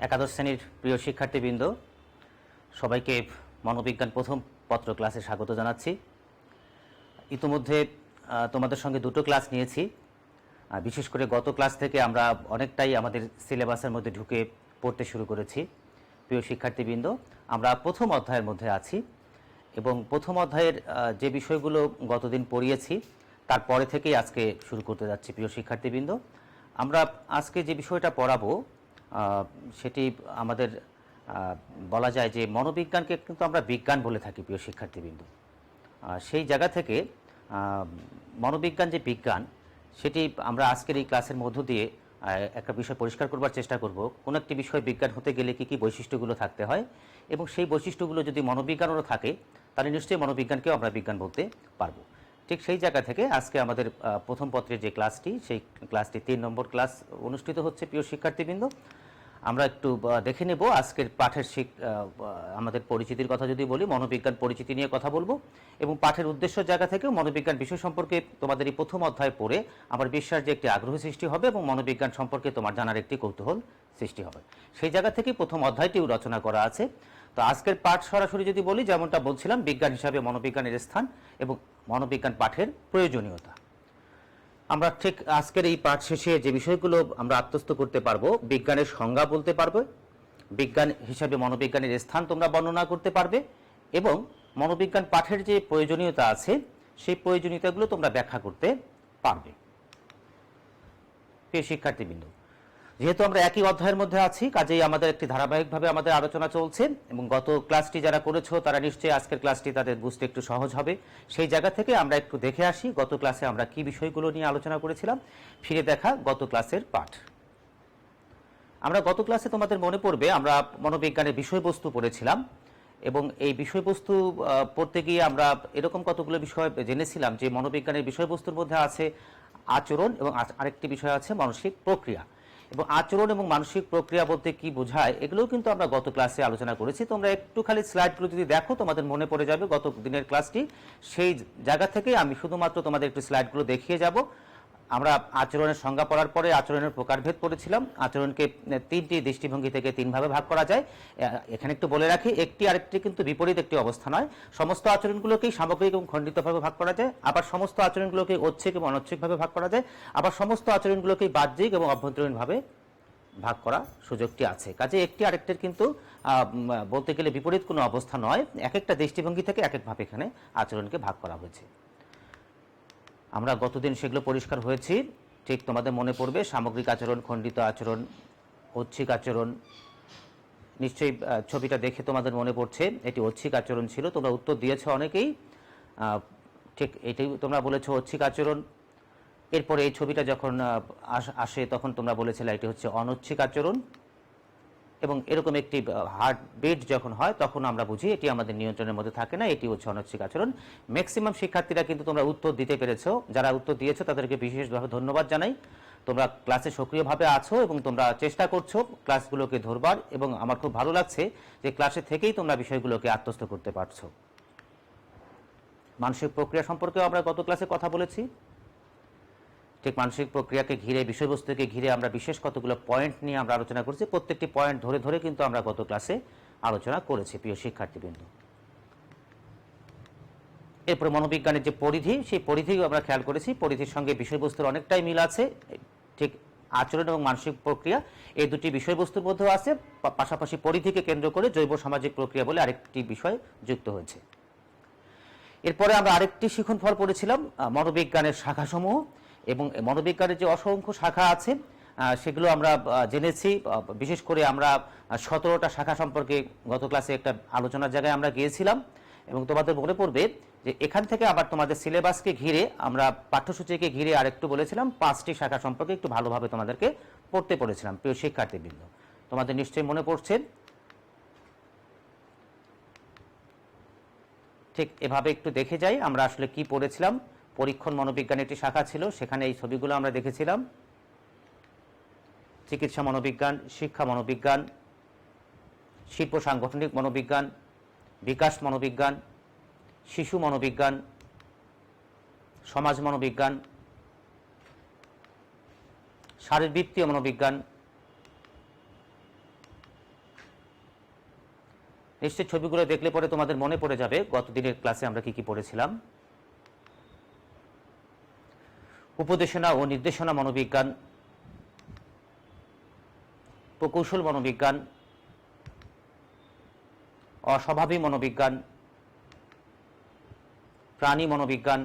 একাদশ শ্রেণীর প্রিয় শিক্ষার্থীবৃন্দ, সবাইকে মনোবিজ্ঞান প্রথম পত্র ক্লাসে স্বাগত জানাচ্ছি। ইতিমধ্যে তোমাদের সঙ্গে দুটো ক্লাস নিয়েছি। বিশেষ করে গত ক্লাস থেকে আমরা অনেকটাই আমাদের সিলেবাসের মধ্যে ঢুকে পড়তে শুরু করেছি। প্রিয় শিক্ষার্থীবৃন্দ, আমরা প্রথম অধ্যায়ের মধ্যে আছি এবং প্রথম অধ্যায়ের যে বিষয়গুলো গতদিন পড়িয়েছি তারপরে থেকেই আজকে শুরু করতে যাচ্ছি। প্রিয় শিক্ষার্থীবৃন্দ, আমরা আজকে যে বিষয়টা পড়াবো সেটি আমাদের বলা যায় যে মনোবিজ্ঞানকে কিন্তু আমরা বিজ্ঞান বলে থাকি। প্রিয় শিক্ষার্থীবৃন্দ, সেই জায়গা থেকে মনোবিজ্ঞান যে বিজ্ঞান সেটি আমরা আজকের এই ক্লাসের মধ্য দিয়ে একটা বিষয় পরিষ্কার করবার চেষ্টা করব। কোনো একটি বিষয় বিজ্ঞান হতে গেলে কী কী বৈশিষ্ট্যগুলো থাকতে হয় এবং সেই বৈশিষ্ট্যগুলো যদি মনোবিজ্ঞানেরও থাকে তাহলে নিশ্চয়ই মনোবিজ্ঞানকেও আমরা বিজ্ঞান বলতে পারবো। ঠিক সেই জায়গা থেকে আজকে আমাদের প্রথম পত্রের যে ক্লাসটি, সেই ক্লাসটি 3 নম্বর ক্লাস অনুষ্ঠিত হচ্ছে। প্রিয় শিক্ষার্থীবৃন্দ, আমরা একটু দেখে নেব আজকের পাঠের আমাদের পরিচিতির কথা যদি বলি, মনোবিজ্ঞান পরিচিতি নিয়ে কথা বলবো এবং পাঠের উদ্দেশ্য জায়গা থেকেও মনোবিজ্ঞান বিষয় সম্পর্কে তোমাদের এই প্রথম অধ্যায় পড়ে আমার বিশ্বাস যে একটি আগ্রহ সৃষ্টি হবে এবং মনোবিজ্ঞান সম্পর্কে তোমার জানার একটি কৌতূহল সৃষ্টি হবে। সেই জায়গা থেকে প্রথম অধ্যায়টিও রচনা করা আছে। তো আজকের পাঠ সরাসরি যদি বলি, যেমনটা বলছিলাম, বিজ্ঞান হিসাবে মনোবিজ্ঞানের স্থান এবং মনোবিজ্ঞান পাঠের প্রয়োজনীয়তা। আমরা ঠিক আজকের এই পাঠ শেষে যে বিষয়গুলো আমরা আত্মস্থ করতে পারবো, বিজ্ঞানের সংজ্ঞা বলতে পারবো, বিজ্ঞান হিসাবে মনোবিজ্ঞানের স্থান তোমরা বর্ণনা করতে পারবে এবং মনোবিজ্ঞান পাঠের যে প্রয়োজনীয়তা আছে সেই প্রয়োজনীয়তাগুলো তোমরা ব্যাখ্যা করতে পারবে। প্রিয় শিক্ষার্থীবৃন্দ, যেহেতু আমরা একই অধ্যায়ের মধ্যে আছি, কাজেই আমাদের একটি ধারাবাহিকভাবে আমাদের আলোচনা চলছে এবং গত ক্লাসটি যারা করেছো তারা নিশ্চয়ই আজকের ক্লাসটি তাদের বুঝতে একটু সহজ হবে। সেই জায়গা থেকে আমরা একটু দেখে আসি গত ক্লাসে আমরা কি বিষয়গুলো নিয়ে আলোচনা করেছিলাম। ফিরে দেখা গত ক্লাসের পাঠ। আমরা গত ক্লাসে তোমাদের মনে পড়বে আমরা মনোবিজ্ঞানের বিষয়বস্তু পড়েছিলাম এবং এই বিষয়বস্তু পড়তে গিয়ে আমরা এরকম কতগুলো বিষয় জেনেছিলাম যে মনোবিজ্ঞানের বিষয়বস্তুর মধ্যে আছে আচরণ এবং আরেকটি বিষয় আছে মানসিক প্রক্রিয়া। এবং আচরণ এবং মানসিক প্রক্রিয়া বলতে কি বোঝায় এগুলোও কিন্তু আমরা গত ক্লাসে আলোচনা করেছি। তোমরা একটু খালি স্লাইডগুলো যদি দেখো তোমাদের মনে পড়ে যাবে গত দিনের ক্লাসটি। সেই জায়গা থেকে আমি শুধুমাত্র তোমাদের একটু স্লাইডগুলো দেখিয়ে যাব। আমরা আচরণের সংজ্ঞা পড়ার পরে আচরণের প্রকারভেদ পড়েছিলাম। আচরণকে 3টি দৃষ্টিভঙ্গি থেকে 3 ভাবে ভাগ করা যায়। এখানে একটু বলে রাখি, একটি আরেকটি কিন্তু বিপরীত একটি অবস্থা নয়। সমস্ত আচরণগুলোকেই সামগ্রিক এবং খণ্ডিতভাবে ভাগ করা যায়, আবার সমস্ত আচরণগুলোকে ঐচ্ছিক এবং অনৈচ্ছিকভাবে ভাগ করা যায়, আবার সমস্ত আচরণগুলোকেই বাহ্যিক এবং অভ্যন্তরীণভাবে ভাগ করা সুযোগটি আছে। কাজে একটি আরেকটির কিন্তু বলতে গেলে বিপরীত কোনো অবস্থা নয়, এক একটা দৃষ্টিভঙ্গি থেকে এক একভাবে এখানে আচরণকে ভাগ করা হয়েছে। আমরা গতদিন সেগুলো পরিষ্কার হয়েছি। ঠিক তোমাদের মনে পড়বে সামগ্রিক আচরণ, খণ্ডিত আচরণ, ঐচ্ছিক আচরণ। নিশ্চয়ই ছবিটা দেখে তোমাদের মনে পড়ছে এটি ঐচ্ছিক আচরণ ছিল। তোমরা উত্তর দিয়েছো অনেকেই, ঠিক এটাই তোমরা বলেছো ঐচ্ছিক আচরণ। এরপরে এই ছবিটা যখন আসে তখন তোমরা বলেছিলে এটি হচ্ছে অনৈচ্ছিক আচরণ এবং এরকম একটি হার্টবিট যখন হয় তখন আমরা বুঝি এটি আমাদের নিয়ন্ত্রণের মধ্যে থাকে না, এটি হচ্ছে অনৈচ্ছিক আচরণ। ম্যাক্সিমাম শিক্ষার্থীরা কিন্তু তোমরা উত্তর দিতে পেরেছো। যারা উত্তর দিয়েছো তাদেরকে বিশেষভাবে ধন্যবাদ জানাই। তোমরা ক্লাসে সক্রিয়ভাবে আছো এবং তোমরা চেষ্টা করছো ক্লাসগুলোকে ধরবার, এবং আমার খুব ভালো লাগছে যে ক্লাসে থেকেই তোমরা বিষয়গুলোকে আত্মস্থ করতে পারছো। মানসিক প্রক্রিয়া সম্পর্কেও আমরা গত ক্লাসে কথা বলেছি। ঠিক মানসিক প্রক্রিয়াকে ঘিরে, বিষয়বস্তুকে ঘিরে আমরা বিশেষ কতগুলো পয়েন্ট নিয়ে আমরা আলোচনা করেছি। প্রত্যেকটি পয়েন্ট ধরে ধরে কিন্তু আমরা গত ক্লাসে আলোচনা করেছি। প্রিয় শিক্ষার্থীবৃন্দ, এরপরে মনোবিজ্ঞানের যে পরিধি, সেই পরিধিও আমরা খেয়াল করেছি। পরিধির সঙ্গে বিষয়বস্তুর অনেকটাই মিল আছে। ঠিক আচরণ এবং মানসিক প্রক্রিয়া এই দুটি বিষয়বস্তুর মধ্যেও আছে, পাশাপাশি পরিধিকে কেন্দ্র করে জৈব সামাজিক প্রক্রিয়া বলে আরেকটি বিষয় যুক্ত হয়েছে। এরপরে আমরা আরেকটি শিখনফল পড়েছিলাম মনোবিজ্ঞানের শাখাসমূহ, এবং মনোবিজ্ঞানের যে অসংখ্য শাখা আছে সেগুলো আমরা জেনেছি। বিশেষ করে আমরা 17টা শাখা সম্পর্কে গত ক্লাসে একটা আলোচনার জায়গায় আমরা গিয়েছিলাম এবং তোমাদের মনে পড়বে যে এখান থেকে আবার তোমাদের সিলেবাসকে ঘিরে আমরা পাঠ্যসূচিকে ঘিরে আরেকটু বলেছিলাম 5টি শাখা সম্পর্কে একটু ভালোভাবে তোমাদেরকে পড়তে বলেছিলাম। প্রিয় শিক্ষার্থীবৃন্দ, তোমাদের নিশ্চয়ই মনে পড়ছে। ঠিক এভাবে একটু দেখে যাই আমরা আসলে কি পড়েছিলাম। পরীক্ষণ মনোবিজ্ঞান একটি শাখা ছিল, সেখানে এই ছবিগুলো আমরা দেখেছিলাম। চিকিৎসা মনোবিজ্ঞান, শিক্ষা মনোবিজ্ঞান, শিল্প সাংগঠনিক মনোবিজ্ঞান, বিকাশ মনোবিজ্ঞান, শিশু মনোবিজ্ঞান, সমাজ মনোবিজ্ঞান, শারীরবৃত্তীয় মনোবিজ্ঞান, নিশ্চয়ই ছবিগুলো দেখলে পরে তোমাদের মনে পড়ে যাবে গত দিনের ক্লাসে আমরা কি কি পড়েছিলাম। উপদেশনা ও নির্দেশনা মনোবিজ্ঞান, প্রকৌশল মনোবিজ্ঞান, অস্বাভাবিক মনোবিজ্ঞান, প্রাণী মনোবিজ্ঞান,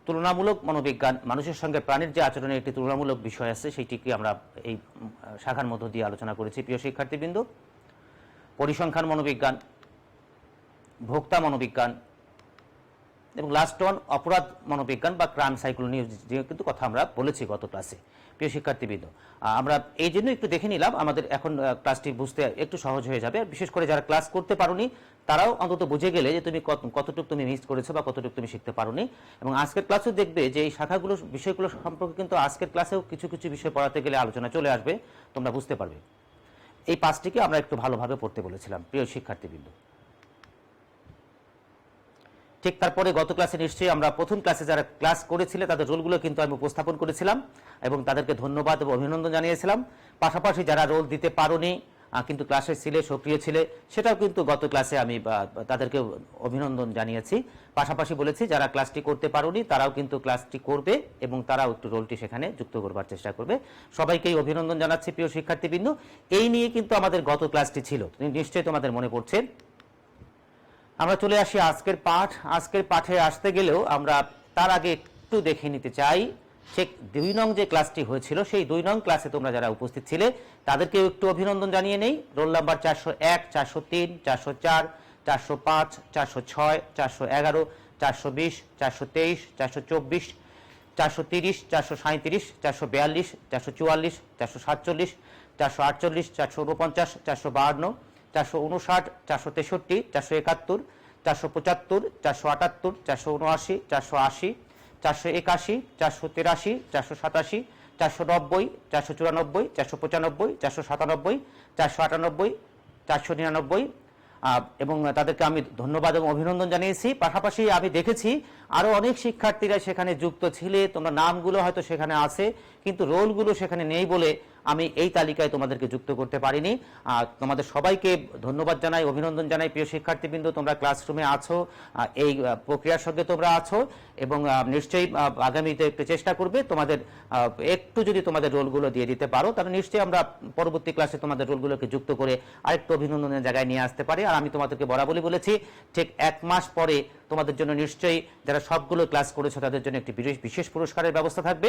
তুলনামূলক মনোবিজ্ঞান, মানুষের সঙ্গে প্রাণীর যে আচরণের একটি তুলনামূলক বিষয় আছে সেইটিকে আমরা এই শাখার মধ্য দিয়ে আলোচনা করেছি প্রিয় শিক্ষার্থীবৃন্দ। পরিসংখ্যান মনোবিজ্ঞান, ভোক্তা মনোবিজ্ঞান এবং লাস্ট ওয়ান অপরাধ মনোবিজ্ঞান বা ক্রাইম সাইকোলজি নিয়ে কিন্তু কথা আমরা বলেছি গত ক্লাসে প্রিয় শিক্ষার্থীবৃন্দ। আমরা এই জন্য একটু দেখে নিলাম, আমাদের এখন ক্লাসটি বুঝতে একটু সহজ হয়ে যাবে। বিশেষ করে যারা ক্লাস করতে পারোনি তারাও অন্তত বুঝে গেলে যে তুমি কতটুকু তুমি মিস করেছো বা কতটুকু তুমি শিখতে পারোনি। এবং আজকের ক্লাসেও দেখবে যে এই শাখাগুলো বিষয়গুলো সম্পর্কে কিন্তু আজকের ক্লাসেও কিছু কিছু বিষয় পড়াতে গেলে আলোচনা চলে আসবে, তোমরা বুঝতে পারবে। এই পাঁচটিকে আমরা একটু ভালোভাবে পড়তে বলেছিলাম প্রিয় শিক্ষার্থীবৃন্দ। ঠিক তারপরে গত ক্লাসে নিশ্চয়ই আমরা প্রথম ক্লাসে যারা ক্লাস করেছিলে তাদের রোলগুলো কিন্তু আমি উপস্থাপন করেছিলাম এবং তাদেরকে ধন্যবাদ এবং অভিনন্দন জানিয়েছিলাম। পাশাপাশি যারা রোল দিতে পারোনি কিন্তু ক্লাসে ছিলে, সক্রিয় ছিলে, সেটাও কিন্তু গত ক্লাসে আমি তাদেরকে অভিনন্দন জানিয়েছি। পাশাপাশি বলেছি যারা ক্লাসটি করতে পারোনি তারাও কিন্তু ক্লাসটি করবে এবং তারাও একটু রোলটি সেখানে যুক্ত করবার চেষ্টা করবে। সবাইকেই অভিনন্দন জানাচ্ছি প্রিয় শিক্ষার্থীবৃন্দ। এই নিয়ে কিন্তু আমাদের গত ক্লাসটি ছিল, নিশ্চয়ই তোমাদের মনে পড়ছে। আমরা চলে আসি আজকের পাঠ। আজকের পাঠে আসতে গেলেও আমরা তার আগে একটু দেখে নিতে চাই ঠিক 2 নং যে ক্লাসটি হয়েছিল সেই 2 নং ক্লাসে তোমরা যারা উপস্থিত ছিলে তাদেরকেও একটু অভিনন্দন জানিয়ে নেই। রোল নাম্বার 401, 403, 404, 405, 406, 411, 420, 423, 424, 430, 437, 442, 444, 447, 448, 449, 452, 459, 463, 471, 475, 478, 479, 480, 481, 483, 487, 490, 494, 495, 497, 498, 499 এবং তাদেরকে আমি ধন্যবাদ এবং অভিনন্দন জানিয়েছি। পাশাপাশি আমি দেখেছি আরও অনেক শিক্ষার্থীরা সেখানে যুক্ত ছিলে, তোমরা নামগুলো হয়তো সেখানে আছে কিন্তু রোলগুলো সেখানে নেই বলে আমি এই তালিকায় তোমাদেরকে যুক্ত করতে পারিনি। তোমাদের সবাইকে ধন্যবাদ জানাই, অভিনন্দন জানাই প্রিয় শিক্ষার্থীবৃন্দ। তোমরা ক্লাসরুমে আছো, এই প্রক্রিয়ার সঙ্গে তোমরা আছো এবং নিশ্চয়ই আগামীতে একটু চেষ্টা করবে তোমাদের একটু যদি তোমাদের রোলগুলো দিয়ে দিতে পারো তাহলে নিশ্চয়ই আমরা পরবর্তী ক্লাসে তোমাদের রোলগুলোকে যুক্ত করে আরেকটু অভিনন্দনের জায়গায় নিয়ে আসতে পারি। আর আমি তোমাদেরকে বরাবরই বলেছি ঠিক 1 মাস পরে তোমাদের জন্য নিশ্চয়ই যারা সবগুলো ক্লাস করেছো তাদের জন্য একটি বিশেষ পুরস্কারের ব্যবস্থা থাকবে।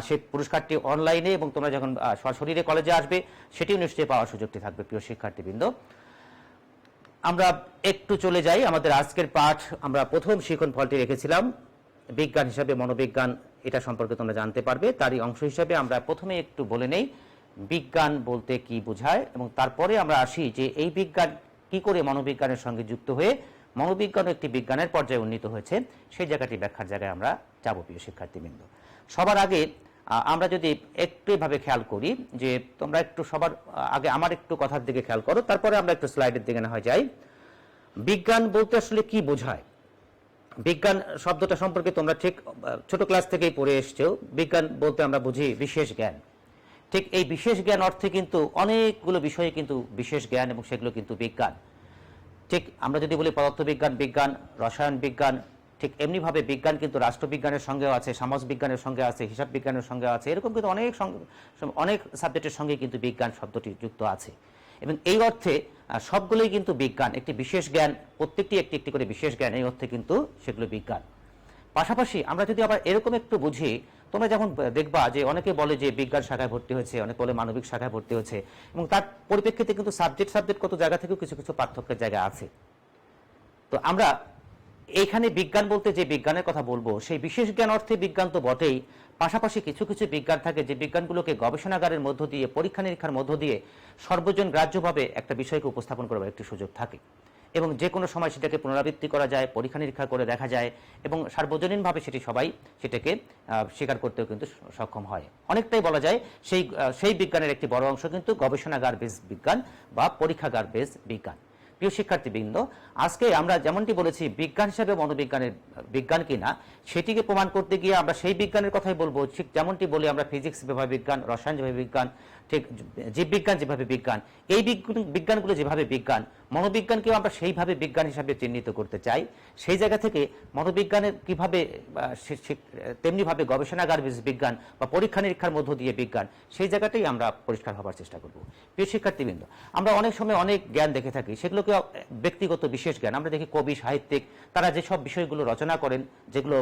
সেই পুরস্কারটি অনলাইনে এবং তোমরা যখন সশরীরে কলেজে আসবে সেটিও নিশ্চয়ই পাওয়ার সুযোগটি থাকবে প্রিয় শিক্ষার্থীবৃন্দ। আমরা একটু চলে যাই আমাদের আজকের পাঠ। আমরা প্রথম শিখন ফলটি রেখেছিলাম বিজ্ঞান হিসাবে মনোবিজ্ঞান, এটা সম্পর্কে তোমরা জানতে পারবে। তারই অংশ হিসাবে আমরা প্রথমে একটু বলে নেই বিজ্ঞান বলতে কি বোঝায় এবং তারপরে আমরা আসি যে এই বিজ্ঞান কি করে মনোবিজ্ঞানের সঙ্গে যুক্ত হয়ে মনোবিজ্ঞান একটি বিজ্ঞানের পর্যায়ে উন্নীত হয়েছে সেই জায়গাটি ব্যাখ্যার জায়গায় আমরা যাব প্রিয় শিক্ষার্থীবৃন্দ। সবার আগে আমরা যদি একটু এভাবে খেয়াল করি যে তোমরা একটু সবার আগে আমার একটু কথার দিকে খেয়াল করো, তারপরে আমরা একটু স্লাইডের দিকে না হয় যাই। বিজ্ঞান বলতে আসলে কি বোঝায়? বিজ্ঞান শব্দটা সম্পর্কে তোমরা ঠিক ছোট ক্লাস থেকেই পড়ে এসছো। বিজ্ঞান বলতে আমরা বুঝি বিশেষ জ্ঞান। ঠিক এই বিশেষ জ্ঞান অর্থে কিন্তু অনেকগুলো বিষয়ে কিন্তু বিশেষ জ্ঞান এবং সেগুলো কিন্তু বিজ্ঞান। ঠিক আমরা যদি বলি পদার্থবিজ্ঞান, বিজ্ঞান, রসায়ন বিজ্ঞান, ঠিক এমনিভাবে বিজ্ঞান কিন্তু রাষ্ট্রবিজ্ঞানের সঙ্গেও আছে, সমাজ বিজ্ঞানের সঙ্গে আছে, হিসাব বিজ্ঞানের সঙ্গে আছে, এরকম কিন্তু অনেক সাবজেক্টের সঙ্গে কিন্তু বিজ্ঞান শব্দটি যুক্ত আছে এবং এই অর্থে সবগুলোই কিন্তু বিজ্ঞান, একটি বিশেষ জ্ঞান, প্রত্যেকটি একটি একটি করে বিশেষ জ্ঞান, এই অর্থে কিন্তু সেগুলো বিজ্ঞান। পাশাপাশি আমরা যদি আবার এরকম একটু বুঝি, তোমরা যখন দেখবা যে অনেকে বলে যে বিজ্ঞান শাখায় ভর্তি হয়েছে, অনেকে বলে মানবিক শাখায় ভর্তি হয়েছে এবং তার পরিপ্রেক্ষিতে কিন্তু সাবজেক্ট কত জায়গা থেকেও কিছু কিছু পার্থক্যের জায়গা আছে। তো আমরা এইখানে বিজ্ঞান বলতে যে বিজ্ঞানের কথা বলবো সেই বিশেষ জ্ঞান অর্থে বিজ্ঞান তো বটেই, পাশাপাশি কিছু কিছু বিজ্ঞান থাকে যে বিজ্ঞানগুলোকে গবেষণাগারের মধ্য দিয়ে, পরীক্ষা নিরীক্ষার মধ্য দিয়ে সর্বজন গ্রাহ্যভাবে একটা বিষয়কে উপস্থাপন করবার একটি সুযোগ থাকে এবং যে কোনো সময় সেটাকে পুনরাবৃত্তি করা যায়, পরীক্ষা নিরীক্ষা করে দেখা যায় এবং সার্বজনীনভাবে সবাই সেটাকে স্বীকার করতেও কিন্তু সক্ষম হয়। অনেকটাই বলা যায় সেই বিজ্ঞানের একটি বড় অংশ কিন্তু গবেষণাগার বেস বিজ্ঞান বা পরীক্ষাগার বেস বিজ্ঞান। প্রিয় শিক্ষার্থীবৃন্দ, আজকে আমরা যেমনটি বলেছি বিজ্ঞান হিসাবে মনোবিজ্ঞানের বিজ্ঞান কিনা সেটিকে প্রমাণ করতে গিয়ে আমরা সেই বিজ্ঞানের কথাই বলবো। ঠিক যেমনটি বলি আমরা ফিজিক্স যেভাবে বিজ্ঞান, রসায়ন যেভাবে বিজ্ঞান, ঠিক জীববিজ্ঞান যেভাবে বিজ্ঞান, এই বিজ্ঞানগুলো যেভাবে বিজ্ঞান, মনোবিজ্ঞানকেও আমরা সেইভাবে বিজ্ঞান হিসাবে চিহ্নিত করতে চাই। সেই জায়গা থেকে মনোবিজ্ঞানের কিভাবে তেমনিভাবে গবেষণাগার বিজ্ঞান বা পরীক্ষা নিরীক্ষার মধ্য দিয়ে বিজ্ঞান, সেই জায়গাটাই আমরা পরিষ্কার হবার চেষ্টা করব। প্রিয় শিক্ষার্থীবৃন্দ, আমরা অনেক সময় অনেক জ্ঞান দেখে থাকি, সেগুলোকে ব্যক্তিগত বিশেষ জ্ঞান। আমরা দেখি কবি, সাহিত্যিক তারা যেসব বিষয়গুলো রচনা করেন, যেগুলো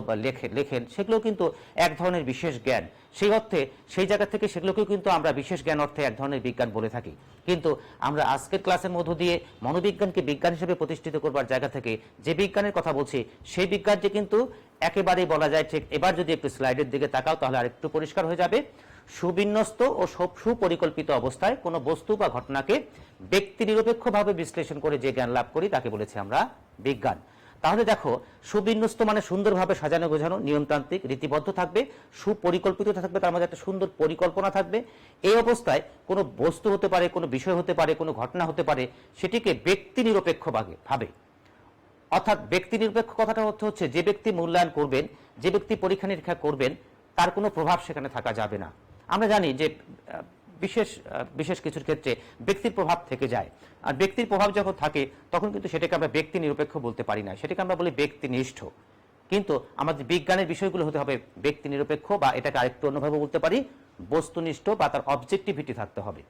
লেখেন, সেগুলো কিন্তু এক ধরনের বিশেষ জ্ঞান। সেই অর্থে সেই জায়গা থেকে সেগুলোকেও কিন্তু আমরা বিশেষ জ্ঞান অর্থে এক ধরনের বিজ্ঞান বলে থাকি। কিন্তু আমরা আজকের ক্লাসের মধ্য দিয়ে মনোবিজ্ঞানকে বিজ্ঞান হিসেবে প্রতিষ্ঠিত করবার জায়গা থেকে যে বিজ্ঞানের কথা বলছি, সেই বিজ্ঞানটি কিন্তু একেবারেই বলা যায়, ঠিক এবার যদি একটু স্লাইডের দিকে তাকাও তাহলে আরেকটু পরিষ্কার হয়ে যাবে, সুবিন্যস্ত ও সুপরিকল্পিত অবস্থায় কোনো বস্তু বা ঘটনাকে ব্যক্তি নিরপেক্ষভাবে বিশ্লেষণ করে যে জ্ঞান লাভ করি তাকে বলেছি আমরা বিজ্ঞান। তাহলে দেখো, সুবিন্যস্ত মানে সুন্দরভাবে সাজানো গোছানো, নিয়মতান্ত্রিক, রীতিবদ্ধ থাকবে, সুপরিকল্পিত থাকবে, তার মধ্যে একটা সুন্দর পরিকল্পনা থাকবে। এই অবস্থায় কোনো বস্তু হতে পারে, কোনো বিষয় হতে পারে, কোনো ঘটনা হতে পারে, সেটিকে ব্যক্তি নিরপেক্ষভাবে, অর্থাৎ ব্যক্তি নিরপেক্ষ কথাটা হচ্ছে যে ব্যক্তি মূল্যায়ন করবেন, যে ব্যক্তি পরীক্ষা নিরীক্ষা করবেন, তার কোনো প্রভাব সেখানে থাকা যাবে না। আমরা জানি যে বিশেষ কিছুর ক্ষেত্রে ব্যক্তির প্রভাব থেকে যায়, আর ব্যক্তির প্রভাব যখন থাকে তখন কিন্তু সেটাকে আমরা ব্যক্তি নিরপেক্ষ বলতে পারি না, সেটাকে আমরা বলি ব্যক্তিনিষ্ঠ। কিন্তু আমাদের বিজ্ঞানের বিষয়গুলো হতে হবে ব্যক্তি নিরপেক্ষ, বা এটাকে আরেকটু অন্যভাবে বলতে পারি বস্তুনিষ্ঠ, বা তার অবজেক্টিভিটি থাকতে হবে।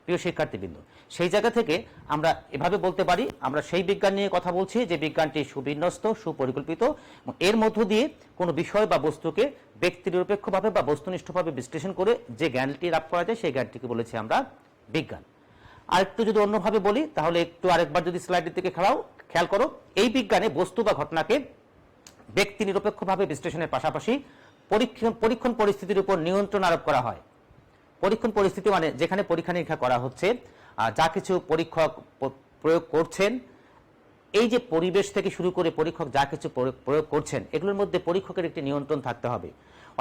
প্রিয় শিক্ষার্থীবৃন্দ, সেই জায়গা থেকে আমরা এভাবে বলতে পারি, আমরা সেই বিজ্ঞান নিয়ে কথা বলছি যে বিজ্ঞানটি সুবিন্যস্ত, সুপরিকল্পিত, এবং এর মধ্য দিয়ে কোনো বিষয় বা বস্তুকে ব্যক্তি নিরপেক্ষভাবে বা বস্তুনিষ্ঠভাবে বিশ্লেষণ করে যে জ্ঞানটি লাভ করা যায় সেই জ্ঞানটিকে বলেছি আমরা বিজ্ঞান। আরেকটু যদি অন্যভাবে বলি তাহলে একটু আরেকবার যদি স্লাইডের দিকে খেয়াল করো, এই বিজ্ঞানে বস্তু বা ঘটনাকে ব্যক্তি নিরপেক্ষভাবে বিশ্লেষণের পাশাপাশি পরীক্ষণ পরিস্থিতির উপর নিয়ন্ত্রণ আরোপ করা হয়। পরীক্ষণ পরিস্থিতি মানে যেখানে পরীক্ষা নিরীক্ষা করা হচ্ছে, যা কিছু পরীক্ষক প্রয়োগ করছেন, এই যে পরিবেশ থেকে শুরু করে পরীক্ষক যা কিছু প্রয়োগ করছেন, এগুলোর মধ্যে পরীক্ষকের একটি নিয়ন্ত্রণ থাকতে হবে।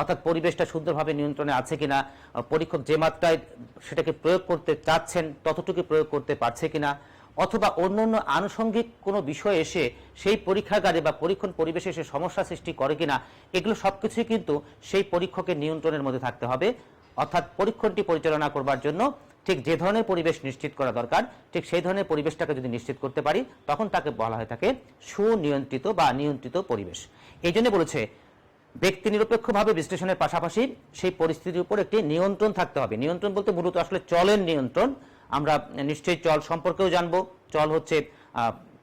অর্থাৎ পরিবেশটা সুন্দরভাবে নিয়ন্ত্রণে আছে কিনা, পরীক্ষক যে মাত্রায় সেটাকে প্রয়োগ করতে চাচ্ছেন ততটুকু প্রয়োগ করতে পারছে কিনা, অথবা অন্যান্য আনুষঙ্গিক কোনো বিষয় এসে সেই পরীক্ষাগারে বা পরীক্ষণ পরিবেশে এসে সমস্যা সৃষ্টি করে কিনা, এগুলো সবকিছুই কিন্তু সেই পরীক্ষকের নিয়ন্ত্রণের মধ্যে থাকতে হবে। অর্থাৎ পরীক্ষণটি পরিচালনা করবার জন্য ঠিক যে ধরনের পরিবেশ নিশ্চিত করা দরকার, ঠিক সেই ধরনের পরিবেশটাকে যদি নিশ্চিত করতে পারি তখন তাকে বলা হয়ে থাকে সুনিয়ন্ত্রিত বা নিয়ন্ত্রিত পরিবেশ। এই জন্য বলেছে ব্যক্তি নিরপেক্ষভাবে বিশ্লেষণের পাশাপাশি সেই পরিস্থিতির উপর একটি নিয়ন্ত্রণ থাকতে হবে। নিয়ন্ত্রণ বলতে মূলত আসলে চলের নিয়ন্ত্রণ। আমরা নিশ্চয়ই চল সম্পর্কেও জানবো। চল হচ্ছে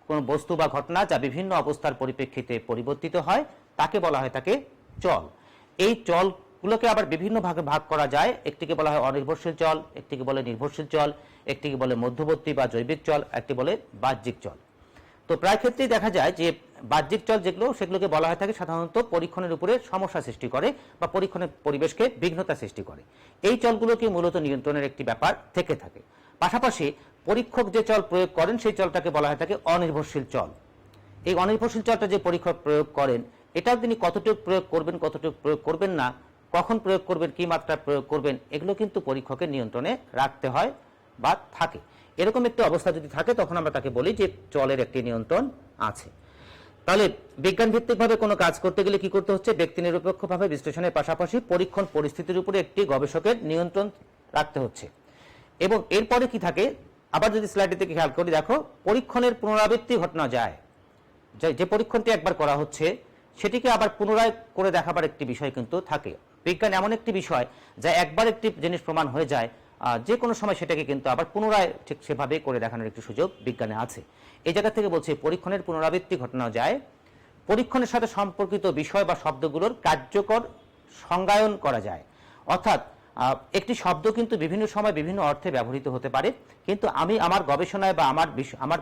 কোনো বস্তু বা ঘটনা যা বিভিন্ন অবস্থার পরিপ্রেক্ষিতে পরিবর্তিত হয়, তাকে বলা হয় থাকে চল। এই চলগুলোকে আবার বিভিন্ন ভাগে ভাগ করা যায়। একটিকে বলা হয় অনির্ভরশীল চল, একটিকে বলে নির্ভরশীল চল, একটিকে বলে মধ্যবর্তী বা জৈবিক চল, একটি বলে বাহ্যিক চল। তো প্রায় ক্ষেত্রেই দেখা যায় যে বাহ্যিক চল যেগুলো, সেগুলোকে বলা হয় থাকে সাধারণত পরীক্ষণের উপরে সমস্যা সৃষ্টি করে বা পরীক্ষণের পরিবেশকে বিঘ্নতা সৃষ্টি করে। এই চলগুলোকে মূলত নিয়ন্ত্রণের একটি ব্যাপার থেকে থাকে। পাশাপাশি পরীক্ষক যে চল প্রয়োগ করেন সেই চলটাকে বলা হয় থাকে অনির্ভরশীল চল। এই অনির্ভরশীল চলটা যে পরীক্ষক প্রয়োগ করেন, এটাও তিনি কতটুকু প্রয়োগ করবেন, কতটুকু প্রয়োগ করবেন না, কখন প্রয়োগ করবেন, কি মাত্রা প্রয়োগ করবেন, এগুলো কিন্তু পরীক্ষকের নিয়ন্ত্রণে রাখতে হয় বা থাকে। এরকম একটি অবস্থা যদি থাকে তখন আমরা তাকে বলি যে চলের একটি নিয়ন্ত্রণ আছে। তাহলে বিজ্ঞান ভিত্তিকভাবে কোনো কাজ করতে গেলে কি করতে হচ্ছে, ব্যক্তি নিরপেক্ষভাবে বিশ্লেষণের পাশাপাশি পরীক্ষণ পরিস্থিতির উপরে একটি গবেষকের নিয়ন্ত্রণ রাখতে হচ্ছে। এবং এরপরে কি থাকে, আবার যদি স্লাইডের দিকে খেয়াল করি, দেখো পরীক্ষণের পুনরাবৃত্তি ঘটনা যায়। যে পরীক্ষণটি একবার করা হচ্ছে সেটিকে আবার পুনরায় করে দেখাবার একটি বিষয় কিন্তু থাকে। বিজ্ঞান এমন একটি বিষয় যা একবার একটি জিনিস প্রমাণ হয়ে যায়, যে কোনো সময় সেটাকে কিন্তু আবার পুনরায় ঠিক সেভাবে করে দেখানোর একটি সুযোগ বিজ্ঞানে আছে। এই জায়গা থেকে বলছে পরীক্ষণের পুনরাবৃত্তি ঘটনা যায়। পরীক্ষণের সাথে সম্পর্কিত বিষয় বা শব্দগুলোর কার্যকর সংজ্ঞায়ন করা যায়। অর্থাৎ একটি শব্দ কিন্তু বিভিন্ন সময় বিভিন্ন অর্থে ব্যবহৃত হতে পারে, কিন্তু আমি আমার গবেষণায় বা আমার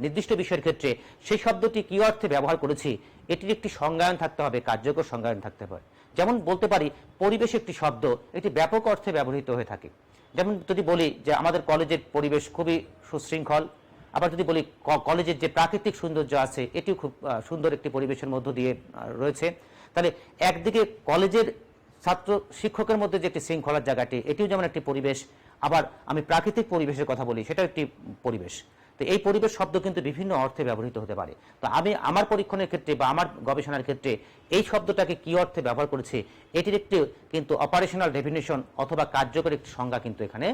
নির্দিষ্ট বিষয়ের ক্ষেত্রে সেই শব্দটি কি অর্থে ব্যবহার করেছি এটির একটি সংজ্ঞায়ন থাকতে হবে, কার্যকর সংজ্ঞায়ন থাকতে হবে। যেমন বলতে পারি পরিবেশ একটি শব্দ, একটি ব্যাপক অর্থে ব্যবহৃত হয়ে থাকে। যেমন যদি বলি যে আমাদের কলেজের পরিবেশ খুবই সুশৃঙ্খল, আবার যদি বলি কলেজের যে প্রাকৃতিক সৌন্দর্য আছে এটিও খুব সুন্দর একটি পরিবেশের মধ্য দিয়ে রয়েছে। তাহলে একদিকে কলেজের ছাত্র শিক্ষকের মধ্যে যে একটি শৃঙ্খলার জায়গাটি, এটিও যেমন একটি পরিবেশ, আবার আমি প্রাকৃতিক পরিবেশের কথা বলি সেটাও একটি পরিবেশ। তো এই পরিবেশ শব্দ কিন্তু বিভিন্ন অর্থে ব্যবহৃত হতে পারে। তো আমি আমার পরীক্ষণের ক্ষেত্রে বা আমার গবেষণার ক্ষেত্রে এই শব্দটাকে কি অর্থে ব্যবহার করেছি এটির একটি কিন্তু অপারেশনাল ডেফিনিশন অথবা কার্যকর একটি সংজ্ঞা কিন্তু এখানে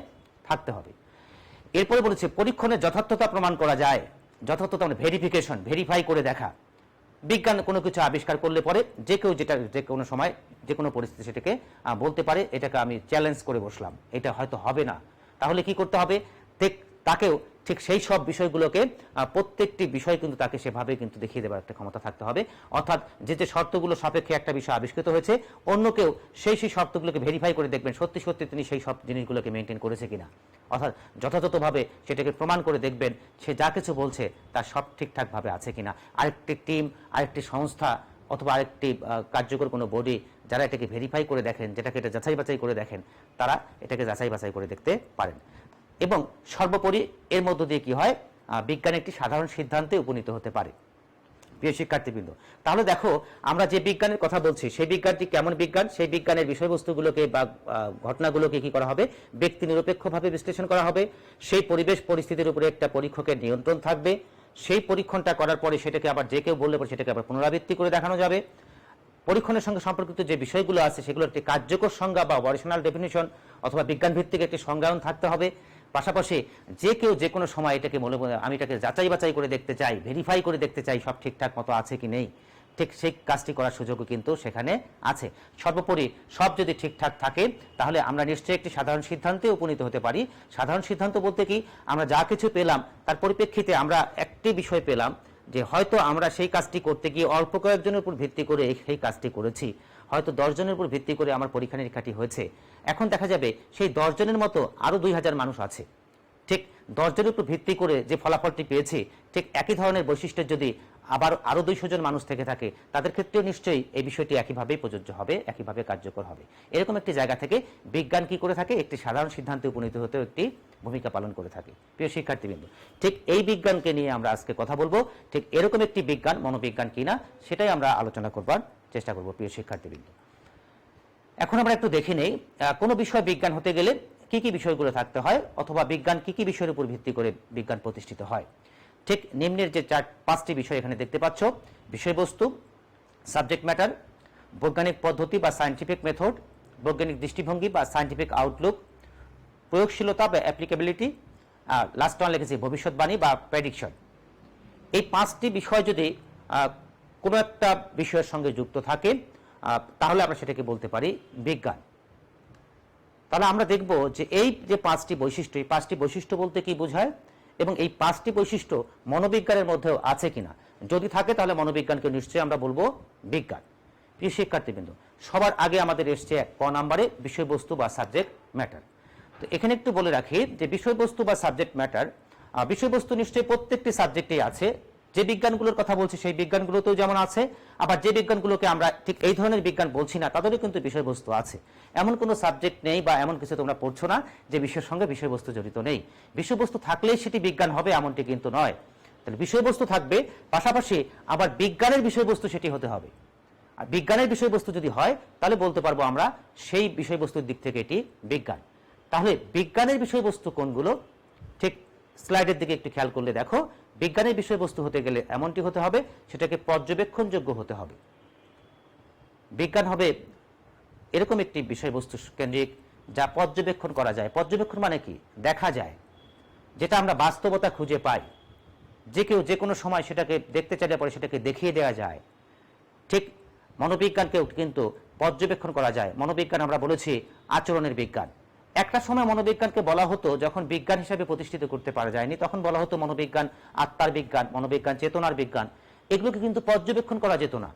থাকতে হবে। এরপরে বলেছে পরীক্ষণের যথার্থতা প্রমাণ করা যায়। যথার্থতা মানে ভেরিফিকেশন, ভেরিফাই করে দেখা। বিজ্ঞান কোনো কিছু আবিষ্কার করলে পরে যে কেউ যেটা যে কোনো সময় যে কোনো পরিস্থিতি সেটাকে বলতে পারে এটাকে আমি চ্যালেঞ্জ করে বসলাম, এটা হয়তো হবে না। তাহলে কি করতে হবে, তাকেও ঠিক সেই সব বিষয়গুলোকে প্রত্যেকটি বিষয় কিন্তু তাকে সেভাবে কিন্তু দেখিয়ে দেওয়ার একটা ক্ষমতা থাকতে হবে। অর্থাৎ যে যে শর্তগুলো সাপেক্ষে একটা বিষয় আবিষ্কৃত হয়েছে অন্য কেউ সেই শর্তগুলোকে ভেরিফাই করে দেখবেন সত্যি সত্যি তিনি সেই সব জিনিসগুলোকে মেনটেন করেছে কিনা, অর্থাৎ যথাযথভাবে সেটাকে প্রমাণ করে দেখবেন সে যা কিছু বলছে তার সব ঠিকঠাকভাবে আছে কিনা। আরেকটি টিম, আরেকটি সংস্থা অথবা আরেকটি কার্যকর কোনো বডি যারা এটাকে ভেরিফাই করে দেখেন, যেটাকে এটা যাচাই বাছাই করে দেখেন, তারা এটাকে যাচাই বাছাই করে দেখতে পারেন। এবং সর্বোপরি এর মধ্য দিয়ে কি হয়, বিজ্ঞান একটি সাধারণ সিদ্ধান্তে উপনীত হতে পারে। প্রিয় শিক্ষার্থীবৃন্দ, তাহলে দেখো আমরা যে বিজ্ঞানের কথা বলছি সেই বিজ্ঞানটি কেমন বিজ্ঞান, সেই বিজ্ঞানের বিষয়বস্তুগুলোকে বা ঘটনাগুলোকে কি করা হবে, ব্যক্তি নিরপেক্ষভাবে বিশ্লেষণ করা হবে। সেই পরিবেশ পরিস্থিতির উপরে একটা পরীক্ষকের নিয়ন্ত্রণ থাকবে। সেই পরীক্ষণটা করার পরে সেটাকে আবার যে কেউ বললে পরে সেটাকে আবার পুনরাবৃত্তি করে দেখানো যাবে। পরীক্ষণের সঙ্গে সম্পর্কিত যে বিষয়গুলো আছে সেগুলোর একটি কার্যকর সংজ্ঞা বা অপারেশনাল ডেফিনিশন অথবা বিজ্ঞান ভিত্তিক একটি সংজ্ঞায়ন থাকতে হবে। পাশাপাশি যে কেউ যে কোনো সময় এটাকে আমি এটাকে যাচাই বাছাই করে দেখতে চাই, ভেরিফাই করে দেখতে চাই সব ঠিকঠাক মতো আছে কি নেই, ঠিক সেই কাজটি করার সুযোগও কিন্তু সেখানে আছে। সর্বোপরি সব যদি ঠিকঠাক থাকে তাহলে আমরা নিশ্চয়ই একটি সাধারণ সিদ্ধান্তে উপনীত হতে পারি। সাধারণ সিদ্ধান্ত বলতে কি, আমরা যা কিছু পেলাম তার পরিপ্রেক্ষিতে আমরা একটি বিষয় পেলাম যে হয়তো আমরা সেই কাজটি করতে গিয়ে অল্প কয়েকজনের উপর ভিত্তি করে সেই কাজটি করেছি, হয়তো 10 জনের উপর ভিত্তি করে আমার পরীক্ষা নিরীক্ষাটি হয়েছে। এখন দেখা যাবে সেই 10 জনের মতো আরও 2000 মানুষ আছে, ঠিক 10 জনের উপর ভিত্তি করে যে ফলাফলটি পেয়েছি ঠিক একই ধরনের বৈশিষ্ট্যের যদি আবার আরও 200 জন মানুষ থেকে থাকে তাদের ক্ষেত্রেও নিশ্চয়ই এই বিষয়টি একইভাবেই প্রযোজ্য হবে, একইভাবে কার্যকর হবে। এরকম একটি জায়গা থেকে বিজ্ঞান কি করে থাকে, একটি সাধারণ সিদ্ধান্তে উপনীত হতেও একটি ভূমিকা পালন করে থাকে। প্রিয় শিক্ষার্থীবৃন্দ, ঠিক এই বিজ্ঞানকে নিয়ে আমরা আজকে কথা বলবো। ঠিক এরকম একটি বিজ্ঞান মনোবিজ্ঞান কিনা সেটাই আমরা আলোচনা করবার চেষ্টা করব। প্রিয় শিক্ষার্থীবৃন্দ, এখন আমরা একটু দেখে নেই কোনো বিষয় বিজ্ঞান হতে গেলে কি কি বিষয়গুলো থাকতে হয় অথবা বিজ্ঞান কি কি বিষয়ের উপর ভিত্তি করে বিজ্ঞান প্রতিষ্ঠিত হয়। ঠিক নিম্নের যে 5টি বিষয় এখানে দেখতে পাচ্ছ, বিষয়বস্তু, সাবজেক্ট ম্যাটার, বৈজ্ঞানিক পদ্ধতি বা সায়েন্টিফিক মেথড, বৈজ্ঞানিক দৃষ্টিভঙ্গি বা সায়েন্টিফিক আউটলুক, প্রয়োগশীলতা বা অ্যাপ্লিকেবিলিটি, আর লাস্ট ওয়ান লিখেছি ভবিষ্যৎবাণী বা প্রেডিকশন। এই 5টি বিষয় যদি কোনো একটা বিষয়ের সঙ্গে যুক্ত থাকে তাহলে আমরা সেটাকে বলতে পারি বিজ্ঞান। তাহলে আমরা দেখব যে এই যে 5টি বৈশিষ্ট্য, এই 5টি বৈশিষ্ট্য বলতে কি বোঝায় এবং এই 5টি বৈশিষ্ট্য মনোবিজ্ঞানের মধ্যেও আছে কিনা। যদি থাকে তাহলে মনোবিজ্ঞানকে নিশ্চয়ই আমরা বলবো বিজ্ঞান। প্রিয় শিক্ষার্থীবৃন্দ, সবার আগে আমাদের এসছে 1 নম্বরে বিষয়বস্তু বা সাবজেক্ট ম্যাটার। তো এখানে একটু বলে রাখি যে বিষয়বস্তু বা সাবজেক্ট ম্যাটার, বিষয়বস্তু নিশ্চয়ই প্রত্যেকটি সাবজেক্টেই আছে। যে বিজ্ঞানগুলোর কথা বলছি সেই বিজ্ঞানগুলোতেও যেমন আছে, আবার যে বিজ্ঞানগুলোকে আমরা ঠিক এই ধরনের বিজ্ঞান বলছি না তাদেরও কিন্তু বিষয়বস্তু আছে। এমন কোনো সাবজেক্ট নেই বা এমন কিছু তোমরা পড়ছো না যে বিষয়ের সঙ্গে বিষয়বস্তু জড়িত নেই। বিষয়বস্তু থাকলেই সেটি বিজ্ঞান হবে এমনটি কিন্তু নয়। তাহলে বিষয়বস্তু থাকবে, পাশাপাশি আবার বিজ্ঞানের বিষয়বস্তু সেটি হতে হবে। আর বিজ্ঞানের বিষয়বস্তু যদি হয় তাহলে বলতে পারবো আমরা সেই বিষয়বস্তুর দিক থেকে এটি বিজ্ঞান। তাহলে বিজ্ঞানের বিষয়বস্তু কোনগুলো, ঠিক স্লাইডের দিকে একটু খেয়াল করলে দেখো, বিজ্ঞানের বিষয়বস্তু হতে গেলে এমনটি হতে হবে সেটাকে পর্যবেক্ষণযোগ্য হতে হবে। বিজ্ঞান হবে এরকম একটি বিষয়বস্তু কেন্দ্রিক যা পর্যবেক্ষণ করা যায়। পর্যবেক্ষণ মানে কি, দেখা যায়, যেটা আমরা বাস্তবতা খুঁজে পাই, যে কেউ যে কোনো সময় সেটাকে দেখতে চাইলে পরে সেটাকে দেখিয়ে দেওয়া যায়। ঠিক মনোবিজ্ঞানকেও কিন্তু পর্যবেক্ষণ করা যায়। মনোবিজ্ঞান আমরা বলেছি আচরণের বিজ্ঞান। একটা সময় মনোবিজ্ঞানকে বলা হতো, যখন বিজ্ঞান হিসেবে প্রতিষ্ঠিত করতে পারা যায়নি তখন বলা হতো মনোবিজ্ঞান আত্মার বিজ্ঞান, মনোবিজ্ঞান চেতনার বিজ্ঞান। এগুলোকে কিন্তু পর্যবেক্ষণ করা যেত না,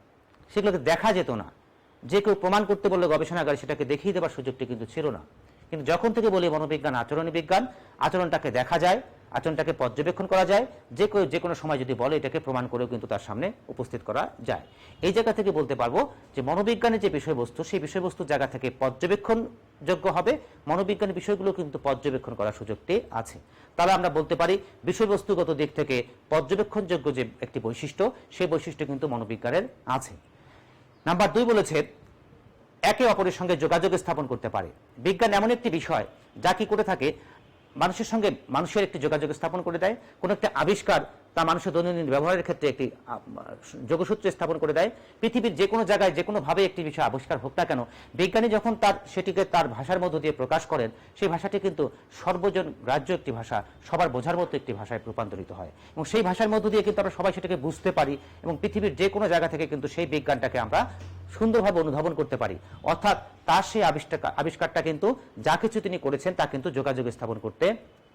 সেগুলোকে দেখা যেত না। যে কেউ প্রমাণ করতে বললে গবেষণাগারে সেটাকে দেখিয়ে দেওয়ার সুযোগটি কিন্তু ছিল না। কিন্তু যখন থেকে বলি মনোবিজ্ঞান আচরণ বিজ্ঞান, আচরণটাকে দেখা যায়, আচরণটাকে পর্যবেক্ষণ করা যায়, যে কেউ যে কোনো সময় যদি বলে এটাকে প্রমাণ করেও কিন্তু তার সামনে উপস্থিত করা যায়। এই জায়গা থেকে বলতে পারবো যে মনোবিজ্ঞানের যে বিষয়বস্তু সেই বিষয়বস্তুর জায়গা থেকে পর্যবেক্ষণযোগ্য হবে, মনোবিজ্ঞানের বিষয়গুলো কিন্তু পর্যবেক্ষণ করার সুযোগটি আছে। তাহলে আমরা বলতে পারি বিষয়বস্তুগত দিক থেকে পর্যবেক্ষণযোগ্য যে একটি বৈশিষ্ট্য সেই বৈশিষ্ট্য কিন্তু মনোবিজ্ঞানের আছে। নাম্বার 2 বলেছে একে অপরের সঙ্গে যোগাযোগ স্থাপন করতে পারে। বিজ্ঞান এমন একটি বিষয় যা কি করে থাকে, মানুষের সঙ্গে মানুষের একটি যোগাযোগ স্থাপন করে দেয়, কোনো একটা আবিষ্কার তা মানুষের দৈনন্দিন ব্যবহারের ক্ষেত্রে একটি যোগসূত্র স্থাপন করে দেয়। পৃথিবীর যে কোনো জায়গায় যে কোনোভাবে একটি বিষয় আবিষ্কার হোক না কেন, বিজ্ঞানী যখন সেটিকে তার ভাষার মধ্য দিয়ে প্রকাশ করেন, সেই ভাষাটি কিন্তু সর্বজন গ্রাহ্য একটি ভাষা, সবার বোঝার মতো একটি ভাষায় রূপান্তরিত হয়, এবং সেই ভাষার মধ্য দিয়ে কিন্তু আমরা সবাই সেটাকে বুঝতে পারি, এবং পৃথিবীর যে কোনো জায়গা থেকে কিন্তু সেই বিজ্ঞানটাকে আমরা সুন্দরভাবে অনুধাবন করতে পারি। অর্থাৎ তার সেই আবিষ্কারটা কিন্তু যা কিছু তিনি করেছেন তা কিন্তু যোগাযোগ স্থাপন করতে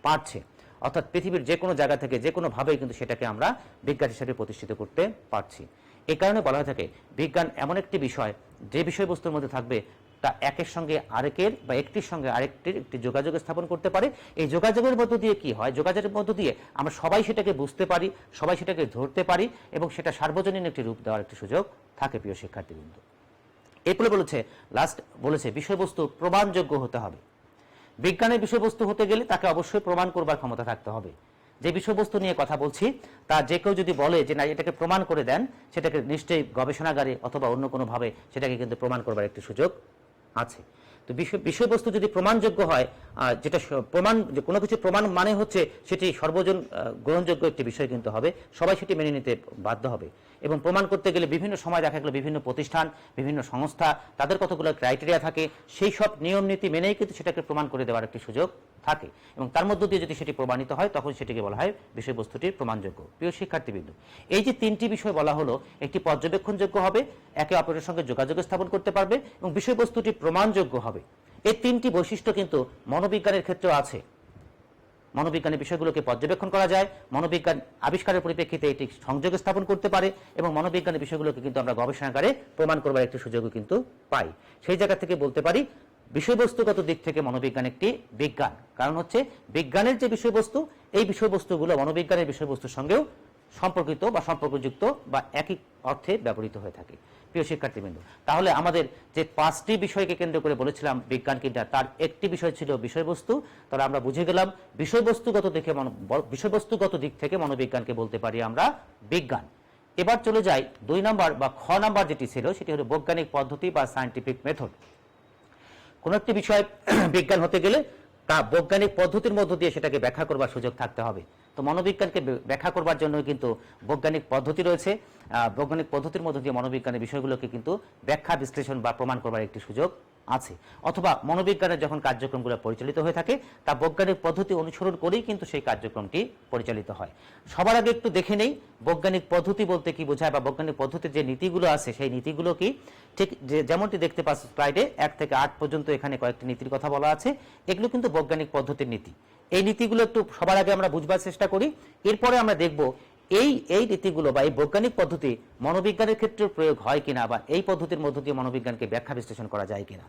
পারছে। অর্থাৎ পৃথিবীর যে কোনো জায়গা থেকে যে কোনোভাবেই কিন্তু সেটাকে আমরা বিজ্ঞান হিসেবে প্রতিষ্ঠিত করতে পারছি। এই কারণে বলা হয়ে থাকে বিজ্ঞান এমন একটি বিষয় যে বিষয়বস্তুর মধ্যে থাকবে তা একের সঙ্গে আরেকের বা একটির সঙ্গে আরেকটির একটি যোগাযোগ স্থাপন করতে পারে। এই যোগাযোগের মধ্য দিয়ে কি হয়, যোগাযোগের মধ্য দিয়ে আমরা সবাই সেটাকে বুঝতে পারি, সবাই সেটাকে ধরতে পারি, এবং সেটা সার্বজনীন একটি রূপ দেওয়ার একটি সুযোগ থাকে। প্রিয় শিক্ষার্থীবৃন্দ, এরপরে বলেছে বিষয়বস্তু প্রমাণযোগ্য হতে হবে। বিজ্ঞানের বিষয়বস্তু হতে গেলে তাকে অবশ্যই প্রমাণ করবার ক্ষমতা থাকতে হবে। যে বিষয়বস্তু নিয়ে কথা বলছি তা যে কেউ যদি বলে যে না এটাকে প্রমাণ করে দেন, সেটাকে নিশ্চয়ই গবেষণাগারে অথবা অন্য কোনোভাবে সেটাকে কিন্তু প্রমাণ করবার একটি সুযোগ আছে। তো বিষয়বস্তু যদি প্রমাণযোগ্য হয়, যেটা প্রমাণ, যে কোনো কিছু প্রমাণ মানে হচ্ছে সেটি সর্বজন গ্রহণযোগ্য একটি বিষয় কিন্তু হবে, সবাই সেটি মেনে নিতে বাধ্য হবে। এবং প্রমাণ করতে গেলে বিভিন্ন সময় দেখা গেলো বিভিন্ন প্রতিষ্ঠান, বিভিন্ন সংস্থা, তাদের কতগুলো ক্রাইটেরিয়া থাকে, সেই সব নিয়ম নীতি মেনেই কিন্তু সেটাকে প্রমাণ করে দেওয়ার একটি সুযোগ থাকে, এবং তার মধ্য দিয়ে যদি সেটি প্রমাণিত হয় তখন সেটিকে বলা হয় বিষয়বস্তুটির প্রমাণযোগ্য। প্রিয় শিক্ষার্থীবৃন্দ, এই যে তিনটি বিষয় বলা হলো, একটি পর্যবেক্ষণযোগ্য হবে, একে অপরের সঙ্গে যোগাযোগ স্থাপন করতে পারবে, এবং বিষয়বস্তুটি প্রমাণযোগ্য হবে। এই তিনটি বৈশিষ্ট্য কিন্তু মনোবিজ্ঞানের ক্ষেত্রেও আছে। মনোবিজ্ঞানের বিষয়গুলোকে পর্যবেক্ষণ করা যায়, মনোবিজ্ঞান আবিষ্কারের পরিপ্রেক্ষিতে এটি সংযোগ স্থাপন করতে পারে, এবং মনোবিজ্ঞানের বিষয়গুলোকে কিন্তু আমরা গবেষণাগারে প্রমাণ করবার একটি সুযোগও কিন্তু পাই। সেই জায়গা থেকে বলতে পারি বিষয়বস্তুগত দিক থেকে মনোবিজ্ঞান একটি বিজ্ঞান। কারণ হচ্ছে বিজ্ঞানের যে বিষয়বস্তু, এই বিষয়বস্তুগুলো মনোবিজ্ঞানের বিষয়বস্তুর সঙ্গেও সম্পর্কিত বা সম্পর্কযুক্ত বা একই অর্থে ব্যবহৃত হয়ে থাকে। প্রিয় শিক্ষার্থীবৃন্দ, তাহলে আমাদের যে 5টি বিষয়কে কেন্দ্র করে বলেছিলাম বিজ্ঞান কিনা, তার একটি বিষয় ছিল বিষয়বস্তু। তাহলে আমরা বুঝে গেলাম বিষয়বস্তুগত দিক থেকে মনোবিজ্ঞানকে বলতে পারি আমরা বিজ্ঞান। এবার চলে যাই 2 নম্বর বা খ নাম্বার যেটি ছিল, সেটি হলো বৈজ্ঞানিক পদ্ধতি বা সায়েন্টিফিক মেথড। কোন একটি বিষয় বিজ্ঞান হতে গেলে তা বৈজ্ঞানিক পদ্ধতির মধ্য দিয়ে সেটাকে ব্যাখ্যা করবার সুযোগ থাকতে হবে। তো মনোবিজ্ঞানকে ব্যাখ্যা করবার জন্য কিন্তু বৈজ্ঞানিক পদ্ধতি রয়েছে। বৈজ্ঞানিক পদ্ধতির মধ্য দিয়ে মনোবিজ্ঞানের বিষয়গুলোকে কিন্তু ব্যাখ্যা, বিশ্লেষণ বা প্রমাণ করবার একটি সুযোগ আছে। অথবা মনোবিজ্ঞানের যখন কার্যক্রমগুলো পরিচালিত হয়ে থাকে তা বৈজ্ঞানিক পদ্ধতি অনুসরণ করেই কিন্তু সেই কার্যক্রমটি পরিচালিত হয়। সবার আগে একটু দেখে নেই বৈজ্ঞানিক পদ্ধতি বলতে কি বোঝায়, বা বৈজ্ঞানিক পদ্ধতির যে নীতিগুলো আছে সেই নীতিগুলো কি। ঠিক যেমনটি দেখতে পাচ্ছ স্লাইডে 1 থেকে 8 পর্যন্ত এখানে কয়েকটি নীতির কথা বলা আছে। এগুলো কিন্তু বৈজ্ঞানিক পদ্ধতির নীতি। এই নীতিগুলো একটু সবার আগে আমরা বুঝবার চেষ্টা করি, এরপরে আমরা দেখব এই নীতিগুলো বা এই বৈজ্ঞানিক পদ্ধতি মনোবিজ্ঞানের ক্ষেত্রে প্রয়োগ হয় কিনা, বা এই পদ্ধতির মধ্য দিয়ে মনোবিজ্ঞানকে ব্যাখ্যা বিশ্লেষণ করা যায় কিনা।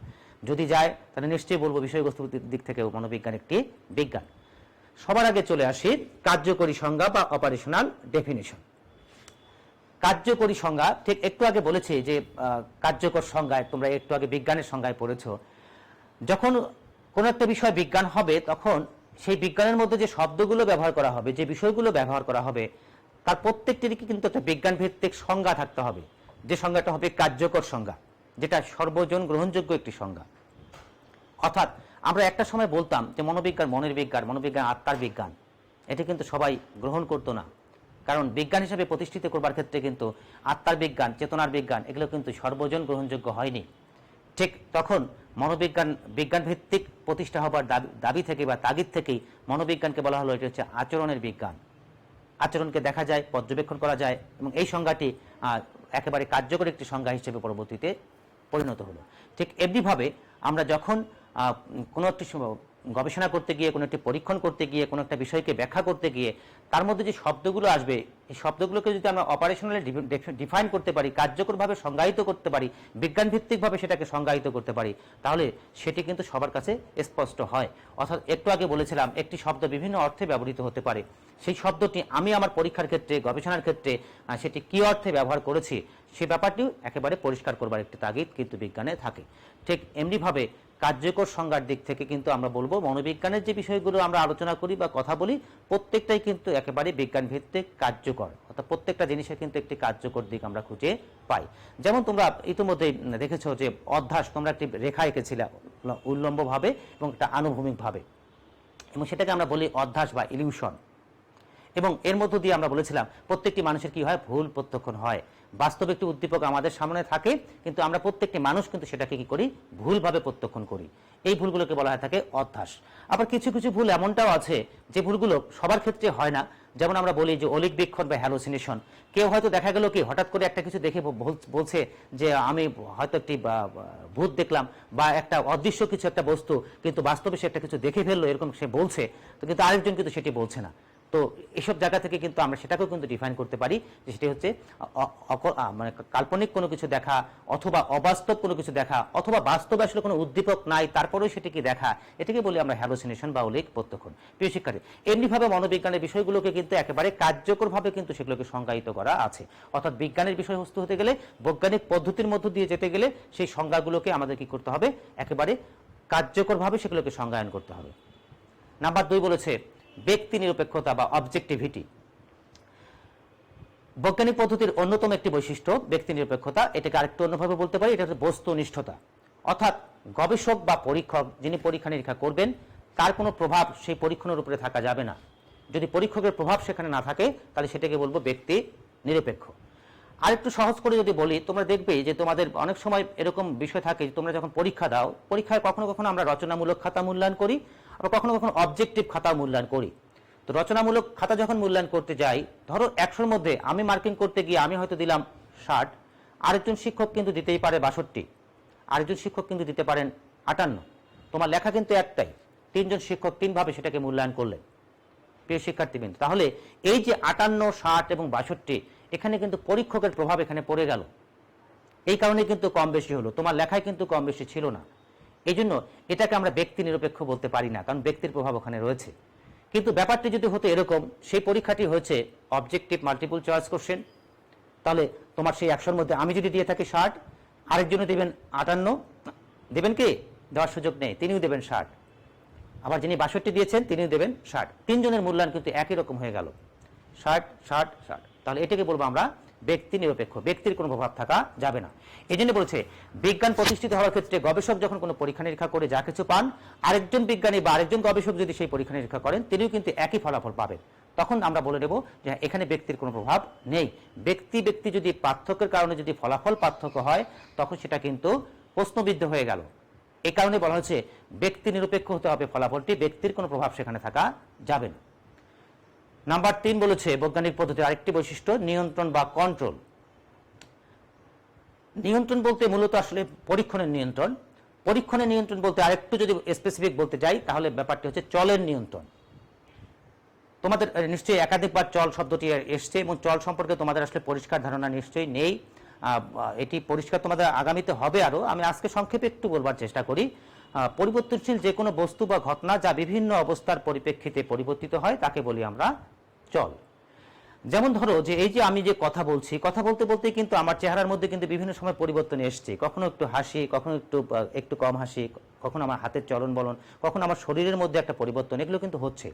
যদি যায় তাহলে নিশ্চয়ই বলবো বিষয়বস্তুর দিক থেকেও মনোবিজ্ঞান একটি বিজ্ঞান। সবার আগে চলে আসি কার্যকরী সংজ্ঞা বা অপারেশনাল ডেফিনিশন। কার্যকরী সংজ্ঞা ঠিক একটু আগে বলেছি যে কার্যকর সংজ্ঞায় তোমরা একটু আগে বিজ্ঞানের সংজ্ঞায় পড়েছো। যখন কোনো একটা বিষয় বিজ্ঞান হবে তখন সেই বিজ্ঞানের মধ্যে যে শব্দগুলো ব্যবহার করা হবে, যে বিষয়গুলো ব্যবহার করা হবে, তার প্রত্যেকটিরই কিন্তু একটা বিজ্ঞান ভিত্তিক সংজ্ঞা থাকতে হবে। যে সংজ্ঞাটা হবে কার্যকর সংজ্ঞা, যেটা সর্বজন গ্রহণযোগ্য একটি সংজ্ঞা। অর্থাৎ আমরা একটা সময় বলতাম যে মনোবিজ্ঞান মনের বিজ্ঞান, মনোবিজ্ঞান আত্মার বিজ্ঞান। এটি কিন্তু সবাই গ্রহণ করতো না, কারণ বিজ্ঞান হিসেবে প্রতিষ্ঠিত করবার ক্ষেত্রে কিন্তু আত্মার বিজ্ঞান, চেতনার বিজ্ঞান এগুলো কিন্তু সর্বজন গ্রহণযোগ্য হয়নি। ঠিক তখন মনোবিজ্ঞান বিজ্ঞান ভিত্তিক প্রতিষ্ঠা হবার দাবি থেকে বা তাগিদ থেকেই মনোবিজ্ঞানকে বলা হলো এটি হচ্ছে আচরণের বিজ্ঞান। আচরণকে দেখা যায়, পর্যবেক্ষণ করা যায়, এবং এই সংজ্ঞাটি একেবারে কার্যকর একটি সংজ্ঞা হিসেবে পরবর্তীতে পরিণত হলো। ঠিক এমনিভাবে আমরা যখন কোনো একটি গবেষণা করতে গিয়ে, কোনো একটি পরীক্ষণ করতে গিয়ে, কোনো একটা বিষয়কে ব্যাখ্যা করতে গিয়ে তার মধ্যে যে শব্দগুলো আসবে, এই শব্দগুলোকে যদি আমরা অপারেশনালি ডিফাইন করতে পারি, কার্যকরভাবে সংজ্ঞায়িত করতে পারি, বিজ্ঞানভিত্তিকভাবে সেটাকে সংজ্ঞায়িত করতে পারি, তাহলে সেটি কিন্তু সবার কাছে স্পষ্ট হয়। অর্থাৎ একটু আগে বলেছিলাম একটি শব্দ বিভিন্ন অর্থে ব্যবহৃত হতে পারে। সেই শব্দটি আমি আমার পরীক্ষার ক্ষেত্রে, গবেষণার ক্ষেত্রে সেটি কী অর্থে ব্যবহার করেছি সে ব্যাপারটিও একেবারে পরিষ্কার করবার একটি তাগিদ কিন্তু বিজ্ঞানে থাকে। ঠিক এমনিভাবে কার্যকর সংজ্ঞার দিক থেকে কিন্তু আমরা বলবো মনোবিজ্ঞানের যে বিষয়গুলো আমরা আলোচনা করি বা কথা বলি প্রত্যেকটাই কিন্তু একেবারে বিজ্ঞান ভিত্তিক কার্যকর। অর্থাৎ প্রত্যেকটা জিনিসের কিন্তু একটি কার্যকর দিক আমরা খুঁজে পাই। যেমন তোমরা ইতিমধ্যে দেখেছো যে অধ্যাস তোমরা একটি রেখা এঁকেছিলে উল্লম্বভাবে এবং একটা আনুভূমিকভাবে। এবং সেটাকে আমরা বলি অধ্যাস বা ইলিউশন। এবং এর মধ্য দিয়ে আমরা বলেছিলাম প্রত্যেকটি মানুষের কি হয়, ভুল প্রত্যক্ষণ হয়। বাস্তবে একটি উদ্দীপক আমাদের সামনে থাকে, কিন্তু আমরা প্রত্যেকটি মানুষ কিন্তু সেটাকে কি করি, ভুলভাবে প্রত্যক্ষণ করি। এই ভুলগুলোকে বলা হয় থাকে অধ্যাস। আবার কিছু কিছু ভুল এমনটাও আছে যে ভুলগুলো সবার ক্ষেত্রে হয় না। যেমন আমরা বলি যে অলিক বীক্ষণ বা হ্যালোসিনেশন। কেউ হয়তো দেখা গেল কি হঠাৎ করে একটা কিছু দেখে বলছে যে আমি হয়তো একটি ভূত দেখলাম বা একটা অদৃশ্য কিছু একটা বস্তু, কিন্তু বাস্তবে সে একটা কিছু দেখে ফেললো এরকম সে বলছে, তো কিন্তু আরেকজন কিন্তু সেটি বলছে না। তো এসব জায়গা থেকে কিন্তু আমরা সেটাকেও কিন্তু ডিফাইন করতে পারি যে সেটি হচ্ছে মানে কাল্পনিক কোনো কিছু দেখা, অথবা অবাস্তব কোনো কিছু দেখা, অথবা বাস্তবে আসলে কোনো উদ্দীপক নাই তারপরেও সেটিকে দেখা, এটাকে বলি আমরা হ্যালোসিনেশন বা অলিক প্রত্যক্ষণ। প্রিয় শিক্ষার্থী, এমনিভাবে মনোবিজ্ঞানের বিষয়গুলোকে কিন্তু একেবারে কার্যকরভাবে কিন্তু সেগুলোকে সংজ্ঞায়িত করা আছে। অর্থাৎ বিজ্ঞানের বিষয়বস্তু হতে গেলে, বৈজ্ঞানিক পদ্ধতির মধ্য দিয়ে যেতে গেলে সেই সংজ্ঞাগুলোকে আমাদের কি করতে হবে, একেবারে কার্যকরভাবে সেগুলোকে সংজ্ঞায়ন করতে হবে। নাম্বার 2 বলেছে ব্যক্তি নিরপেক্ষতা বা অবজেক্টিভিটি। বৈজ্ঞানিক পদ্ধতির অন্যতম একটি বৈশিষ্ট্য ব্যক্তি নিরপেক্ষতা। এটাকে আরেকটু অন্যভাবে বলতে পারি, এটা হচ্ছে বস্তুনিষ্ঠতা। অর্থাৎ গবেষক বা পরীক্ষক যিনি পরীক্ষা নিরীক্ষা করবেন, তার কোনো প্রভাব সেই পরীক্ষণের উপরে থাকা যাবে না। যদি পরীক্ষকের প্রভাব সেখানে না থাকে তাহলে সেটাকে বলবো ব্যক্তি নিরপেক্ষ। আরেকটু সহজ করে যদি বলি, তোমরা দেখবে যে তোমাদের অনেক সময় এরকম বিষয় থাকে যে তোমরা যখন পরীক্ষা দাও, পরীক্ষায় কখনো কখনো আমরা রচনামূলক খাতা মূল্যায়ন করি, আবার কখনো কখনো অবজেক্টিভ খাতা মূল্যায়ন করি। তো রচনামূলক খাতা যখন মূল্যায়ন করতে যাই, ধরো 100-র মধ্যে আমি মার্কিং করতে গিয়ে আমি হয়তো দিলাম 60, আরেকজন শিক্ষক কিন্তু দিতেই পারে 62, আরেকজন শিক্ষক কিন্তু দিতে পারেন 58। তোমার লেখা কিন্তু একটাই, 3জন শিক্ষক 3 ভাবে সেটাকে মূল্যায়ন করলেন। প্রিয় শিক্ষার্থীবৃন্দ, তাহলে এই যে 58, 60 এবং 62, এখানে কিন্তু পরীক্ষকের প্রভাব এখানে পড়ে গেল। এই কারণে কিন্তু কম বেশি হলো, তোমার লেখায় কিন্তু কম বেশি ছিল না। এই জন্য এটাকে আমরা ব্যক্তি নিরপেক্ষ বলতে পারি না, কারণ ব্যক্তির প্রভাব ওখানে রয়েছে। কিন্তু ব্যাপারটি যদি হতো এরকম, সেই পরীক্ষাটি হয়েছে অবজেক্টিভ মাল্টিপল চয়েস কোশ্চেন, তাহলে তোমার সেই 100-র মধ্যে আমি যদি দিয়ে থাকি 60, আরেকজনে দেবেন 58, দেবেন কি, দেওয়ার সুযোগ নেই, তিনিও দেবেন 60, আবার যিনি 62 দিয়েছেন তিনিও দেবেন 60। 3 জনের মূল্যায়ন কিন্তু একই রকম হয়ে গেল, 60 60 60। তাহলে এটাকে বলবো আমরা ব্যক্তি নিরপেক্ষ, ব্যক্তির কোনো প্রভাব থাকা যাবে না। এই জন্য বলছে বিজ্ঞান প্রতিষ্ঠিত হওয়ার ক্ষেত্রে গবেষক যখন কোনো পরীক্ষা নিরীক্ষা করে যা কিছু পান, আরেকজন বিজ্ঞানী বা আরেকজন গবেষক যদি সেই পরীক্ষা নিরীক্ষা করেন, তিনিও কিন্তু একই ফলাফল পাবেন। তখন আমরা বলে দেব যে এখানে ব্যক্তির কোনো প্রভাব নেই। ব্যক্তি ব্যক্তি যদি পার্থক্যের কারণে যদি ফলাফল পার্থক্য হয়, তখন সেটা কিন্তু প্রশ্নবিদ্ধ হয়ে গেল। এই কারণে বলা হচ্ছে ব্যক্তি নিরপেক্ষ হতে হবে ফলাফলটি, ব্যক্তির কোনো প্রভাব সেখানে থাকা যাবে না। নাম্বার 3 বলেছে বৈজ্ঞানিক পদ্ধতির আরেকটি বৈশিষ্ট্য নিয়ন্ত্রণ বা কন্ট্রোল। নিয়ন্ত্রণ বলতে মূলত আসলে পরীক্ষণের নিয়ন্ত্রণ। পরীক্ষণের নিয়ন্ত্রণ বলতে আরেকটু যদি স্পেসিফিক বলতে যাই, তাহলে ব্যাপারটি হচ্ছে চলের নিয়ন্ত্রণ। তোমাদের নিশ্চয়ই একাধিকবার চল শব্দটি এসছে, এবং চল সম্পর্কে তোমাদের আসলে পরিষ্কার ধারণা নিশ্চয়ই নেই। এটি পরিষ্কার তোমাদের আগামীতে হবে আরও। আমি আজকে সংক্ষেপে একটু বলবার চেষ্টা করি। পরিবর্তনশীল যে কোনো বস্তু বা ঘটনা যা বিভিন্ন অবস্থার পরিপ্রেক্ষিতে পরিবর্তিত হয় তাকে বলি আমরা চল। যেমন ধরো যে এই যে আমি যে কথা বলছি, কথা বলতে বলতে কিন্তু আমার চেহারার মধ্যে কিন্তু বিভিন্ন সময় পরিবর্তন এসছে, কখনো একটু হাসি, কখনো একটু কম হাসি, কখনো আমার হাতের চলন বলন, কখনো আমার শরীরের মধ্যে একটা পরিবর্তন, এগুলো কিন্তু হচ্ছে।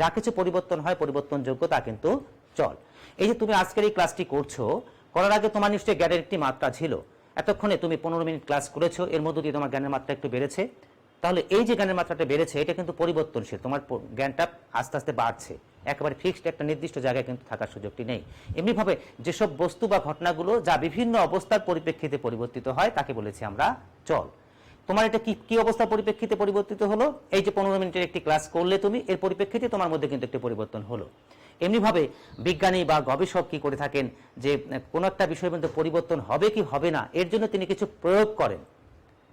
যা কিছু পরিবর্তন হয় পরিবর্তনযোগ্য, তা কিন্তু চল। এই যে তুমি আজকের এই ক্লাসটি করছো, করার আগে তোমার নিশ্চয়ই জ্ঞানের একটি মাত্রা ছিল, এতক্ষণে তুমি 15 মিনিট ক্লাস করেছো, এর মধ্য দিয়ে তোমার জ্ঞানের মাত্রা একটু বেড়েছে। তাহলে এই যে জ্ঞানের মাত্রাটা বেড়েছে, এটা কিন্তু পরিবর্তনশীল, তোমার জ্ঞানটা আস্তে আস্তে বাড়ছে, একেবারে ফিক্সড একটা নির্দিষ্ট জায়গায় কিন্তু থাকার সুযোগটি নেই। এমনিভাবে যেসব বস্তু বা ঘটনাগুলো যা বিভিন্ন অবস্থার পরিপ্রেক্ষিতে পরিবর্তিত হয় তাকে বলেছি আমরা চল। তোমার এটা কি অবস্থার পরিপ্রেক্ষিতে পরিবর্তিত হলো? এই যে 15 মিনিটের একটি ক্লাস করলে তুমি, এর পরিপ্রেক্ষিতে তোমার মধ্যে কিন্তু একটি পরিবর্তন হলো। এমনিভাবে বিজ্ঞানী বা গবেষক কি করে থাকেন, যে কোনো একটা বিষয়ের মধ্যে পরিবর্তন হবে কি হবে না, এর জন্য তিনি কিছু প্রয়োগ করেন।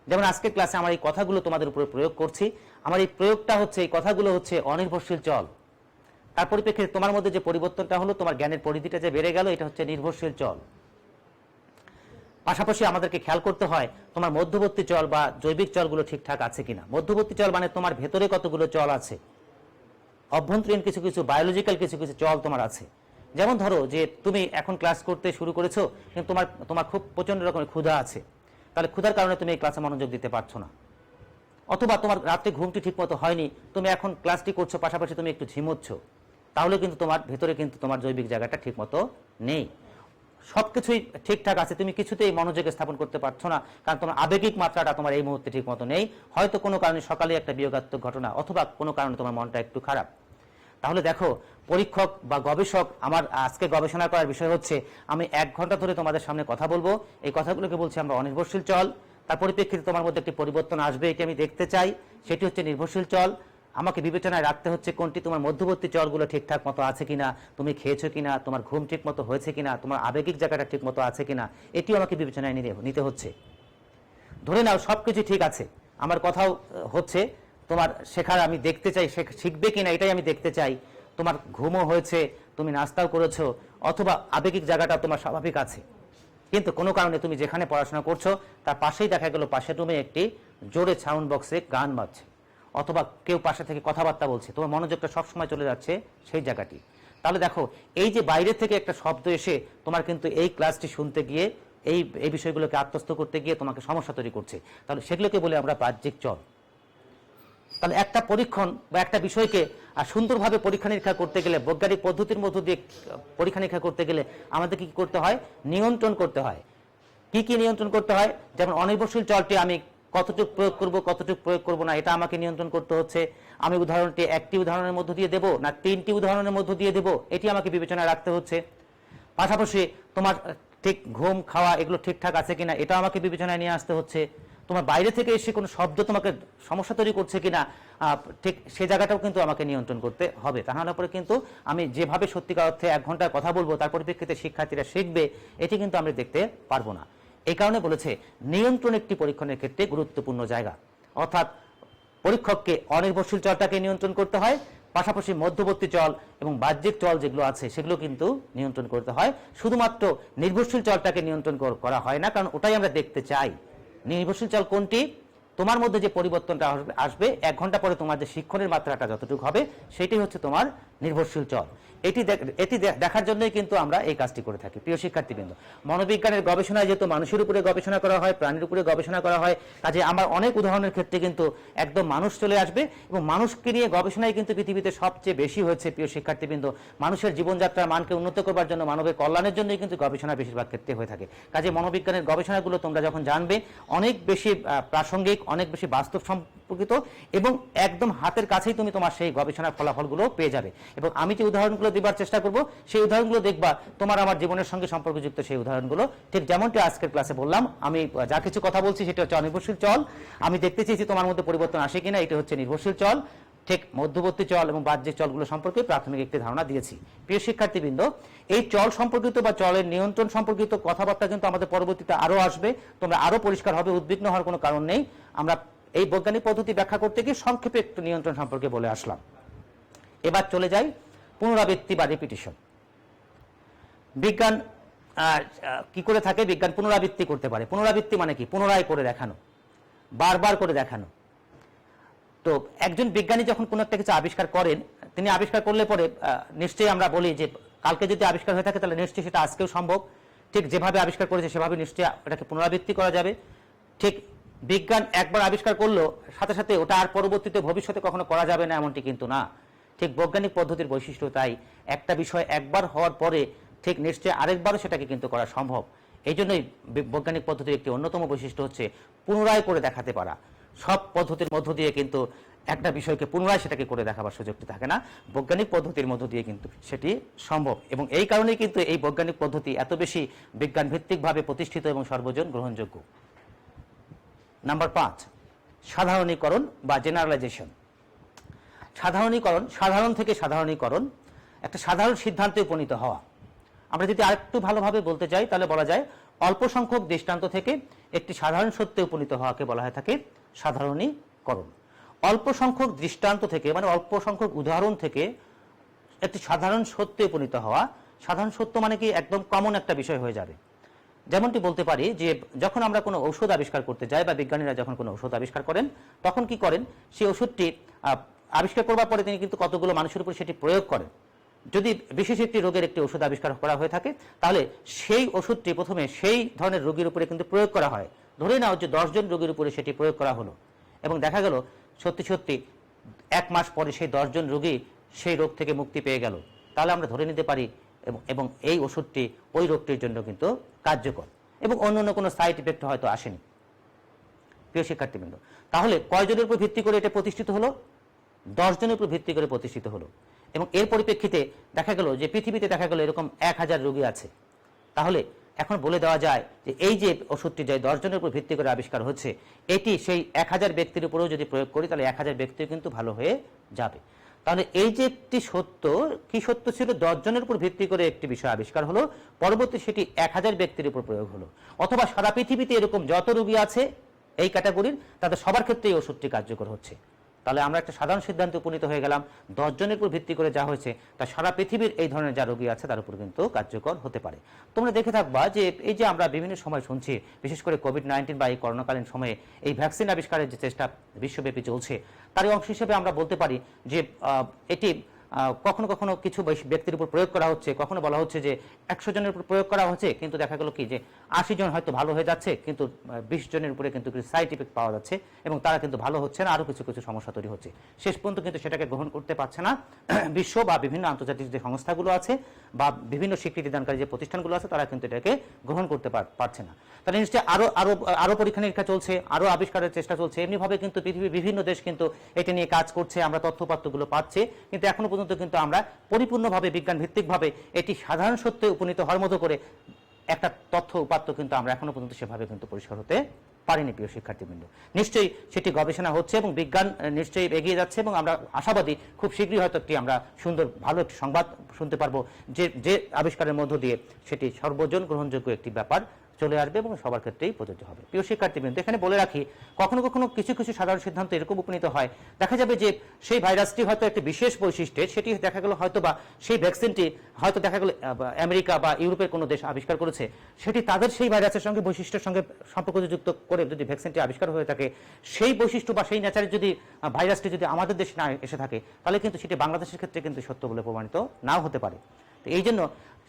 যেমন আজকের ক্লাসে আমার এই কথাগুলো তোমাদের উপরে প্রয়োগ করছি, আমার এই প্রয়োগটা হচ্ছে, এই কথাগুলো হচ্ছে অনির্ভরশীল চল। তার পরিপ্রেক্ষিতে তোমার মধ্যে যে পরিবর্তনটা হলো, তোমার জ্ঞানের পরিধিটা যে বেড়ে গেল, এটা হচ্ছে নির্ভরশীল চল। পাশাপাশি আমাদেরকে খেয়াল করতে হয় তোমার মধ্যবর্তী চল বা জৈবিক চলগুলো ঠিকঠাক আছে কিনা। মধ্যবর্তী চল মানে তোমার ভেতরে কতগুলো চল আছে, অভ্যন্তরীণ কিছু কিছু বায়োলজিক্যাল কিছু কিছু চল তোমার আছে। যেমন ধরো যে তুমি এখন ক্লাস করতে শুরু করেছো, কিন্তু তোমার খুব প্রচন্ড রকমের ক্ষুধা আছে, তাহলে ক্ষুধার কারণে তুমি এই ক্লাসে মনোযোগ দিতে পারছো না। অথবা তোমার রাত্রে ঘুমটি ঠিক মতো হয়নি, তুমি এখন ক্লাসটি করছো, পাশাপাশি তুমি একটু ঝিমোচ্ছ, তাহলে কিন্তু তোমার ভেতরে কিন্তু তোমার জৈবিক জায়গাটা ঠিক মতো নেই। সবকিছুই ঠিকঠাক আছে, তুমি কিছুতেই মনোযোগ স্থাপন করতে পারছো না, কারণ তোমার আবেগিক মাত্রাটা তোমার এই মুহূর্তে ঠিক মতো নেই। হয়তো কোনো কারণে সকালে একটা বিয়োগাত্মক ঘটনা, অথবা কোনো কারণে তোমার মনটা একটু খারাপ। তাহলে দেখো, পরীক্ষক বা গবেষক, আমার আজকে গবেষণা করার বিষয় হচ্ছে আমি 1 ঘন্টা ধরে তোমাদের সামনে কথা বলবো। এই কথাগুলোকে বলছি আমরা অনির্ভরশীল চল। তার পরিপ্রেক্ষিতে তোমার মধ্যে একটি পরিবর্তন আসবে, এটি আমি দেখতে চাই। সেটি হচ্ছে নির্ভরশীল চল। আমাকে বিবেচনায় রাখতে হচ্ছে কোনটি তোমার মধ্যবর্তী চলগুলো ঠিকঠাক মতো আছে কিনা, তুমি খেয়েছো কিনা, তোমার ঘুম ঠিক মতো হয়েছে কিনা, তোমার আবেগিক জায়গাটা ঠিক মতো আছে কিনা, এটিও আমাকে বিবেচনায় নিতে হচ্ছে। ধরে নাও সবকিছু ঠিক আছে, আমার কথাও হচ্ছে, তোমার শেখার আমি দেখতে চাই, শিখবে কিনা এটাই আমি দেখতে চাই। তোমার ঘুমও হয়েছে, তুমি নাস্তাও করেছো, অথবা আবেগিক জায়গাটা তোমার স্বাভাবিক আছে, কিন্তু কোনো কারণে তুমি যেখানে পড়াশোনা করছো তার পাশেই দেখা গেল পাশের রুমে একটি জোরে সাউন্ড বক্সে গান বাজছে, অথবা কেউ পাশে থেকে কথাবার্তা বলছে, তোমার মনোযোগটা সবসময় চলে যাচ্ছে সেই জায়গাটি। তাহলে দেখো, এই যে বাইরে থেকে একটা শব্দ এসে তোমার কিন্তু এই ক্লাসটি শুনতে গিয়ে এই বিষয়গুলোকে আত্মস্থ করতে গিয়ে তোমাকে সমস্যা তৈরি করছে, তাহলে সেগুলোকে বলে আমরা বাহ্যিক চল। তাহলে একটা পরীক্ষণ বা একটা বিষয়কে সুন্দরভাবে পরীক্ষা নিরীক্ষা করতে গেলে, বৈজ্ঞানিক পদ্ধতির মধ্য দিয়ে পরীক্ষা নিরীক্ষা করতে গেলে আমাদের কি করতে হয়? নিয়ন্ত্রণ করতে হয়। কি কি নিয়ন্ত্রণ করতে হয়? যেমন অনির্ভরশীল চলটি আমি কতটুকু প্রয়োগ করব, কতটুকু প্রয়োগ করব না, এটা আমাকে নিয়ন্ত্রণ করতে হচ্ছে। আমি উদাহরণটি একটি উদাহরণের মধ্য দিয়ে দেব না 3টি উদাহরণের মধ্য দিয়ে দেব, এটি আমাকে বিবেচনায় রাখতে হচ্ছে। পাশাপাশি তোমার ঠিক ঘুম খাওয়া এগুলো ঠিকঠাক আছে কিনা, এটা আমাকে বিবেচনায় নিয়ে আসতে হচ্ছে। তোমার বাইরে থেকে এসে কোনো শব্দ তোমাকে সমস্যা তৈরি করছে কিনা, ঠিক সে জায়গাটাও কিন্তু আমাকে নিয়ন্ত্রণ করতে হবে। তা নাহলে পরে কিন্তু আমি যেভাবে সত্যিকার অর্থে 1 ঘন্টায় কথা বলবো তার পরিপ্রেক্ষিতে শিক্ষার্থীরা শিখবে, এটি কিন্তু আমরা দেখতে পারবো না। এই কারণে বলেছে নিয়ন্ত্রণ একটি পরীক্ষণের ক্ষেত্রে গুরুত্বপূর্ণ জায়গা। অর্থাৎ পরীক্ষককে অনির্ভরশীল চলটাকে নিয়ন্ত্রণ করতে হয়, পাশাপাশি মধ্যবর্তী চল এবং বাহ্যিক চল যেগুলো আছে সেগুলো কিন্তু নিয়ন্ত্রণ করতে হয়। শুধুমাত্র নির্ভরশীল চলটাকে নিয়ন্ত্রণ করা হয় না, কারণ ওটাই আমরা দেখতে চাই। নির্ভরশীল চল কোনটি? তোমার মধ্যে যে পরিবর্তনটা আসবে 1 ঘন্টা পরে তোমার যে শিক্ষণের মাত্রাটা যতটুকু হবে সেটাই হচ্ছে তোমার নির্ভরশীল চল। এটি দেখার জন্যই কিন্তু আমরা এই কাজটি করে থাকি। প্রিয় শিক্ষার্থীবৃন্দ, মনোবিজ্ঞানের গবেষণায় যেহেতু মানুষের উপরে গবেষণা করা হয়, প্রাণীর উপরে গবেষণা করা হয়, কাজে আমার অনেক উদাহরণের ক্ষেত্রে কিন্তু একদম মানুষ চলে আসবে, এবং মানুষকে নিয়ে গবেষণাই কিন্তু পৃথিবীতে সবচেয়ে বেশি হয়েছে। প্রিয় শিক্ষার্থীবৃন্দ, মানুষের জীবনযাত্রার মানকে উন্নত করবার জন্য, মানবের কল্যাণের জন্যই কিন্তু গবেষণা বেশিরভাগ ক্ষেত্রে হয়ে থাকে। কাজে মনোবিজ্ঞানের গবেষণাগুলো তোমরা যখন জানবে অনেক বেশি প্রাসঙ্গিক, অনেক বেশি বাস্তব সম্পর্কিত, এবং একদম হাতের কাছেই তুমি তোমার সেই গবেষণার ফলাফলগুলো পেয়ে যাবে। এবং আমি যে উদাহরণগুলো দেবার চেষ্টা করব সেই উদাহরণগুলো দেখবা তোমার আমার জীবনের সঙ্গে সম্পর্কযুক্ত। সেই উদাহরণগুলো ঠিক যেমনটি আজকের ক্লাসে বললাম, আমি যা কিছু কথা বলছি সেটা হচ্ছে অনির্ভরশীল চল। আমি দেখতে চেয়েছি তোমার মধ্যে পরিবর্তন আসে কিনা, এটা হচ্ছে নির্ভরশীল চল। ঠিক মধ্যবর্তী চল এবং বাহ্যিক চলগুলো সম্পর্কে প্রাথমিক একটি ধারণা দিয়েছি। প্রিয় শিক্ষার্থীবৃন্দ, এই চল সম্পর্কিত বা চলের নিয়ন্ত্রণ সম্পর্কিত কথাবার্তা কিন্তু আমাদের পরবর্তীতে আরো আসবে, তোমরা আরো পরিষ্কার হবে, উদ্বিগ্ন হওয়ার কোনো কারণ নেই। আমরা এই বৈজ্ঞানিক পদ্ধতি ব্যাখ্যা করতে গিয়ে সংক্ষেপে একটু নিয়ন্ত্রণ সম্পর্কে বলে আসলাম। এবার চলে যাই পুনরাবৃত্তি বা রিপিটিশন। বিজ্ঞান কি করে থাকে? বিজ্ঞান পুনরাবৃত্তি করতে পারে। পুনরাবৃত্তি মানে কি? পুনরায় করে দেখানো, বারবার করে দেখানো। তো একজন বিজ্ঞানী যখন কোনো একটা কিছু আবিষ্কার করেন, তিনি আবিষ্কার করলে পরে নিশ্চয়ই আমরা বলি যে কালকে যদি আবিষ্কার হয়ে থাকে তাহলে নিশ্চয়ই সেটা আজকেও সম্ভব। ঠিক যেভাবে আবিষ্কার করেছে সেভাবে নিশ্চয়ই এটাকে পুনরাবৃত্তি করা যাবে। ঠিক বিজ্ঞান একবার আবিষ্কার করলো, সাথে সাথে ওটা আর পরবর্তীতে ভবিষ্যতে কখনো করা যাবে না এমনটি কিন্তু না। ঠিক বৈজ্ঞানিক পদ্ধতির বৈশিষ্ট্য তাই, একটা বিষয় একবার হওয়ার পরে ঠিক নিশ্চয়ই আরেকবারও সেটাকে কিন্তু করা সম্ভব। এই জন্যই বৈজ্ঞানিক পদ্ধতির একটি অন্যতম বৈশিষ্ট্য হচ্ছে পুনরায় করে দেখাতে পারা। সব পদ্ধতির মধ্য দিয়ে কিন্তু একটা বিষয়কে পুনরায় সেটাকে করে দেখাবার সুযোগটি থাকে না, বৈজ্ঞানিক পদ্ধতির মধ্য দিয়ে কিন্তু সেটি সম্ভব। এবং এই কারণেই কিন্তু এই বৈজ্ঞানিক পদ্ধতি এত বেশি বিজ্ঞান ভিত্তিকভাবে প্রতিষ্ঠিত এবং সর্বজন গ্রহণযোগ্য। নাম্বার 5, সাধারণীকরণ বা জেনারেলাইজেশন। সাধারণীকরণ, সাধারণ থেকে সাধারণীকরণ, একটা সাধারণ সিদ্ধান্তে উপনীত হওয়া। আমরা যদি আরেকটু ভালোভাবে বলতে চাই তাহলে বলা যায় অল্প সংখ্যক দৃষ্টান্ত থেকে একটি সাধারণ সত্যে উপনীত হওয়াকে বলা হয় থাকে সাধারণীকরণ। অল্প সংখ্যক দৃষ্টান্ত থেকে মানে অল্প সংখ্যক উদাহরণ থেকে একটি সাধারণ সত্যে উপনীত হওয়া। সাধারণ সত্য মানে কি? একদম কমন একটা বিষয় হয়ে যাবে। যেমনটি বলতে পারি যে যখন আমরা কোনো ঔষধ আবিষ্কার করতে যাই বা বিজ্ঞানীরা যখন কোনো ঔষধ আবিষ্কার করেন তখন কি করেন? সেই ওষুধটি আবিষ্কার করবার পরে তিনি কিন্তু কতগুলো মানুষের উপর সেটি প্রয়োগ করেন। যদি বিশেষ একটি রোগের একটি ওষুধ আবিষ্কার করা হয়ে থাকে তাহলে সেই ওষুধটি প্রথমে সেই ধরনের রোগীর উপরে কিন্তু প্রয়োগ করা হয়। ধরে নাও যে 10 জন রোগীর উপরে সেটি প্রয়োগ করা হলো এবং দেখা গেল সত্যি সত্যি 1 মাস পরে সেই 10 জন রোগী সেই রোগ থেকে মুক্তি পেয়ে গেল। তাহলে আমরা ধরে নিতে পারি এবং এই ওষুধটি ওই রোগটির জন্য কিন্তু কার্যকর এবং অন্য কোনো সাইড ইফেক্ট হয়তো আসেনি। প্রিয় শিক্ষার্থীবৃন্দ, তাহলে কয়জনের উপর ভিত্তি করে এটা প্রতিষ্ঠিত হলো? 10 জনের উপর ভিত্তি করে প্রতিষ্ঠিত হলো। এবং এর পরিপ্রেক্ষিতে দেখা গেল যে পৃথিবীতে দেখা গেল এরকম 1000 রোগী আছে। তাহলে এখন বলে দেওয়া যায় যে এই যে ওষুধটি যে 10 জনের উপর ভিত্তি করে আবিষ্কার হচ্ছে, এটি সেই 1000 ব্যক্তির উপরেও যদি প্রয়োগ করি তাহলে 1000 ব্যক্তিও কিন্তু ভালো হয়ে যাবে। তাহলে এই যে একটি সত্য, কি সত্য ছিল? 10 জনের উপর ভিত্তি করে একটি বিষয় আবিষ্কার হলো, পরবর্তী সেটি 1000 ব্যক্তির উপর প্রয়োগ হলো। অথবা সারা পৃথিবীতে এরকম যত রোগী আছে এই ক্যাটাগরির, তাদের সবার ক্ষেত্রে এই ওষুধটি কার্যকর হচ্ছে। তাহলে আমরা একটা সাধারণ সিদ্ধান্তে উপনীত হয়ে গেলাম, 10 জনের উপর ভিত্তি করে যা হয়েছে তা সারা পৃথিবীর এই ধরনের যা রোগী আছে তার উপর কিন্তু কার্যকর হতে পারে। তোমরা দেখে থাকবা যে এই যে আমরা বিভিন্ন সময় শুনছি, বিশেষ করে কোভিড-19 বা এই করোনাকালীন সময়ে এই ভ্যাকসিন আবিষ্কারের যে চেষ্টা বিশ্বব্যাপী চলছে, তারই অংশ হিসেবে আমরা বলতে পারি যে এটি কখনো কখনো কিছু ব্যক্তির উপর প্রয়োগ করা হচ্ছে, কখনো বলা হচ্ছে যে 100 জনের উপর প্রয়োগ করা হচ্ছে, কিন্তু দেখা গেল কি যে 80 জন হয়তো ভালো হয়ে যাচ্ছে, কিন্তু 20 জনের উপরে কিন্তু কিছু সাইড ইফেক্ট পাওয়া যাচ্ছে এবং তারা কিন্তু ভালো হচ্ছে না, আরও কিছু কিছু সমস্যা তৈরি হচ্ছে। শেষ পর্যন্ত কিন্তু সেটাকে গ্রহণ করতে পারছে না বিশ্ব বা বিভিন্ন আন্তর্জাতিক যে সংস্থাগুলো আছে বা বিভিন্ন স্বীকৃতি দানকারী যে প্রতিষ্ঠানগুলো আছে, তারা কিন্তু এটাকে গ্রহণ করতে পারছে না। তাহলে নিশ্চয়ই আরও পরীক্ষা নিরীক্ষা চলছে, আরও আবিষ্কারের চেষ্টা চলছে। এমনিভাবে কিন্তু পৃথিবীর বিভিন্ন দেশ কিন্তু এটা নিয়ে কাজ করছে, আমরা তথ্যপাত্রগুলো পাচ্ছি, কিন্তু এখনো পর্যন্ত কিন্তু আমরা পরিপূর্ণভাবে বিজ্ঞান ভিত্তিকভাবে এটি সাধারণ সত্যে উপনীত হওয়ার মতো করে একটা তথ্য উপাত্ত কিন্তু আমরা এখনো পর্যন্ত সেভাবে কিন্তু পরিষ্কার হতে পারিনি। প্রিয় শিক্ষার্থীবৃন্দ, নিশ্চয়ই সেটি গবেষণা হচ্ছে এবং বিজ্ঞান নিশ্চয়ই এগিয়ে যাচ্ছে এবং আমরা আশাবাদী খুব শীঘ্রই হয়তো একটি আমরা সুন্দর ভালো একটি সংবাদ শুনতে পারবো যে আবিষ্কারের মধ্য দিয়ে সেটি সর্বজন গ্রহণযোগ্য একটি ব্যাপার চলে আসবে এবং সবার ক্ষেত্রেই প্রযোজ্য হবে। প্রিয় শিক্ষার্থীবৃন্দ, এখানে বলে রাখি, কখনো কখনো কিছু কিছু সাধারণ সিদ্ধান্ত এরকম উপনীত হয়, দেখা যাবে যে সেই ভাইরাসটি হয়তো একটি বিশেষ বৈশিষ্ট্যের, সেটি দেখা গেল হয়তো বা সেই ভ্যাকসিনটি হয়তো দেখা গেল আমেরিকা বা ইউরোপের কোনো দেশ আবিষ্কার করেছে, সেটি তাদের সেই ভাইরাসের সঙ্গে বৈশিষ্ট্যের সঙ্গে সম্পর্কযুক্ত করে যদি ভ্যাকসিনটি আবিষ্কার হয়ে থাকে, সেই বৈশিষ্ট্য বা সেই নেচারের যদি ভাইরাসটি যদি আমাদের দেশে না এসে থাকে, তাহলে কিন্তু সেটি বাংলাদেশের ক্ষেত্রে কিন্তু সত্য বলে প্রমাণিত নাও হতে পারে। তো এই জন্য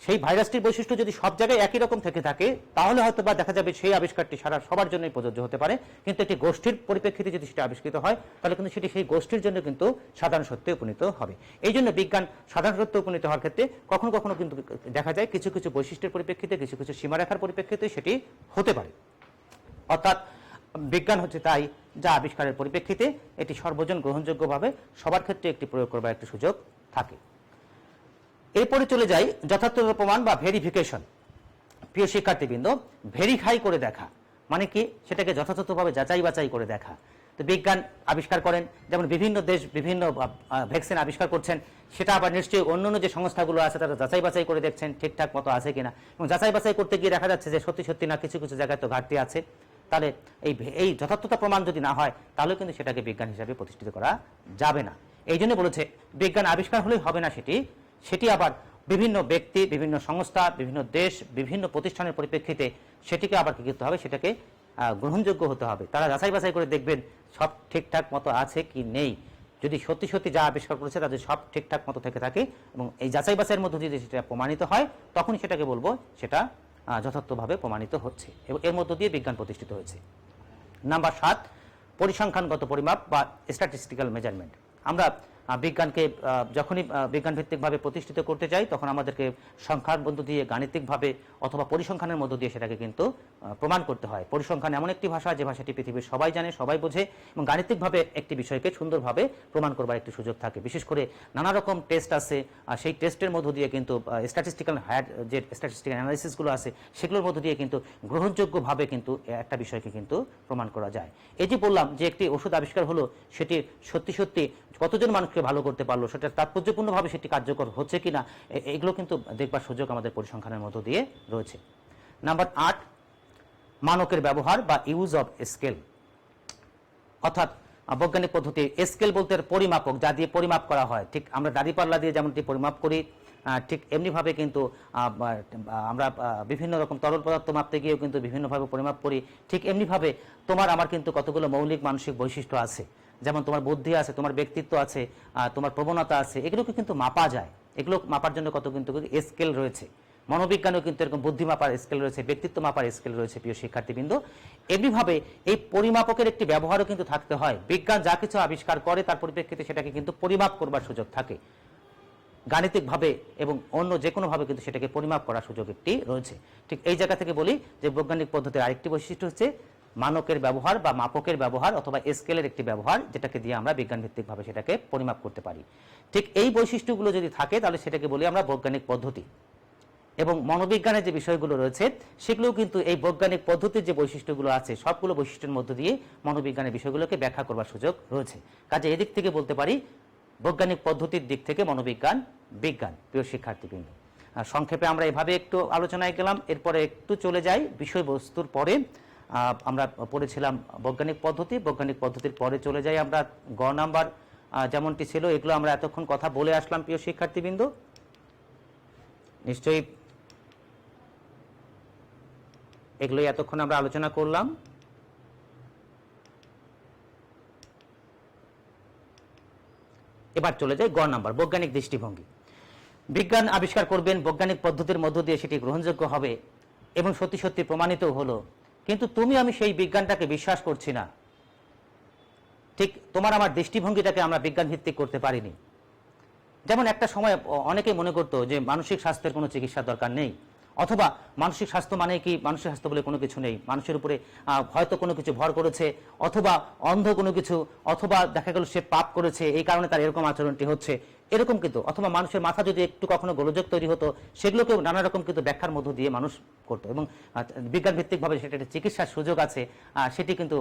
সেই ভাইরাসটির বৈশিষ্ট্য যদি সব জায়গায় একই রকম থেকে থাকে, তাহলে হয়তো বা দেখা যাবে সেই আবিষ্কারটি সবার জন্যই প্রযোজ্য হতে পারে, কিন্তু একটি গোষ্ঠীর পরিপ্রেক্ষিতে যদি সেটা আবিষ্কৃত হয়, তাহলে কিন্তু সেটি সেই গোষ্ঠীর জন্য কিন্তু সাধারণ সত্যে উপনীত হবে। এই জন্য বিজ্ঞান সাধারণ সত্যে উপনীত হওয়ার ক্ষেত্রে কখনো কখনো কিন্তু দেখা যায় কিছু কিছু বৈশিষ্ট্যের পরিপ্রেক্ষিতে, কিছু কিছু সীমারেখার পরিপ্রেক্ষিতে সেটি হতে পারে। অর্থাৎ বিজ্ঞান হচ্ছে তাই যা আবিষ্কারের পরিপ্রেক্ষিতে এটি সর্বজন গ্রহণযোগ্যভাবে সবার ক্ষেত্রে একটি প্রয়োগ করবার একটি সুযোগ থাকে। এরপরে চলে যাই যথার্থতা প্রমাণ বা ভেরিফিকেশন। প্রিয় শিক্ষার্থীবৃন্দ, ভেরিফাই করে দেখা মানে কি? সেটাকে যথাযথভাবে যাচাই বাছাই করে দেখা। তো বিজ্ঞান আবিষ্কার করেন, যেমন বিভিন্ন দেশ বিভিন্ন ভ্যাকসিন আবিষ্কার করছেন, সেটা আবার নিশ্চয়ই অন্যান্য যে সংস্থাগুলো আছে তারা যাচাই বাছাই করে দেখছেন ঠিকঠাক মতো আছে কিনা, এবং যাচাই বাছাই করতে গিয়ে দেখা যাচ্ছে যে সত্যি সত্যি না কিছু কিছু জায়গায় তো ঘাটতি আছে। তাহলে এই যথার্থতা প্রমাণ যদি না হয়, তাহলে কিন্তু সেটাকে বিজ্ঞান হিসাবে প্রতিষ্ঠিত করা যাবে না। এই জন্য বলেছে বিজ্ঞান আবিষ্কার হলেই হবে না, সেটি আবার বিভিন্ন ব্যক্তি, বিভিন্ন সংস্থা, বিভিন্ন দেশ, বিভিন্ন প্রতিষ্ঠানের পরিপ্রেক্ষিতে সেটিকে আবার কি করতে হবে, সেটাকে গ্রহণযোগ্য হতে হবে। তারা যাচাই বাছাই করে দেখবেন সব ঠিকঠাক মতো আছে কি নেই। যদি সত্যি সত্যি যা আবিষ্কার করেছে তাদের সব ঠিকঠাক মতো থেকে থাকে এবং এই যাচাই বাছাইয়ের মধ্যে যদি সেটা প্রমাণিত হয়, তখনই সেটাকে বলবো সেটা যথার্থভাবে প্রমাণিত হচ্ছে এবং এর মধ্য দিয়ে বিজ্ঞান প্রতিষ্ঠিত হয়েছে। নাম্বার 7, পরিসংখ্যানগত পরিমাপ বা স্ট্যাটিস্টিক্যাল মেজারমেন্ট। আমরা বিজ্ঞানকে যখনই বিজ্ঞান ভিত্তিকভাবে প্রতিষ্ঠিত করতে চাই, তখন আমাদেরকে সংখ্যার মধ্য দিয়ে, গাণিতিকভাবে অথবা পরিসংখ্যানের মধ্য দিয়ে সেটাকে কিন্তু প্রমাণ করতে হয়। পরিসংখ্যান এমন একটি ভাষা যে ভাষাটি পৃথিবীর সবাই জানে, সবাই বোঝে এবং গাণিতিকভাবে একটি বিষয়কে সুন্দরভাবে প্রমাণ করবার একটি সুযোগ থাকে। বিশেষ করে নানা রকম টেস্ট আছে, সেই টেস্টের মধ্য দিয়ে কিন্তু স্ট্যাটিস্টিক্যাল যে স্ট্যাটিস্টিক্যাল অ্যানালাইসিসগুলো আছে সেগুলোর মধ্য দিয়ে কিন্তু গ্রহণযোগ্যভাবে কিন্তু একটা বিষয়কে কিন্তু প্রমাণ করা যায়। এই যে বললাম যে একটি ওষুধ আবিষ্কার হলো, সেটি সত্যি সত্যি কতজন মানুষকে ভালো করতে পারলো, সেটা তাৎপর্যপূর্ণভাবে সেটি কার্যকর হচ্ছে কিনা, এগুলো কিন্তু দেখবার সুযোগ আমাদের পরিসংখ্যানের মধ্য দিয়ে রয়েছে। নাম্বার 8, মানকের ব্যবহার বা ইউজ অফ স্কেল। অর্থাৎ বৈজ্ঞানিক পদ্ধতি, স্কেল বলতে পরিমাপক, যা দিয়ে পরিমাপ করা হয়। ঠিক আমরা দাঁড়িপাল্লা দিয়ে যেমনটি পরিমাপ করি, ঠিক এমনিভাবে কিন্তু আমরা বিভিন্ন রকম তরল পদার্থ মাপতে গিয়েও কিন্তু বিভিন্নভাবে পরিমাপ করি। ঠিক এমনিভাবে তোমার আমার কিন্তু কতগুলো মৌলিক মানসিক বৈশিষ্ট্য আছে, যেমন তোমার বুদ্ধি আছে, তোমার ব্যক্তিত্ব আছে, তোমার প্রবণতা আছে, এগুলোকে কিন্তু মাপা যায়। এগুলো মাপার জন্য কত কিন্তু স্কেল রয়েছে। মনোবিজ্ঞানেও কিন্তু এরকম বুদ্ধি মাপার স্কেল রয়েছে, ব্যক্তিত্ব মাপার স্কেল রয়েছে। প্রিয় শিক্ষার্থীবৃন্দ, এমনিভাবে এই পরিমাপকের একটি ব্যবহারও কিন্তু থাকতে হয়। বিজ্ঞান যা কিছু আবিষ্কার করে তার পরিপ্রেক্ষিতে সেটাকে কিন্তু পরিমাপ করবার সুযোগ থাকে। গাণিতিকভাবে এবং অন্য যে কোনোভাবে কিন্তু সেটাকে পরিমাপ করার সুযোগ একটি রয়েছে। ঠিক এই জায়গা থেকে বলি যে বৈজ্ঞানিক পদ্ধতির আরেকটি বৈশিষ্ট্য হচ্ছে মানকের ব্যবহার বা মাপকের ব্যবহার অথবা স্কেলের একটি ব্যবহার, যেটাকে দিয়ে আমরা বিজ্ঞানভিত্তিকভাবে সেটাকে পরিমাপ করতে পারি। ঠিক এই বৈশিষ্ট্যগুলো যদি থাকে তাহলে সেটাকে বলি আমরা বৈজ্ঞানিক পদ্ধতি। এবং মনোবিজ্ঞানের যে বিষয়গুলো রয়েছে সেগুলোও কিন্তু এই বৈজ্ঞানিক পদ্ধতির যে বৈশিষ্ট্যগুলো আছে সবগুলো বৈশিষ্ট্যের মধ্য দিয়ে মনোবিজ্ঞানের বিষয়গুলোকে ব্যাখ্যা করবার সুযোগ রয়েছে। কাজে এদিক থেকে বলতে পারি বৈজ্ঞানিক পদ্ধতির দিক থেকে মনোবিজ্ঞান বিজ্ঞান। প্রিয় শিক্ষার্থীবৃন্দ, সংক্ষেপে আমরা এভাবে একটু আলোচনায় গেলাম। এরপরে একটু চলে যাই বিষয়বস্তুর পরে। আমরা পড়েছিলাম বৈজ্ঞানিক পদ্ধতি, বৈজ্ঞানিক পদ্ধতির পরে চলে যাই আমরা গ নাম্বার যেমনটি ছিল এগুলো আমরা এতক্ষণ কথা বলে আসলাম। প্রিয় শিক্ষার্থীবৃন্দ, নিশ্চয়ই এগুলোই এতক্ষণ আমরা আলোচনা করলাম। এবার চলে যাই গ নাম্বার বৈজ্ঞানিক দৃষ্টিভঙ্গি। বিজ্ঞান আবিষ্কার করবেন, বৈজ্ঞানিক পদ্ধতির মধ্য দিয়ে সেটি গ্রহণযোগ্য হবে এবং সত্যি সত্যি প্রমাণিত হলো, কিন্তু তুমি আমি সেই বিজ্ঞানটাকে বিশ্বাস করছি না। ঠিক তোমার আমার দৃষ্টিভঙ্গিটাকে আমরা বিজ্ঞান ভিত্তিক করতে পারিনি। যেমন একটা সময় অনেকেই মনে করতো যে মানসিক স্বাস্থ্যের কোনো চিকিৎসার দরকার নেই, অথবা মানসিক স্বাস্থ্য মানে কি মানসিক স্বাস্থ্য বলে কোনো কিছু নেই, মানুষের উপরে হয়তো কোনো কিছু ভর করেছে, অথবা অন্ধ কোনো কিছু, অথবা দেখা গেল সে পাপ করেছে এই কারণে তার এরকম আচরণটি হচ্ছে, এরকম কিন্তু, অথবা মানুষের মাথা যদি একটু কখনো গোলযোগ তৈরি হতো সেগুলোকেও নানা রকম কিন্তু ব্যাখ্যার মধ্য দিয়ে মানুষ করতো এবং বিজ্ঞান ভিত্তিকভাবে সেটা একটা চিকিৎসার সুযোগ আছে সেটি কিন্তু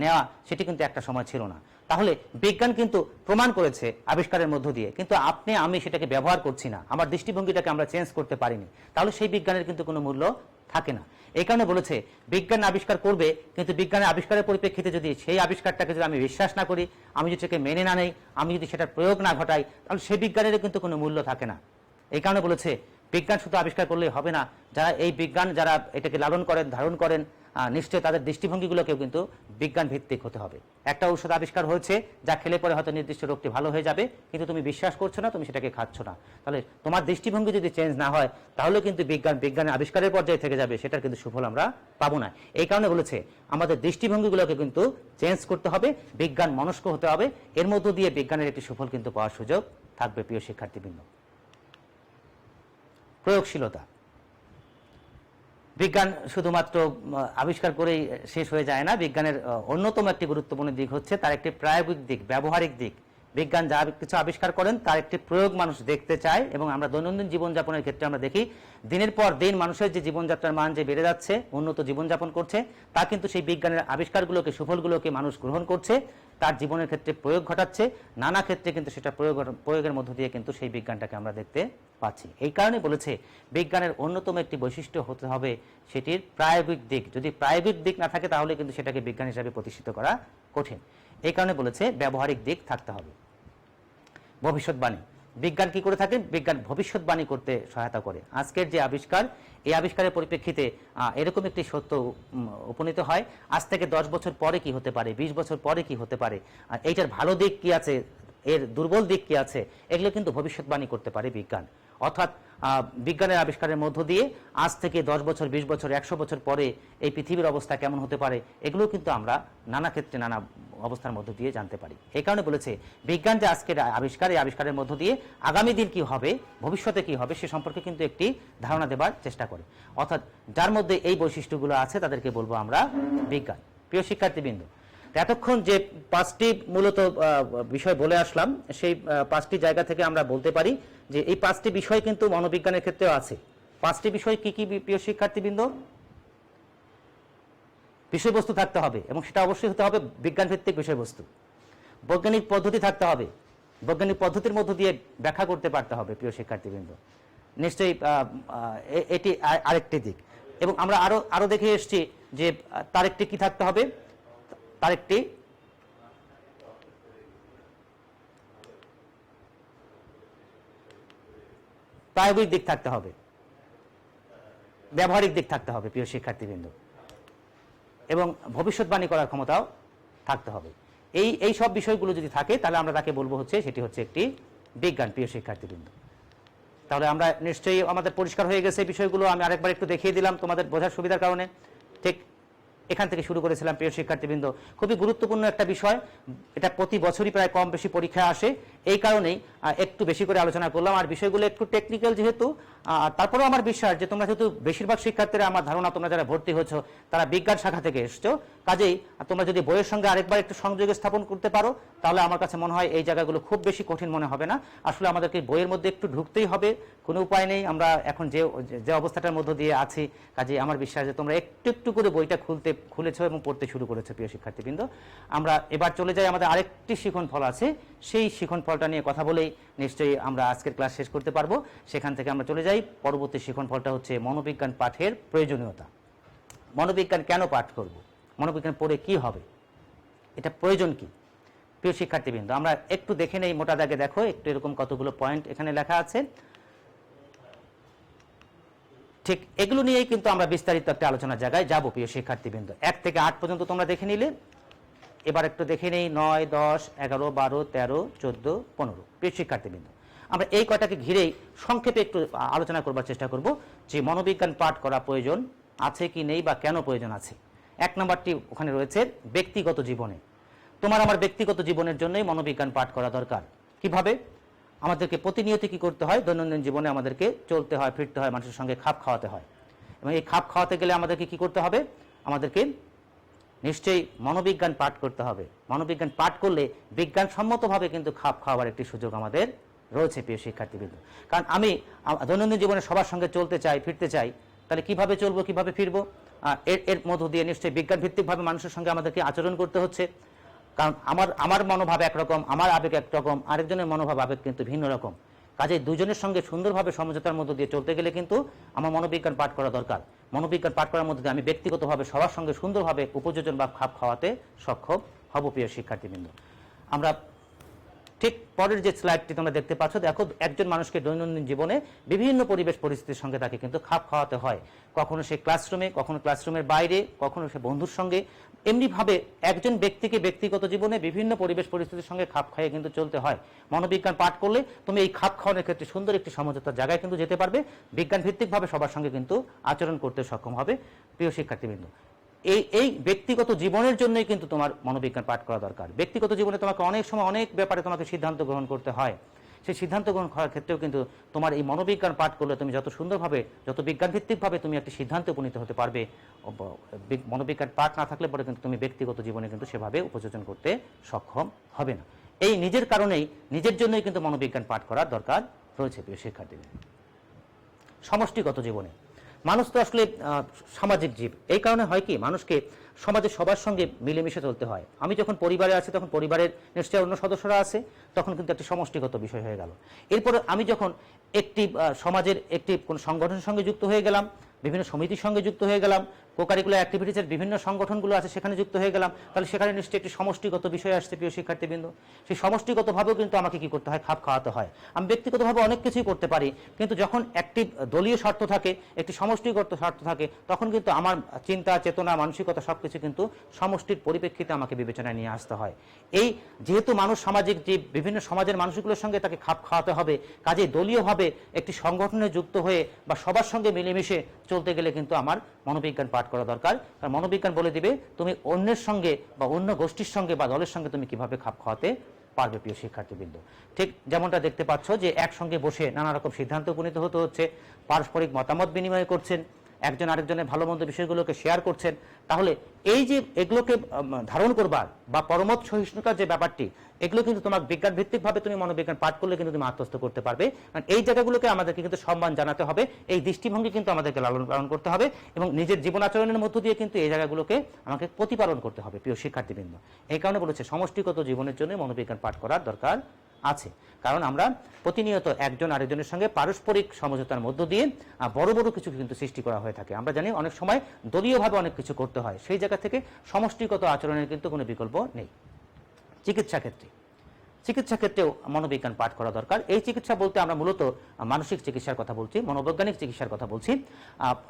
নেওয়া, সেটি কিন্তু একটা সময় ছিল না। তাহলে বিজ্ঞান কিন্তু প্রমাণ করেছে আবিষ্কারের মধ্য দিয়ে, কিন্তু আপনি আমি সেটাকে ব্যবহার করছি না, আমার দৃষ্টিভঙ্গিটাকে আমরা চেঞ্জ করতে পারিনি, তাহলে সেই বিজ্ঞানের কিন্তু কোনো মূল্য থাকে না। এই কারণে বলেছে বিজ্ঞান আবিষ্কার করবে, কিন্তু বিজ্ঞানের আবিষ্কারের পরিপ্রেক্ষিতে যদি সেই আবিষ্কারটাকে যদি আমি বিশ্বাস না করি, আমি যদি সেটাকে মেনে না নেই, আমি যদি সেটার প্রয়োগ না ঘটাই, তাহলে সেই বিজ্ঞানের কিন্তু কোনো মূল্য থাকে না। এই কারণে বলেছে বিজ্ঞান শুধু আবিষ্কার করলেই হবে না, যারা এই বিজ্ঞান যারা এটাকে লালন করেন ধারণ করেন নিশ্চয়ই তাদের দৃষ্টিভঙ্গিগুলোকেও কিন্তু বিজ্ঞান ভিত্তিক হতে হবে। একটা ঔষধ আবিষ্কার হয়েছে যা খেলে পরে হয়তো নির্দিষ্ট রোগটি ভালো হয়ে যাবে, কিন্তু তুমি বিশ্বাস করছো না, তুমি সেটাকে খাচ্ছ না, তাহলে তোমার দৃষ্টিভঙ্গি যদি চেঞ্জ না হয় তাহলে কিন্তু বিজ্ঞানের আবিষ্কারের পর্যায়ে থেকে যাবে, সেটার কিন্তু সুফল আমরা পাবো না। এই কারণে বলেছে আমাদের দৃষ্টিভঙ্গিগুলোকে কিন্তু চেঞ্জ করতে হবে, বিজ্ঞান মনস্ক হতে হবে, এর মধ্য দিয়ে বিজ্ঞানের একটি সুফল কিন্তু পাওয়ার সুযোগ থাকবে। প্রিয় শিক্ষার্থীবৃন্দ, প্রয়োগশীলতা। বিজ্ঞান শুধুমাত্র আবিষ্কার করেই শেষ হয়ে যায় না, বিজ্ঞানের অন্যতম একটি গুরুত্বপূর্ণ দিক হচ্ছে তার একটি প্রায়োগিক দিক, ব্যবহারিক দিক। বিজ্ঞান যা কিছু আবিষ্কার করেন তার একটি প্রয়োগ মানুষ দেখতে চায়, এবং আমরা দৈনন্দিন জীবনযাপনের ক্ষেত্রে আমরা দেখি দিনের পর দিন মানুষের যে জীবনযাত্রার মান যে বেড়ে যাচ্ছে, উন্নত জীবনযাপন করছে, তা কিন্তু সেই বিজ্ঞানের আবিষ্কারগুলোকে, সুফলগুলোকে মানুষ গ্রহণ করছে, তার জীবনের ক্ষেত্রে প্রয়োগ ঘটাচ্ছে, নানা ক্ষেত্রে কিন্তু সেটা প্রয়োগের মধ্য দিয়ে কিন্তু সেই বিজ্ঞানটাকে আমরা দেখতে পাচ্ছি। এই কারণে বলেছে বিজ্ঞানের অন্যতম একটি বৈশিষ্ট্য হতে হবে সেটির প্রায়োগিক দিক। যদি প্রায়োগিক দিক না থাকে তাহলে কিন্তু সেটাকে বিজ্ঞান হিসাবে প্রতিষ্ঠিত করা কঠিন। এই কারণে বলেছে ব্যবহারিক দিক থাকতে হবে। ভবিষ্যৎবাণী। বিজ্ঞান কি করে থাকে? বিজ্ঞান ভবিষ্যৎবাণী করতে সহায়তা করে। আজকের যে আবিষ্কার, এই আবিষ্কারের পরিপ্রেক্ষিতে এরকম একটি সত্য উপনীত হয়, আজ থেকে 10 বছর পরে কি হতে পারে, 20 বছর পরে কি হতে পারে, এইটার ভালো দিক কি আছে, এর দুর্বল দিক কি আছে, এগুলো কিন্তু ভবিষ্যৎবাণী করতে পারে বিজ্ঞান। অর্থাৎ বিজ্ঞানের আবিষ্কারের মধ্য দিয়ে আজ থেকে 10 বছর, 20 বছর, 100 বছর পরে এই পৃথিবীর অবস্থা কেমন হতে পারে, এগুলো কিন্তু আমরা নানা ক্ষেত্রে নানা অবস্থার মধ্য দিয়ে জানতে পারি। এই কারণে বলেছে বিজ্ঞান যে আজকের আবিষ্কার, এই আবিষ্কারের মধ্য দিয়ে আগামী দিন কি হবে, ভবিষ্যতে কি হবে, সে সম্পর্কে কিন্তু একটি ধারণা দেবার চেষ্টা করে। অর্থাৎ যার মধ্যে এই বৈশিষ্ট্যগুলো আছে তাদেরকে বলবো আমরা বিজ্ঞান। প্রিয় শিক্ষার্থীবৃন্দ, এতক্ষণ যে 5টি মূলত বিষয় বলে আসলাম, সেই 5টি জায়গা থেকে আমরা বলতে পারি যে এই 5টি বিষয় কিন্তু মনোবিজ্ঞানের ক্ষেত্রেও আছে। 5টি বিষয় কি কি প্রিয় শিক্ষার্থীবৃন্দ? বিষয়বস্তু থাকতে হবে, এবং সেটা অবশ্যই হতে হবে বিজ্ঞান ভিত্তিক বিষয়বস্তু। বৈজ্ঞানিক পদ্ধতি থাকতে হবে, বৈজ্ঞানিক পদ্ধতির মধ্য দিয়ে ব্যাখ্যা করতে পারতে হবে। প্রিয় শিক্ষার্থীবৃন্দ, নিশ্চয়ই এটি আরেকটি দিক। এবং আমরা আরো দেখে এসেছি যে তার একটি কি থাকতে হবে, তার একটি প্রায়োগিক দিক থাকতে হবে, ব্যবহারিক দিক থাকতে হবে। প্রিয় শিক্ষার্থীবৃন্দ, এবং ভবিষ্যৎবাণী করার ক্ষমতাও থাকতে হবে। এই সব বিষয়গুলো যদি থাকে তাহলে আমরা তাকে বলবো হচ্ছে সেটি হচ্ছে একটি বিজ্ঞান। প্রিয় শিক্ষার্থীবৃন্দ, তাহলে আমরা নিশ্চয়ই আমাদের পরিষ্কার হয়ে গেছে বিষয়গুলো। আমি আরেকবার একটু দেখিয়ে দিলাম তোমাদের বোঝার সুবিধার কারণে। ঠিক এখান থেকে শুরু করেছিলাম। প্রিয় শিক্ষার্থীবৃন্দ, খুবই গুরুত্বপূর্ণ একটা বিষয়, এটা প্রতি বছরই প্রায় কম বেশি পরীক্ষায় আসে, এই কারণেই একটু বেশি করে আলোচনা করলাম। আর বিষয়গুলো একটু টেকনিক্যাল যেহেতু, তারপরেও আমার বিশ্বাস যে তোমরা যেহেতু বেশিরভাগ শিক্ষার্থীরা, আমার ধারণা তোমরা যারা ভর্তি হয়েছো তারা বিজ্ঞান শাখা থেকে এসছো, কাজেই তোমরা যদি বইয়ের সঙ্গে আরেকবার একটু সংযোগ স্থাপন করতে পারো তাহলে আমার কাছে মনে হয় এই জায়গাগুলো খুব বেশি কঠিন মনে হবে না। আসলে আমাদেরকে বইয়ের মধ্যে একটু ঢুকতেই হবে, কোনো উপায় নেই। আমরা এখন যে অবস্থাটার মধ্য দিয়ে আছি, কাজেই আমার বিশ্বাস যে তোমরা একটু একটু করে বইটা খুলেছো এবং পড়তে শুরু করেছো প্রিয় শিক্ষার্থীবৃন্দ। আমরা এবার চলে যাই, আমাদের আরেকটি শিখন ফল আছে, সেই শিখন ফলটা নিয়ে কথা বলেই নিশ্চয়ই আমরা আজকের ক্লাস শেষ করতে পারবো। সেখান থেকে আমরা চলে যাই, পরবর্তী শিখন ফলটা হচ্ছে মনোবিজ্ঞান পাঠের প্রয়োজনীয়তা। মনোবিজ্ঞান কেন পাঠ করব, মনোবিজ্ঞান পড়ে কি হবে, এটা প্রয়োজন কি? প্রিয় শিক্ষার্থীবৃন্দ, আমরা একটু দেখে নেই, মোটা দাগে দেখো একটু এরকম কতগুলো পয়েন্ট এখানে লেখা আছে। ঠিক এগুলো নিয়েই কিন্তু আমরা বিস্তারিত একটা আলোচনার জায়গায় যাবো প্রিয় শিক্ষার্থীবৃন্দ। 1 থেকে 8 পর্যন্ত তোমরা দেখে নিলে, এবার একটু দেখে নেই 9, 10, 11, 12, 13, 14, 15। প্রিয় শিক্ষার্থীবৃন্দ, আমরা এই কয়টাকে ঘিরেই সংক্ষেপে একটু আলোচনা করবার চেষ্টা করব যে মনোবিজ্ঞান পাঠ করা প্রয়োজন আছে কি নেই, বা কেন প্রয়োজন আছে। 1 নম্বরটি ওখানে রয়েছে ব্যক্তিগত জীবনে। তোমার আমার ব্যক্তিগত জীবনের জন্যই মনোবিজ্ঞান পাঠ করা দরকার। কিভাবে? আমাদেরকে প্রতিনিয়ত কি করতে হয়, দৈনন্দিন জীবনে আমাদেরকে চলতে হয়, ফিরতে হয়, মানুষের সঙ্গে খাপ খাওয়াতে হয়। এবং এই খাপ খাওয়াতে গেলে আমাদেরকে কি করতে হবে? আমাদেরকে নিশ্চয়ই মনোবিজ্ঞান পাঠ করতে হবে। মনোবিজ্ঞান পাঠ করলে বিজ্ঞানসম্মতভাবে কিন্তু খাপ খাওয়ার একটি সুযোগ আমাদের রয়েছে প্রিয় শিক্ষার্থীবৃন্দ। কারণ আমি দৈনন্দিন জীবনে সবার সঙ্গে চলতে চাই, ফিরতে চাই, তাহলে কিভাবে চলবো, কিভাবে ফিরবো? এর মধ্য দিয়ে নিশ্চয়ই বিজ্ঞান ভিত্তিকভাবে মানুষের সঙ্গে আমাদেরকে আচরণ করতে হচ্ছে। কারণ আমার মনোভাব একরকম, আমার আবেগ একরকম, আরেকজনের মনোভাব আবেগ কিন্তু ভিন্ন রকম। কাজে দুজনের সঙ্গে সুন্দরভাবে সমঝোতার মধ্য দিয়ে চলতে গেলে কিন্তু আমার মনোবিজ্ঞান পাঠ করা দরকার। মনোবিজ্ঞান পাঠ করার মধ্যে দিয়ে আমি ব্যক্তিগতভাবে সবার সঙ্গে সুন্দরভাবে উপযোজন বা খাপ খাওয়াতে সক্ষম হব প্রিয় শিক্ষার্থীবৃন্দ। আমরা ঠিক পরের যে স্লাইডটি তোমরা দেখতে পাচ্ছ, দেখো একজন মানুষকে দৈনন্দিন জীবনে বিভিন্ন পরিবেশ পরিস্থিতির সঙ্গে তাকে কিন্তু খাপ খাওয়াতে হয়। কখনো সে ক্লাসরুমে, কখনো ক্লাসরুমের বাইরে, কখনো সে বন্ধুর সঙ্গে। এমনিভাবে একজন ব্যক্তিকে ব্যক্তিগত জীবনে বিভিন্ন পরিবেশ পরিস্থিতির সঙ্গে খাপ খাইয়ে কিন্তু চলতে হয়। মনোবিজ্ঞান পাঠ করলে তুমি এই খাপ খাওয়ানোর ক্ষেত্রে সুন্দর একটি সমঝোতার জায়গায় কিন্তু যেতে পারবে, বিজ্ঞান ভিত্তিকভাবে সবার সঙ্গে কিন্তু আচরণ করতে সক্ষম হবে প্রিয় শিক্ষার্থীবৃন্দ। এই ব্যক্তিগত জীবনের জন্যই কিন্তু তোমার মনোবিজ্ঞান পাঠ করা দরকার। ব্যক্তিগত জীবনে তোমাকে অনেক সময় অনেক ব্যাপারে তোমাকে সিদ্ধান্ত গ্রহণ করতে হয়। সেই সিদ্ধান্ত গ্রহণ করার ক্ষেত্রেও কিন্তু তোমার এই মনোবিজ্ঞান পাঠ করলে তুমি যত সুন্দরভাবে, যত বিজ্ঞানভিত্তিকভাবে তুমি একটি সিদ্ধান্তে উপনীত হতে পারবে। মনোবিজ্ঞান পাঠ না থাকলে পরে কিন্তু তুমি ব্যক্তিগত জীবনে কিন্তু সেভাবে উপযোজন করতে সক্ষম হবে না। এই নিজের কারণেই, নিজের জন্যই কিন্তু মনোবিজ্ঞান পাঠ করার দরকার রয়েছে প্রিয় শিক্ষার্থীদের। সমষ্টিগত জীবনে মানুষ তো আসলে সামাজিক জীব। এই কারণে হয় কি, মানুষকে সমাজে সবার সঙ্গে মিলেমিশে চলতে হয়। আমি যখন পরিবারে আছি তখন পরিবারের নিশ্চয়ই অন্য সদস্যরা আছে, তখন কিন্তু একটি সমষ্টিগত বিষয় হয়ে গেল। এরপরে আমি যখন একটি সমাজের একটি কোন সংগঠনের সঙ্গে যুক্ত হয়ে গেলাম, বিভিন্ন সমিতির সঙ্গে যুক্ত হয়ে গেলাম, কোকারিকুলার অ্যাক্টিভিটিসের বিভিন্ন সংগঠনগুলো আছে সেখানে যুক্ত হয়ে গেলাম, তাহলে সেখানে নিশ্চয়ই একটি সমষ্টিগত বিষয় আসছে প্রিয় শিক্ষার্থীবৃন্দ। সেই সমষ্টিগতভাবেও কিন্তু আমাকে কি করতে হয়, খাপ খাওয়াতে হয়। আমি ব্যক্তিগতভাবে অনেক কিছুই করতে পারি, কিন্তু যখন একটি দলীয় স্বার্থ থাকে, একটি সমষ্টিগত স্বার্থ থাকে, তখন কিন্তু আমার চিন্তা, চেতনা, মানসিকতা সবকিছু কিন্তু সমষ্টির পরিপ্রেক্ষিতে আমাকে বিবেচনায় নিয়ে আসতে হয়। এই যেহেতু মানুষ সামাজিক জীব, বিভিন্ন সমাজের মানুষগুলোর সঙ্গে তাকে খাপ খাওয়াতে হবে, কাজে দলীয়ভাবে একটি সংগঠনে যুক্ত হয়ে বা সবার সঙ্গে মিলেমিশে চলতে গেলে কিন্তু আমার মনোবিজ্ঞান পাঠ করা দরকার। কারণ মনোবিজ্ঞান বলে দিবে তুমি অন্যের সঙ্গে বা অন্য গোষ্ঠীর সঙ্গে বা দলের সঙ্গে তুমি কিভাবে খাপ খাওয়াতে পারবে প্রিয় শিক্ষার্থীবৃন্দ। ঠিক যেমনটা দেখতে পাচ্ছ যে একসঙ্গে বসে নানা রকম সিদ্ধান্ত উপনীত হতে হচ্ছে, পারস্পরিক মতামত বিনিময় করছেন, একজন আরেকজনের ভালো মন্দ বিষয়গুলোকে শেয়ার করছেন। তাহলে এই যে এগুলোকে ধারণ করবার বা পরমত সহিষ্ণুতার যে ব্যাপারটি, এগুলো কিন্তু তোমার বিজ্ঞান ভিত্তিকভাবে তুমি মনোবিজ্ঞান পাঠ করলে কিন্তু তুমি আত্মস্থ করতে পারবে। কারণ এই জায়গাগুলোকে আমাদেরকে কিন্তু সম্মান জানাতে হবে, এই দৃষ্টিভঙ্গি কিন্তু আমাদেরকে লালন পালন করতে হবে, এবং নিজের জীবন আচরণের মধ্য দিয়ে কিন্তু এই জায়গাগুলোকে আমাকে প্রতিপালন করতে হবে প্রিয় শিক্ষার্থীবৃন্দ। এই কারণে বলেছে সমষ্টিগত জীবনের জন্য মনোবিজ্ঞান পাঠ করার দরকার আছে। কারণ আমরা প্রতিনিয়ত একজন আরেকজনের সঙ্গে পারস্পরিক সমঝোতার মধ্য দিয়ে বড় বড় কিছু কিন্তু সৃষ্টি করা হয়ে থাকে। আমরা জানি অনেক সময় দলীয়ভাবে অনেক কিছু করতে হয়, সেই জায়গা থেকে সমষ্টিগত আচরণের কিন্তু কোনো বিকল্প নেই। চিকিৎসা ক্ষেত্রেও মনোবিজ্ঞান পাঠ করা দরকার। এই চিকিৎসা বলতে আমরা মূলত মানসিক চিকিৎসার কথা বলছি, মনোবৈজ্ঞানিক চিকিৎসার কথা বলছি।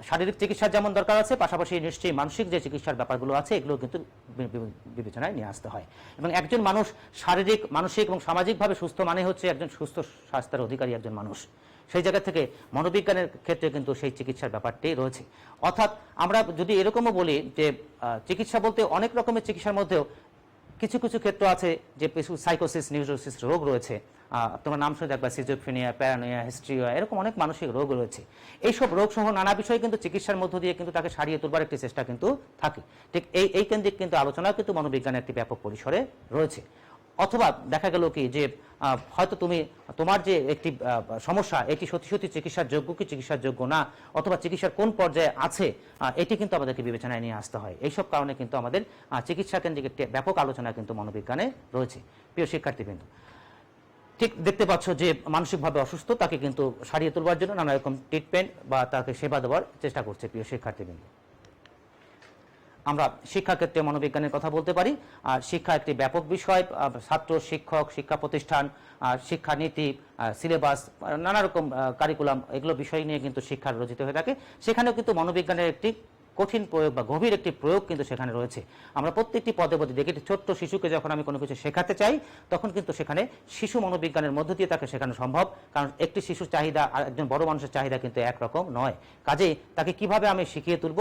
শারীরিক চিকিৎসার যেমন দরকার আছে, পাশাপাশি নিশ্চয়ই মানসিক যে চিকিৎসার ব্যাপারগুলো আছে এগুলো কিন্তু বিবেচনায় নিয়ে আসতে হয়। এবং একজন মানুষ শারীরিক, মানসিক এবং সামাজিকভাবে সুস্থ মানে হচ্ছে একজন সুস্থ স্বাস্থ্যের অধিকারী একজন মানুষ। সেই জায়গা থেকে মনোবিজ্ঞানের ক্ষেত্রে কিন্তু সেই চিকিৎসার ব্যাপারটি রয়েছে। অর্থাৎ আমরা যদি এরকমও বলি যে চিকিৎসা বলতে অনেক রকমের চিকিৎসার মধ্যেও কিছু কিছু ক্ষেত্র আছে যে সাইকোসিস নিউরোসিস রোগ রয়েছে, তোমার নাম শুনে দেখবা সিজোফ্রেনিয়া, প্যারানোয়া, হিস্ট্রিয়া, এরকম অনেক মানসিক রোগ রয়েছে। এইসব রোগ সহ নানা বিষয়ে কিন্তু চিকিৎসার মধ্য দিয়ে কিন্তু তাকে সারিয়ে তোলবার একটি চেষ্টা কিন্তু থাকে। ঠিক এই কেন্দ্রিক কিন্তু আলোচনা কিন্তু মনোবিজ্ঞানের একটি ব্যাপক পরিসরে রয়েছে। অথবা দেখা গেল কি যে হয়তো তোমার যে একটি সমস্যা এটি সত্যি সত্যি চিকিৎসার যোগ্য কি চিকিৎসার যোগ্য না, অথবা চিকিৎসার কোন পর্যায়ে আছে, এটি কিন্তু আমাদেরকে বিবেচনায় নিয়ে আসতে হয়। এইসব কারণে কিন্তু আমাদের চিকিৎসা কেন্দ্রিক একটি ব্যাপক আলোচনা কিন্তু মনোবিজ্ঞানে রয়েছে। প্রিয় শিক্ষার্থীবৃন্দ, ঠিক দেখতে পাচ্ছ যে মানসিকভাবে অসুস্থ তাকে কিন্তু সারিয়ে তোলবার জন্য নানা রকম ট্রিটমেন্ট বা তাকে সেবা দেওয়ার চেষ্টা করছে। প্রিয় শিক্ষার্থীবৃন্দ, আমরা শিক্ষাক্ষেত্রে মনোবিজ্ঞানের কথা বলতে পারি। আর শিক্ষা একটি ব্যাপক বিষয়, ছাত্র, শিক্ষক, শিক্ষা প্রতিষ্ঠান, শিক্ষানীতি, সিলেবাস, নানা রকম কারিকুলাম, এগুলো বিষয় নিয়ে কিন্তু শিক্ষা রচিত হয়ে থাকে। সেখানেও কিন্তু মনোবিজ্ঞানের একটি কঠিন প্রয়োগ বা গভীর একটি প্রয়োগ কিন্তু সেখানে রয়েছে। আমরা প্রত্যেকটি পদে পদে দেখি, ছোট্ট শিশুকে যখন আমি কোনো কিছু শেখাতে চাই তখন কিন্তু সেখানে শিশু মনোবিজ্ঞানের মধ্য দিয়ে তাকে শেখানো সম্ভব, কারণ একটি শিশুর চাহিদা আর একজন বড় মানুষের চাহিদা কিন্তু একরকম নয়। কাজেই তাকে কিভাবে আমি শিখিয়ে তুলব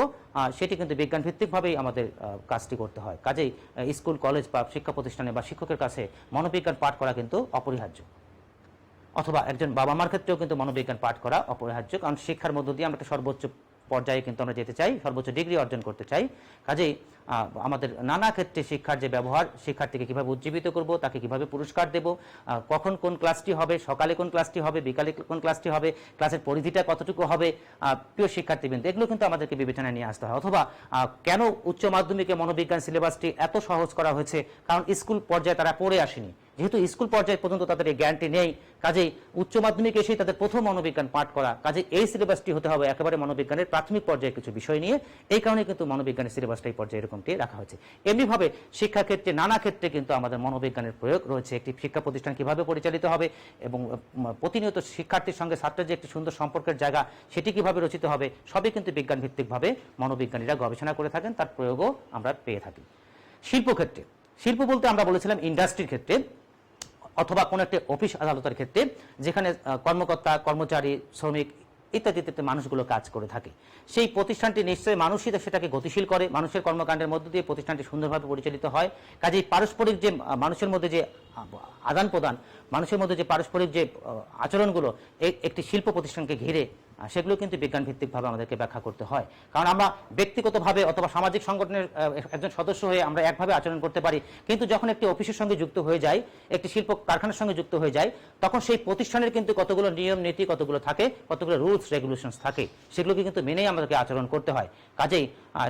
সেটি কিন্তু বিজ্ঞান ভিত্তিকভাবেই আমাদের কাজটি করতে হয়। কাজেই স্কুল, কলেজ বা শিক্ষা প্রতিষ্ঠানে বা শিক্ষকের কাছে মনোবিজ্ঞান পাঠ করা কিন্তু অপরিহার্য। অথবা একজন বাবা মার ক্ষেত্রেও কিন্তু মনোবিজ্ঞান পাঠ করা অপরিহার্য, কারণ শিক্ষার মধ্য দিয়ে আমরা সর্বোচ্চ পর্যায়ে কিন্তু আমরা যেতে চাই, সর্বোচ্চ ডিগ্রি অর্জন করতে চাই। কাজেই আমাদের নানা ক্ষেত্রে শিক্ষার যে ব্যবহার, শিক্ষার্থীকে কিভাবে উজ্জীবিত করব, তাকে কিভাবে পুরস্কার দেব, কখন কোন ক্লাসটি হবে, সকালে কোন ক্লাসটি হবে, বিকালে কোন ক্লাসটি হবে, ক্লাসের পরিধিটা কতটুকু হবে, প্রিয় শিক্ষার্থীবৃন্দ, এগুলো কিন্তু আমাদেরকে বিবেচনায় নিয়ে আসতে হয়। অথবা কেন উচ্চ মাধ্যমিকে মনোবিজ্ঞান সিলেবাসটি এত সহজ করা হয়েছে, কারণ স্কুল পর্যায়ে তারা পড়ে আসেনি। যেহেতু স্কুল পর্যায়ে পর্যন্ত তাদের এই জ্ঞানটি নেই, কাজেই উচ্চ মাধ্যমিক এসেই তাদের প্রথম মনোবিজ্ঞান পাঠ করা, কাজে এই সিলেবাসটি হতে হবে একেবারে মনোবিজ্ঞানের প্রাথমিক পর্যায়ে কিছু বিষয় নিয়ে। এই কারণে কিন্তু মনোবিজ্ঞানের সিলেবাসটা এই পর্যায়ে এরকমটি রাখা হয়েছে। এমনিভাবে শিক্ষাক্ষেত্রে নানা ক্ষেত্রে কিন্তু আমাদের মনোবিজ্ঞানের প্রয়োগ রয়েছে। একটি শিক্ষা প্রতিষ্ঠান কিভাবে পরিচালিত হবে এবং প্রতিনিয়ত শিক্ষার্থীর সঙ্গে ছাত্রের যে একটি সুন্দর সম্পর্কের জায়গা সেটি কিভাবে রচিত হবে, সবই কিন্তু বিজ্ঞান ভিত্তিকভাবে মনোবিজ্ঞানীরা গবেষণা করে থাকেন, তার প্রয়োগও আমরা পেয়ে থাকি। শিল্পক্ষেত্রে, শিল্প বলতে আমরা বলেছিলাম ইন্ডাস্ট্রির ক্ষেত্রে অথবা কোনো একটা অফিস আদালতের ক্ষেত্রে যেখানে কর্মকর্তা, কর্মচারী, শ্রমিক ইত্যাদিতে মানুষগুলো কাজ করে থাকে। সেই প্রতিষ্ঠানটি নিশ্চয়ই মানুষই সেটাকে গতিশীল করে, মানুষের কর্মকাণ্ডের মধ্য দিয়ে প্রতিষ্ঠানটি সুন্দরভাবে পরিচালিত হয়। কাজেই পারস্পরিক যে মানুষের মধ্যে যে আদান প্রদান, মানুষের মধ্যে যে পারস্পরিক যে আচরণগুলো একটি শিল্প প্রতিষ্ঠানকে ঘিরে, সেগুলো কিন্তু বিজ্ঞান ভিত্তিকভাবে আমাদেরকে ব্যাখ্যা করতে হয়। কারণ আমরা ব্যক্তিগতভাবে অথবা সামাজিক সংগঠনের একজন সদস্য হয়ে আমরা একভাবে আচরণ করতে পারি, কিন্তু যখন একটি অফিসের সঙ্গে যুক্ত হয়ে যায়, একটি শিল্প কারখানার সঙ্গে যুক্ত হয়ে যায়, তখন সেই প্রতিষ্ঠানের কিন্তু কতগুলো নিয়ম নীতি কতগুলো থাকে, কতগুলো রুলস রেগুলেশনস থাকে, সেগুলোকে কিন্তু মেনেই আমাদেরকে আচরণ করতে হয়। কাজেই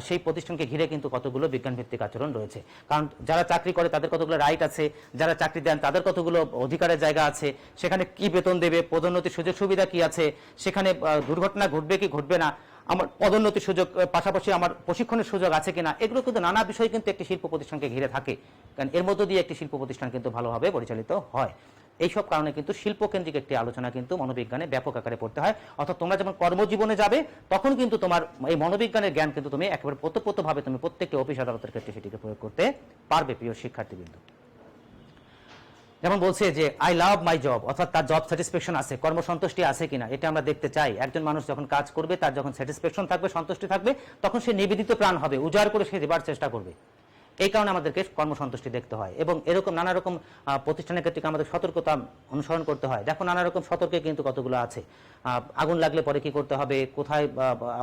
সেই প্রতিষ্ঠানকে ঘিরে কিন্তু কতগুলো বিজ্ঞান ভিত্তিক আচরণ রয়েছে। কারণ যারা চাকরি করে তাদের কতগুলো রাইট আছে, যারা চাকরি দেন তাদের কতগুলো অধিকারের জায়গা আছে, সেখানে কি বেতন দেবে, পদোন্নতির সুযোগ সুবিধা কি আছে, সেখানে দুর্ঘটনা ঘটবে কি ঘটবে না, আমার পদোন্নতির সুযোগ, পাশাপাশি আমার প্রশিক্ষণের সুযোগ আছে কিনা, এগুলো কিন্তু নানা বিষয় কিন্তু একটি শিল্প প্রতিষ্ঠানকে ঘিরে থাকে। কারণ এর মধ্য দিয়ে একটি শিল্প প্রতিষ্ঠান কিন্তু ভালোভাবে পরিচালিত হয়। এইসব কারণে কিন্তু শিল্পকেন্দ্রিক একটি আলোচনা কিন্তু মনোবিজ্ঞানে ব্যাপক আকারে পড়তে হয়। অর্থাৎ তোমরা যখন কর্মজীবনে যাবে তখন কিন্তু তোমার এই মনোবিজ্ঞানের জ্ঞান কিন্তু তুমি একেবারে প্রত্যক্ষভাবে তুমি প্রত্যেকটি অফিস আদালতের ক্ষেত্রে সেটিকে প্রয়োগ করতে পারবে। প্রিয় শিক্ষার্থীবৃন্দ, যেমন বলছে যে আই লাভ মাই জব, অর্থাৎ তার জব স্যাটিসফ্যাকশন আছে, কর্মসন্তুষ্টি আছে কিনা, এটা আমরা দেখতে চাই। একজন মানুষ যখন কাজ করবে, তার যখন স্যাটিসফ্যাকশন থাকবে, সন্তুষ্টি থাকবে, তখন সে নিবেদিত প্রাণ হবে, উজাড় করে সে দেবার চেষ্টা করবে। এই কারণে আমাদেরকে কর্মসন্তুষ্টি দেখতে হয় এবং এরকম নানা রকম প্রতিষ্ঠানের ক্ষেত্রে আমাদের সতর্কতা অনুসরণ করতে হয়। দেখো নানা রকম সতর্কে কিন্তু কতগুলো আছে। আগুন লাগলে পরে কি করতে হবে, কোথায়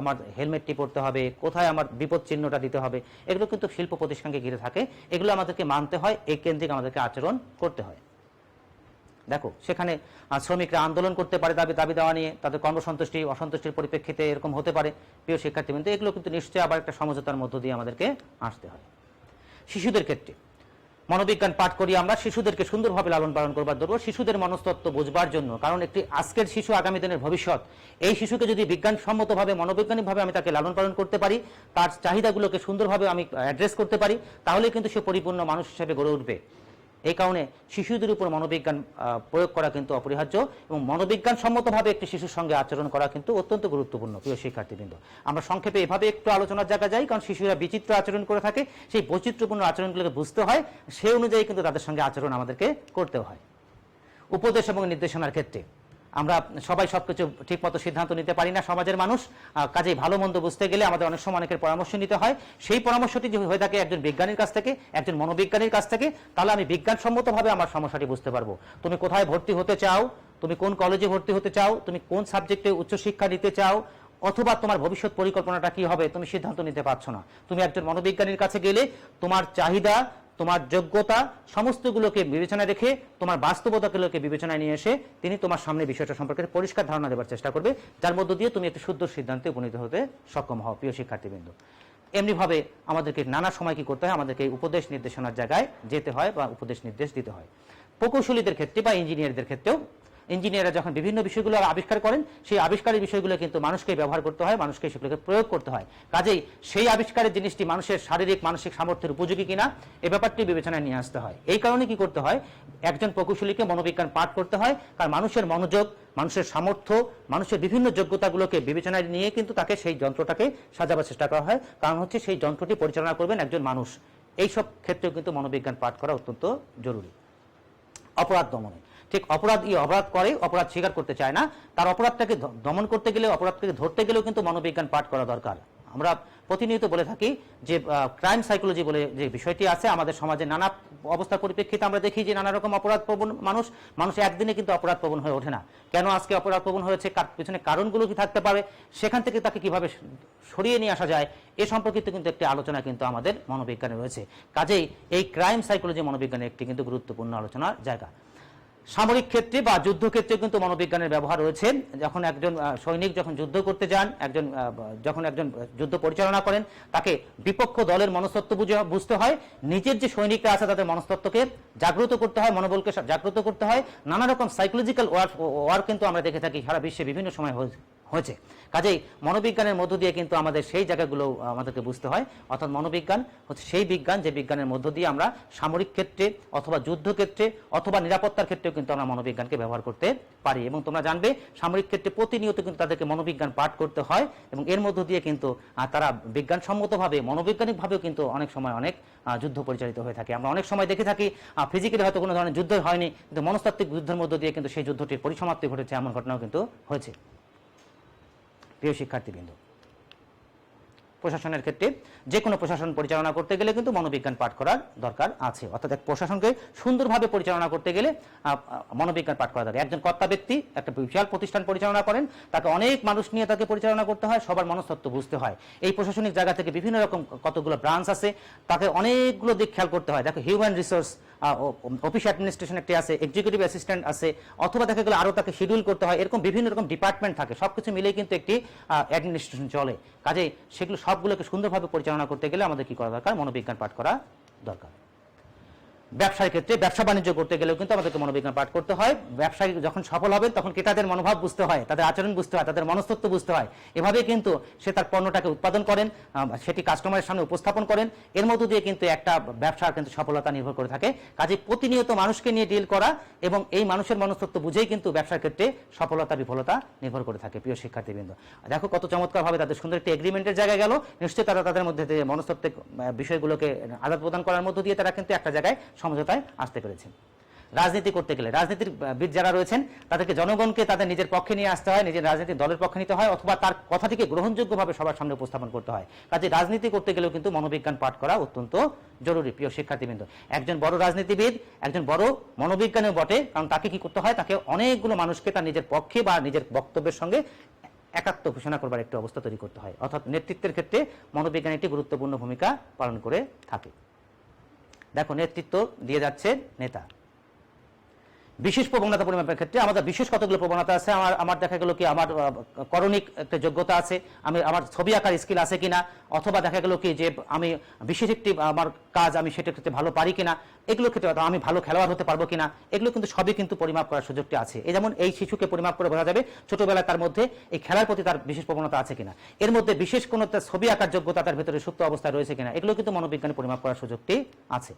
আমার হেলমেটটি পরতে হবে, কোথায় আমার বিপদ চিহ্নটা দিতে হবে, এগুলো কিন্তু শিল্প প্রতিষ্ঠানকে ঘিরে থাকে। এগুলো আমাদেরকে মানতে হয়, এই কেন্দ্রিক আমাদেরকে আচরণ করতে হয়। দেখো সেখানে শ্রমিকরা আন্দোলন করতে পারে দাবি দেওয়া নিয়ে, তাদের কর্মসন্তুষ্টি অসন্তুষ্টির পরিপ্রেক্ষিতে এরকম হতে পারে। প্রিয় শিক্ষার্থীবৃন্দ, এগুলো কিন্তু নিশ্চয়ই আবার একটা সমঝোতার মধ্য দিয়ে আমাদেরকে আসতে হয়। শিশুদের ক্ষেত্রে মনোবিজ্ঞান পাঠ করি আমরা, শিশুদেরকে সুন্দরভাবে লালন পালন করবার দরকার, শিশুদের মনস্তত্ত্ব বুঝবার জন্য। কারণ একটি আজকের শিশু আগামী দিনের ভবিষ্যৎ। এই শিশুকে যদি বিজ্ঞানসম্মতভাবে মনোবৈজ্ঞানিকভাবে আমি তাকে লালন পালন করতে পারি, তার চাহিদাগুলোকে সুন্দরভাবে আমি অ্যাড্রেস করতে পারি, তাহলে কিন্তু সে পরিপূর্ণ মানুষ হিসেবে গড়ে উঠবে। এই কারণে শিশুদের উপর মনোবিজ্ঞান প্রয়োগ করা কিন্তু অপরিহার্য এবং মনোবিজ্ঞান সম্মতভাবে একটি শিশুর সঙ্গে আচরণ করা কিন্তু অত্যন্ত গুরুত্বপূর্ণ। প্রিয় শিক্ষার্থীবৃন্দ, আমরা সংক্ষেপে এভাবে একটু আলোচনার জায়গা যাই, কারণ শিশুরা বিচিত্র আচরণ করে থাকে, সেই বৈচিত্র্যপূর্ণ আচরণগুলোকে বুঝতে হয়, সেই অনুযায়ী কিন্তু তাদের সঙ্গে আচরণ আমাদেরকে করতে হয়। উপদেশ এবং নির্দেশনার ক্ষেত্রে আমরা সবাই সবকিছু ঠিকমতো সিদ্ধান্ত নিতে পারি না সমাজের মানুষ, কাজেই ভালো মন্দ বুঝতে গেলে আমাদের অনেক সময় অনেকের পরামর্শ নিতে হয়। সেই পরামর্শটি যদি হয়ে থাকে একজন বিজ্ঞানীর কাছ থেকে, একজন মনোবিজ্ঞানীর কাছ থেকে, তাহলে আমি বিজ্ঞানসম্মতভাবে আমার সমস্যাটি বুঝতে পারবো। তুমি কোথায় ভর্তি হতে চাও, তুমি কোন কলেজে ভর্তি হতে চাও, তুমি কোন সাবজেক্টে উচ্চশিক্ষা নিতে চাও, অথবা তোমার ভবিষ্যৎ পরিকল্পনাটা কি হবে তুমি সিদ্ধান্ত নিতে পারছো না। তুমি একজন মনোবিজ্ঞানীর কাছে গেলে তোমার চাহিদা, তোমার যোগ্যতা সমস্তগুলোকে বিবেচনায় রেখে, তোমার বাস্তবতাগুলোকে বিবেচনায় নিয়ে এসে তিনি তোমার সামনে বিষয়টা সম্পর্কে পরিষ্কার ধারণা দেওয়ার চেষ্টা করবে, যার মধ্য দিয়ে তুমি একটি শুদ্ধ সিদ্ধান্তে উপনীত হতে সক্ষম হও। প্রিয় শিক্ষার্থীবৃন্দ, এমনিভাবে আমাদেরকে নানা সময় কি করতে হয়, আমাদেরকে উপদেশ নির্দেশনার জায়গায় যেতে হয় বা উপদেশ নির্দেশ দিতে হয়। প্রকৌশলীদের ক্ষেত্রে বা ইঞ্জিনিয়ারদের ক্ষেত্রেও, ইঞ্জিনিয়াররা যখন বিভিন্ন বিষয়গুলো আবিষ্কার করেন, সেই আবিষ্কারের বিষয়গুলো কিন্তু মানুষকে ব্যবহার করতে হয়, মানুষকে সেগুলোকে প্রয়োগ করতে হয়। কাজেই সেই আবিষ্কারের জিনিসটি মানুষের শারীরিক মানসিক সামর্থ্যের উপযোগী কিনা এ ব্যাপারটি বিবেচনায় নিয়ে আসতে হয়। এই কারণে কি করতে হয়, একজন প্রকৌশলীকে মনোবিজ্ঞান পাঠ করতে হয়, কারণ মানুষের মনোযোগ, মানুষের সামর্থ্য, মানুষের বিভিন্ন যোগ্যতাগুলোকে বিবেচনায় নিয়ে কিন্তু তাকে সেই যন্ত্রটাকে সাজাবার চেষ্টা করা হয়। কারণ হচ্ছে সেই যন্ত্রটি পরিচালনা করবেন একজন মানুষ। এইসব ক্ষেত্রেও কিন্তু মনোবিজ্ঞান পাঠ করা অত্যন্ত জরুরি। অপরাধ দমনে ঠিক অপরাধ করে, অপরাধ স্বীকার করতে চায় না, তার অপরাধটাকে দমন করতে গেলে, অপরাধটাকে ধরতে গেলেও কিন্তু মনোবিজ্ঞান পাঠ করা দরকার। আমরা প্রতিনিয়ত বলে থাকি যে ক্রাইম সাইকোলজি বলে যে বিষয়টি আছে, আমাদের সমাজে নানা অবস্থার পরিপ্রেক্ষিতে আমরা দেখি যে নানা রকম অপরাধ প্রবণ মানুষ একদিনে কিন্তু অপরাধ প্রবণ হয়ে ওঠে না। কেন আজকে অপরাধ প্রবণ হয়েছে, পিছনে কারণগুলো কি থাকতে পারে, সেখান থেকে তাকে কিভাবে সরিয়ে নিয়ে আসা যায়, এ সম্পর্কিত কিন্তু একটি আলোচনা কিন্তু আমাদের মনোবিজ্ঞানে রয়েছে। কাজেই এই ক্রাইম সাইকোলজি মনোবিজ্ঞানের একটি কিন্তু গুরুত্বপূর্ণ আলোচনার জায়গা। সামরিক ক্ষেত্রে বা যুদ্ধক্ষেত্রে কিন্তু মনোবিজ্ঞানের ব্যবহার রয়েছে। যখন একজন সৈনিক যখন যুদ্ধ করতে যান, যখন একজন যুদ্ধ পরিচালনা করেন, তাকে বিপক্ষ দলের মনস্তত্ত্ব বুঝতে হয়, নিজের যে সৈনিকরা আছে তাদের মনস্তত্ত্বকে জাগ্রত করতে হয়, মনোবলকে জাগ্রত করতে হয়। নানা রকম সাইকোলজিক্যাল ওয়ার কিন্তু আমরা দেখে থাকি সারা বিশ্বে বিভিন্ন সময় হয়েছে। কাজেই মনোবিজ্ঞানের মধ্য দিয়ে কিন্তু আমাদের সেই জায়গাগুলো আমাদেরকে বুঝতে হয়। অর্থাৎ মনোবিজ্ঞান হচ্ছে সেই বিজ্ঞান যে বিজ্ঞানের মধ্য দিয়ে আমরা সামরিক ক্ষেত্রে অথবা যুদ্ধক্ষেত্রে অথবা নিরাপত্তার ক্ষেত্রেও কিন্তু আমরা মনোবিজ্ঞানকে ব্যবহার করতে পারি। এবং তোমরা জানবে সামরিক ক্ষেত্রে প্রতিনিয়ত কিন্তু তাদেরকে মনোবিজ্ঞান পাঠ করতে হয়, এবং এর মধ্য দিয়ে কিন্তু তারা বিজ্ঞানসম্মতভাবে মনোবৈজ্ঞানিকভাবেও কিন্তু অনেক সময় অনেক যুদ্ধ পরিচালিত হয়ে থাকে। আমরা অনেক সময় দেখে থাকি ফিজিক্যালি হয়তো কোনো ধরনের যুদ্ধ হয়নি, কিন্তু মনস্তাত্ত্বিক যুদ্ধের মধ্য দিয়ে কিন্তু সেই যুদ্ধটির পরিসমাপ্তি ঘটেছে, এমন ঘটনাও কিন্তু হয়েছে। প্রিয় শিক্ষার্থীবৃন্দ, প্রশাসনের ক্ষেত্রে যে কোনো প্রশাসন পরিচালনা করতে গেলে কিন্তু মনোবিজ্ঞান পাঠ করার দরকার আছে। অর্থাৎ এক প্রশাসনকে সুন্দরভাবে পরিচালনা করতে গেলে মনোবিজ্ঞান পাঠ করা দরকার। একজন কর্তা ব্যক্তি একটা বিশাল প্রতিষ্ঠান পরিচালনা করেন, তাকে অনেক মানুষ নিয়ে তাকে পরিচালনা করতে হয়, সবার মনস্তত্ত্ব বুঝতে হয়। এই প্রশাসনিক জায়গা থেকে বিভিন্ন রকম কতগুলো ব্রাঞ্চ আছে, তাকে অনেকগুলো দিক খেয়াল করতে হয়। দেখো হিউম্যান রিসোর্স অফিস অ্যাডমিনিস্ট্রেশন একটি আছে, এক্সিকিউটিভ অ্যাসিস্ট্যান্ট আছে, অথবা দেখা গেলে আরও তাকে শিডিউল করতে হয়। এরকম বিভিন্ন রকম ডিপার্টমেন্ট থাকে, সবকিছু মিলেই কিন্তু একটি অ্যাডমিনিস্ট্রেশন চলে। কাজেই সেগুলো সবগুলোকে সুন্দরভাবে পরিচালনা করতে গেলে আমাদের কি করা দরকার, মনোবিজ্ঞান পাঠ করা দরকার। ব্যবসার ক্ষেত্রে ব্যবসা বাণিজ্য করতে গেলেও কিন্তু আমাদেরকে মনোবিজ্ঞান পাঠ করতে হয়। ব্যবসায়ী যখন সফল হবে তখন ক্রেতাদের মনোভাব বুঝতে হয়, তাদের আচরণ বুঝতে হয়, তাদের মনস্তত্ত্ব বুঝতে হয়। এভাবে কিন্তু সে তার পণ্যটাকে উৎপাদন করেন, সেটি কাস্টমারের সামনে উপস্থাপন করেন। এর মধ্য দিয়ে কিন্তু একটা ব্যবসার কিন্তু সফলতা নির্ভর করে থাকে। কাজে প্রতিনিয়ত মানুষকে নিয়ে ডিল করা এবং এই মানুষের মনস্তত্ত্ব বুঝেই কিন্তু ব্যবসার ক্ষেত্রে সফলতা বিফলতা নির্ভর করে থাকে। প্রিয় শিক্ষার্থীবৃন্দ, দেখো কত চমৎকারভাবে তাদের সুন্দর একটি এগ্রিমেন্টের জায়গায় গেল। নিশ্চয়ই তারা তাদের মধ্যে মনস্তত্ত্বিক বিষয়গুলোকে আদান প্রদান করার মধ্য দিয়ে তারা কিন্তু একটা জায়গায় সমঝোতায় আসতে পেরেছেন। রাজনীতি করতে গেলে রাজনীতিবিদ যারা রয়েছেন তাদেরকে জনগণকে তাদের নিজের পক্ষে নিয়ে আসতে হয়, নিজের রাজনীতির দলের পক্ষে নিতে হয়, অথবা তার কথাটিকে গ্রহণযোগ্যভাবে সবার সামনে উপস্থাপন করতে হয়। কাজে রাজনীতি করতে গেলেও কিন্তু মনোবিজ্ঞান পাঠ করা অত্যন্ত জরুরি। প্রিয় শিক্ষার্থীবৃন্দ, একজন বড় রাজনীতিবিদ একজন বড় মনোবিজ্ঞানীও বটে, কারণ তাকে কি করতে হয়, তাকে অনেকগুলো মানুষকে তার নিজের পক্ষে বা নিজের বক্তব্যের সঙ্গে একাত্ম ঘোষণা করবার একটি অবস্থা তৈরি করতে হয়। অর্থাৎ নেতৃত্বের ক্ষেত্রে মনোবিজ্ঞান একটি গুরুত্বপূর্ণ ভূমিকা পালন করে থাকে। দেখো নেতৃত্ব দিয়ে যাচ্ছে নেতা। বিশেষ প্রবণতা পরিমাপের ক্ষেত্রে আমাদের বিশেষ কতগুলো প্রবণতা আছে। আমার দেখা গেল কি আমার করণিক একটা যোগ্যতা আছে, আমার ছবি আঁকার স্কিল আছে কিনা, অথবা দেখা গেল কি যে আমি বিশেষ একটি আমার কাজ আমি সেটার ক্ষেত্রে ভালো পারি কিনা, এগুলোর ক্ষেত্রে আমি ভালো খেলোয়াড় হতে পারবো কিনা, এগুলো কিন্তু সবই কিন্তু পরিমাপ করার সুযোগটি আছে। এই যেমন এই শিশুকে পরিমাপ করে বোঝা যাবে ছোটবেলায় তার মধ্যে এই খেলার প্রতি তার বিশেষ প্রবণতা আছে কিনা, এর মধ্যে বিশেষ কোনো ছবি আঁকার যোগ্যতা তার ভিতরে সুপ্ত অবস্থায় রয়েছে কিনা, এগুলো কিন্তু মনোবিজ্ঞানে পরিমাপ করার সুযোগটি আছে।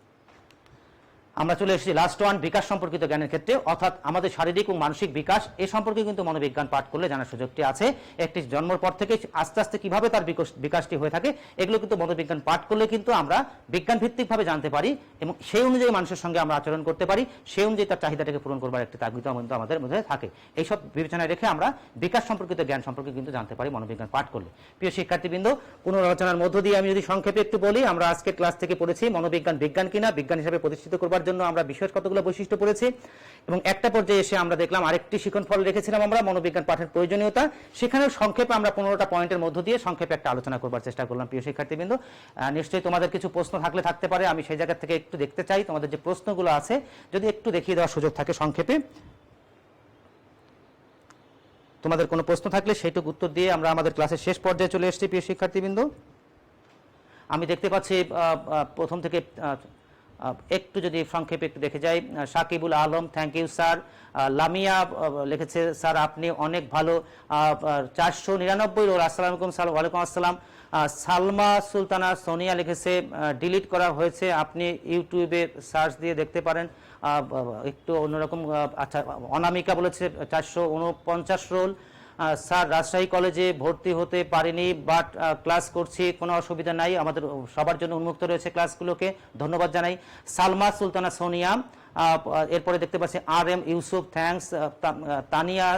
আমরা চলে এসেছি লাস্ট ওয়ান, বিকাশ সম্পর্কিত জ্ঞানের ক্ষেত্রে, অর্থাৎ আমাদের শারীরিক ও মানসিক বিকাশ এ সম্পর্কে কিন্তু মনোবিজ্ঞান পাঠ করলে জানার সুযোগটি আছে। একটি জন্মের পর থেকে আস্তে আস্তে কিভাবে তার বিকাশটি হয়ে থাকে এগুলো কিন্তু মনোবিজ্ঞান পাঠ করলে কিন্তু আমরা বিজ্ঞান ভিত্তিকভাবে জানতে পারি এবং সেই অনুযায়ী মানুষের সঙ্গে আমরা আচরণ করতে পারি, সেই অনুযায়ী তার চাহিদাটাকে পূরণ করবার একটি তাগিদ কিন্তু আমাদের মধ্যে থাকে। এইসব বিবেচনায় রেখে আমরা বিকাশ সম্পর্কিত জ্ঞান সম্পর্কে কিন্তু জানতে পারি মনোবিজ্ঞান পাঠ করলে। প্রিয় শিক্ষার্থীবৃন্দ, পুনরালোচনার মধ্য দিয়ে আমি যদি সংক্ষেপে একটু বলি, আমরা আজকে ক্লাস থেকে পড়েছি মনোবিজ্ঞান বিজ্ঞান কিনা, বিজ্ঞান হিসেবে প্রতিষ্ঠিত করবার জন্য আমরা বিশেষ কতগুলো বৈশিষ্ট্য পড়েছি এবং একটা পর্যায়ে এসে আমরা দেখলাম আরেকটি শিক্ষণফল রেখেছিলাম আমরা মনোবিজ্ঞান পাঠের প্রয়োজনীয়তা। সেখানেও সংক্ষেপে আমরা 15টা পয়েন্টের মধ্য দিয়ে সংক্ষেপে একটা আলোচনা করবার চেষ্টা করলাম। প্রিয় শিক্ষার্থীবৃন্দ, নিশ্চয়ই তোমাদের কিছু প্রশ্ন থাকতে পারে, আমি সেই জায়গা থেকে একটু দেখতে চাই তোমাদের যে প্রশ্নগুলো আছে যদি একটু দেখিয়ে দেওয়ার সুযোগ থাকে সংক্ষেপে। তোমাদের কোনো প্রশ্ন থাকলে সেইটুকু উত্তর দিয়ে আমরা আমাদের ক্লাসের শেষ পর্যায়ে চলে এসেছি। প্রিয় শিক্ষার্থীবৃন্দ, আমি দেখতে পাচ্ছি প্রথম থেকে একটু যদি সংক্ষেপে একটু দেখে যাই, Sakibul Alam, thank you sir. Lamia লিখেছে স্যার আপনি অনেক ভালো। 499 রোল, আসসালামু আলাইকুম স্যার। ওয়ালাইকুম আসসালাম। সালমা সুলতানা সোনিয়া লিখেছে ডিলিট করা হয়েছে, আপনি ইউটিউবে সার্চ দিয়ে দেখতে পারেন। একটু অন্যরকম। আচ্ছা, অনামিকা বলেছে 449 রোল। স্যার রাজশাহী কলেজে ভর্তি হতে পারিনি বাট ক্লাস করছি, কোনো অসুবিধা নাই, আমাদের সবার জন্য উন্মুক্ত রয়েছে ক্লাসগুলোকে, ধন্যবাদ জানাই। সালমা সুলতানা সোনিয়া। এরপরে দেখতে পাচ্ছি আর M Yusuf, thanks. Tania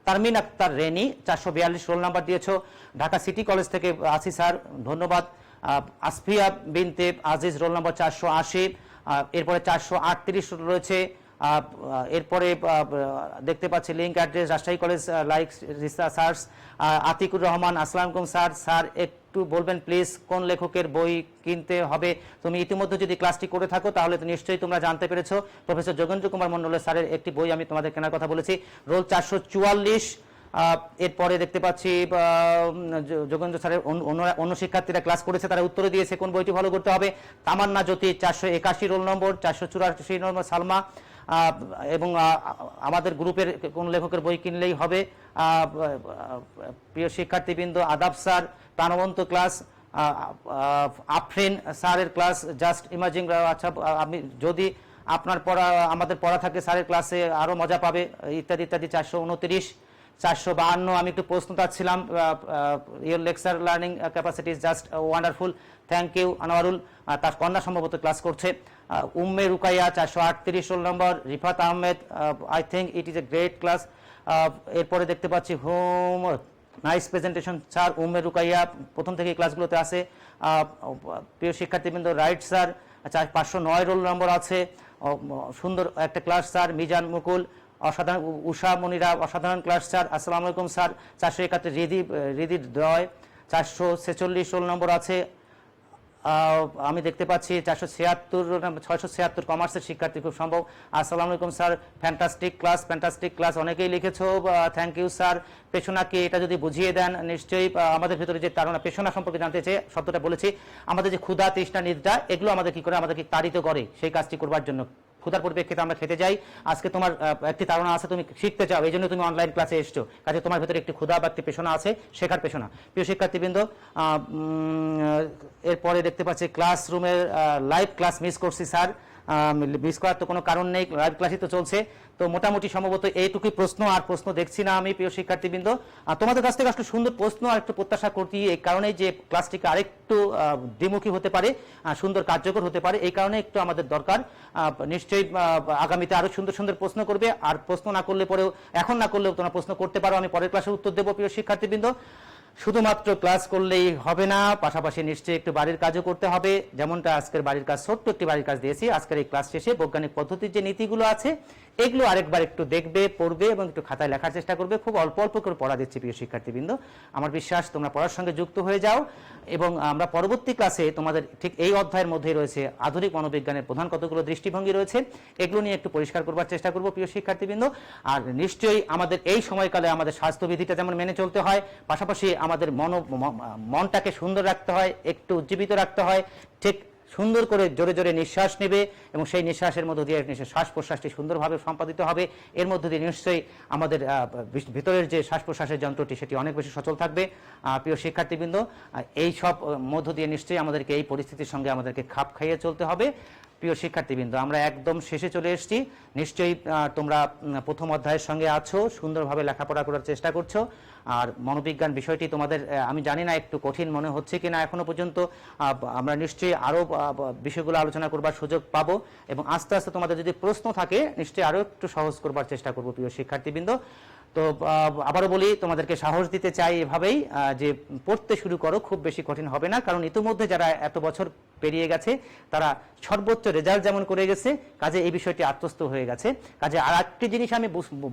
Tarmin Akter Reni 442 roll number দিয়েছো, ঢাকা সিটি কলেজ থেকে আছি স্যার, ধন্যবাদ। আসফিয়া বিনতে আজিজ রোল নাম্বার 480। এরপরে 438 রয়েছে। এরপরে দেখতে পাচ্ছি link address Rajshahi college like research. Atikur Rahman, আসসালামু আলাইকুম স্যার। স্যার একটু বলবেন প্লিজ কোন লেখকের বই কিনতে হবে? তুমি ইতিমধ্যে যদি ক্লাসটি করে থাকো তাহলে তো নিশ্চয়ই তোমরা জানতে পেরেছো, প্রফেসর যোগেন্দ্র কুমার মন্ডলের স্যারের একটি বই আমি তোমাদের কেনার কথা বলেছি, রোল 444। এরপরে দেখতে পাচ্ছি যোগেন্দ্র স্যারের অন্য শিক্ষার্থীরা ক্লাস করেছে, তারা উত্তরে দিয়েছে কোন বইটি ফলো করতে হবে। তামান্না জ্যোতি 481 রোল নম্বর, 484 নম্বর সালমা। এবং আমাদের গ্রুপের কোন লেখকের বই কিনলেই হবে। প্রিয় শিক্ষার্থীবৃন্দ, আদাব স্যার, প্রাণবন্ত ক্লাস, আফরিন স্যারের ক্লাস জাস্ট ইমাজিং। আচ্ছা, আমি যদি আপনার পড়া আমাদের পড়া থাকে স্যারের ক্লাসে আরও মজা পাবে, ইত্যাদি ইত্যাদি। 429, 452 আমি একটু প্রশ্ন চাচ্ছিলাম, your lecture learning capacity is just wonderful, thank you Anwarul. তার কন্যা সম্ভবত ক্লাস করছে। Umme Rukaiya 438 roll number, Rifat Ahmed, I think it is a great class. এরপরে দেখতে পাচ্ছি home nice presentation sir, Umme Rukaiya প্রথম থেকে ক্লাসগুলোতে আছে। প্রিয় শিক্ষার্থীবৃন্দ, রাইট স্যার 509 রোল নম্বর আছে, সুন্দর একটা ক্লাস স্যার। মিজান মুকুল, অসাধারণ। উষা মনিরা, অসাধারণ ক্লাস স্যার, আসসালামু আলাইকুম স্যার। 471 রিদি দয় 446 রোল নম্বর আছে। আমি দেখতে পাচ্ছি 676 কমার্সের শিক্ষার্থী খুব সম্ভব, আসসালামু আলাইকুম স্যার। ফ্যান্টাস্টিক ক্লাস অনেকেই লিখেছো, থ্যাংক ইউ স্যার। পেশনা কি, এটা যদি বুঝিয়ে দেন নিশ্চয়ই। আমাদের ভিতরে যে তারা পেশনা সম্পর্কে জানতে চেয়ে শব্দটা বলেছি, আমাদের যে ক্ষুধা তৃষ্ণা নিদ্রা এগুলো আমাদের কি করে, আমাদেরকে তাড়িত করে সেই কাজটি করবার জন্য। ক্ষুধার পরিপ্রেক্ষিতে আমরা খেতে যাই, আজকে তোমার একটি ধারণা আছে তুমি শিখতে চাও, এই জন্য তুমি অনলাইন ক্লাসে এসছো, কাজে তোমার ভেতরে একটি ক্ষুধা বা একটি পেশনা আছে, শেখার পেশনা। প্রিয় শিক্ষার্থীবৃন্দ, এরপরে দেখতে পাচ্ছি ক্লাসরুমের লাইভ ক্লাস মিস করছি স্যার, মিস করার তো কোনো কারণ নেই, লাইভ ক্লাসই তো চলছে। তো মোটামুটি সম্ভবত এইটুকুই প্রশ্ন, আর প্রশ্ন দেখছি না আমি। প্রিয় শিক্ষার্থীবৃন্দ, তোমাদের কাছ থেকে আসলে সুন্দর প্রশ্ন আর একটু প্রত্যাশা করছি, এই কারণেই যে ক্লাসটিকে আরেকটু দ্বিমুখী হতে পারে, সুন্দর কার্যকর হতে পারে, এই কারণে একটু আমাদের দরকার। নিশ্চয়ই আগামীতে আরো সুন্দর সুন্দর প্রশ্ন করবে, আর প্রশ্ন না করলে পরেও, এখন না করলেও তোমরা প্রশ্ন করতে পারো, আমি পরের ক্লাসে উত্তর দেবো। প্রিয় শিক্ষার্থীবৃন্দ, শুধুমাত্র ক্লাস করলেই হবে না, পাশাপাশি নিশ্চয়ই একটু বাড়ির কাজও করতে হবে, যেমনটা আজকের বাড়ির কাজ, ছোট্ট একটি বাড়ির কাজ দিয়েছি। আজকের এই ক্লাস শেষে বৈজ্ঞানিক পদ্ধতির যে নীতিগুলো আছে এগুলো আরেকবার একটু দেখবে, পড়বে এবং একটু খাতায় লেখার চেষ্টা করবে। খুব অল্প অল্প করে পড়া দিচ্ছি প্রিয় শিক্ষার্থীবৃন্দ, আমার বিশ্বাস তোমরা পড়ার সঙ্গে যুক্ত হয়ে যাও। এবং আমরা পরবর্তী ক্লাসে তোমাদের ঠিক এই অধ্যায়ের মধ্যেই রয়েছে আধুনিক মনোবিজ্ঞানের প্রধান কতগুলো দৃষ্টিভঙ্গি রয়েছে, এগুলো নিয়ে একটু পরিষ্কার করবার চেষ্টা করবো প্রিয় শিক্ষার্থীবৃন্দ। আর নিশ্চয়ই আমাদের এই সময়কালে আমাদের স্বাস্থ্যবিধিটা যেমন মেনে চলতে হয়, পাশাপাশি আমাদের মনটাকে সুন্দর রাখতে হয়, একটু উজ্জীবিত রাখতে হয়, ঠিক সুন্দর করে জোরে জোরে নিঃশ্বাস নেবে এবং সেই নিঃশ্বাসের মধ্য দিয়ে শ্বাস প্রশ্বাসটি সুন্দরভাবে সম্পাদিত হবে। এর মধ্য দিয়ে নিশ্চয়ই আমাদের ভিতরের যে শ্বাস প্রশ্বাসের যন্ত্রটি সেটি অনেক বেশি সচল থাকবে। প্রিয় শিক্ষার্থীবৃন্দ, এই সব মধ্য দিয়ে নিশ্চয়ই আমাদেরকে এই পরিস্থিতির সঙ্গে আমাদেরকে খাপ খাইয়ে চলতে হবে। প্রিয় শিক্ষার্থীবৃন্দ, আমরা একদম শেষে চলে এসেছি। নিশ্চয়ই তোমরা প্রথম অধ্যায়ের সঙ্গে আছো, সুন্দরভাবে লেখাপড়া করার চেষ্টা করছো। আর মনোবিজ্ঞান বিষয়টি তোমাদের আমি জানি না একটু কঠিন মনে হচ্ছে কিনা এখনো পর্যন্ত। আমরা নিশ্চয়ই আরও বিষয়গুলো আলোচনা করবার সুযোগ পাবো এবং আস্তে আস্তে তোমাদের যদি প্রশ্ন থাকে নিশ্চয়ই আরও একটু সহজ করবার চেষ্টা করবো প্রিয় শিক্ষার্থীবৃন্দ। তো আবারও বলি, তোমাদেরকে সাহস দিতে চাই এভাবেই যে পড়তে শুরু করো, খুব বেশি কঠিন হবে না, কারণ ইতিমধ্যে যারা এত বছর পেরিয়ে গেছে তারা সর্বোচ্চ রেজাল্ট যেমন করে গেছে, কাজে এই বিষয়টি আত্মস্থ হয়ে গেছে। কাজে আর একটি জিনিস আমি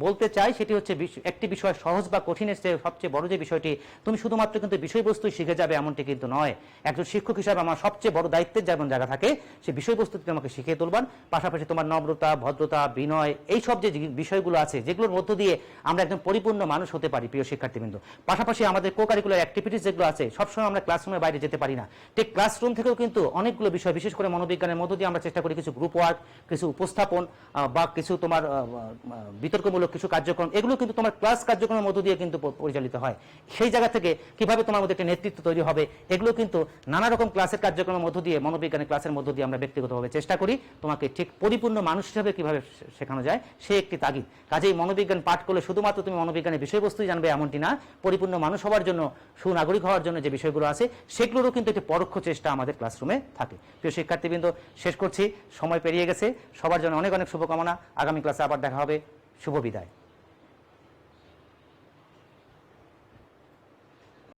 বলতে চাই, সেটি হচ্ছে একটি বিষয় সহজ বা কঠিনের চেয়ে সবচেয়ে বড় যে বিষয়টি, তুমি শুধুমাত্র কিন্তু বিষয়বস্তুই শিখে যাবে এমনটি কিন্তু নয়। একজন শিক্ষক হিসাবে আমার সবচেয়ে বড় দায়িত্বের যেমন জায়গা থাকে, সেই বিষয়বস্তুটি তোমাকে শিখিয়ে তুলবার পাশাপাশি তোমার নম্রতা, ভদ্রতা, বিনয়, এই সব যে বিষয়গুলো আছে যেগুলোর মধ্য দিয়ে আমরা একজন পরিপূর্ণ মানুষ হতে পারি প্রিয় শিক্ষার্থীবৃন্দ। পাশাপাশি আমাদের কো-কারিকুলার অ্যাক্টিভিটিস যেগুলো আছে, সবসময় আমরা ক্লাসরুমের বাইরে যেতে পারি না। ঠিক ক্লাসরুম থেকেও কিন্তু অনেকগুলো বিষয়, বিশেষ করে মনোবিজ্ঞানের মধ্য দিয়ে আমরা চেষ্টা করি কিছু গ্রুপ ওয়ার্ক, কিছু উপস্থাপন বা কিছু তোমার বিতর্কমূলক কিছু কার্যক্রম, এগুলো কিন্তু তোমার ক্লাস কার্যক্রমের মধ্য দিয়ে কিন্তু পরিচালিত হয়। সেই জায়গা থেকে কিভাবে তোমার মধ্যে একটা নেতৃত্ব তৈরি হবে, এগুলো কিন্তু নানা রকম ক্লাসের কার্যক্রমের মধ্য দিয়ে, মনোবিজ্ঞানের ক্লাসের মধ্য দিয়ে আমরা ব্যক্তিগতভাবে চেষ্টা করি তোমাকে ঠিক পরিপূর্ণ মানুষ হিসেবে কিভাবে শেখানো যায় সে একটি তাগিদ। কাজেই মনোবিজ্ঞান পাঠ করলে শুধুমাত্র তুমি মনোবিজ্ঞানের বিষয়বস্তুই জানবে এমনটি না, পরিপূর্ণ মানুষ হওয়ার জন্য, সুনাগরিক হওয়ার জন্য যে বিষয়গুলো আছে সেগুলোরও কিন্তু একটি পরোক্ষ চেষ্টা আমাদের ক্লাসরুমে থাকে। প্রিয় শিক্ষার্থীবৃন্দ, শেষ করছি, সময় পেরিয়ে গেছে। সবার জন্য অনেক অনেক শুভকামনা। আগামী ক্লাসে আবার দেখা হবে। শুভ বিদায়।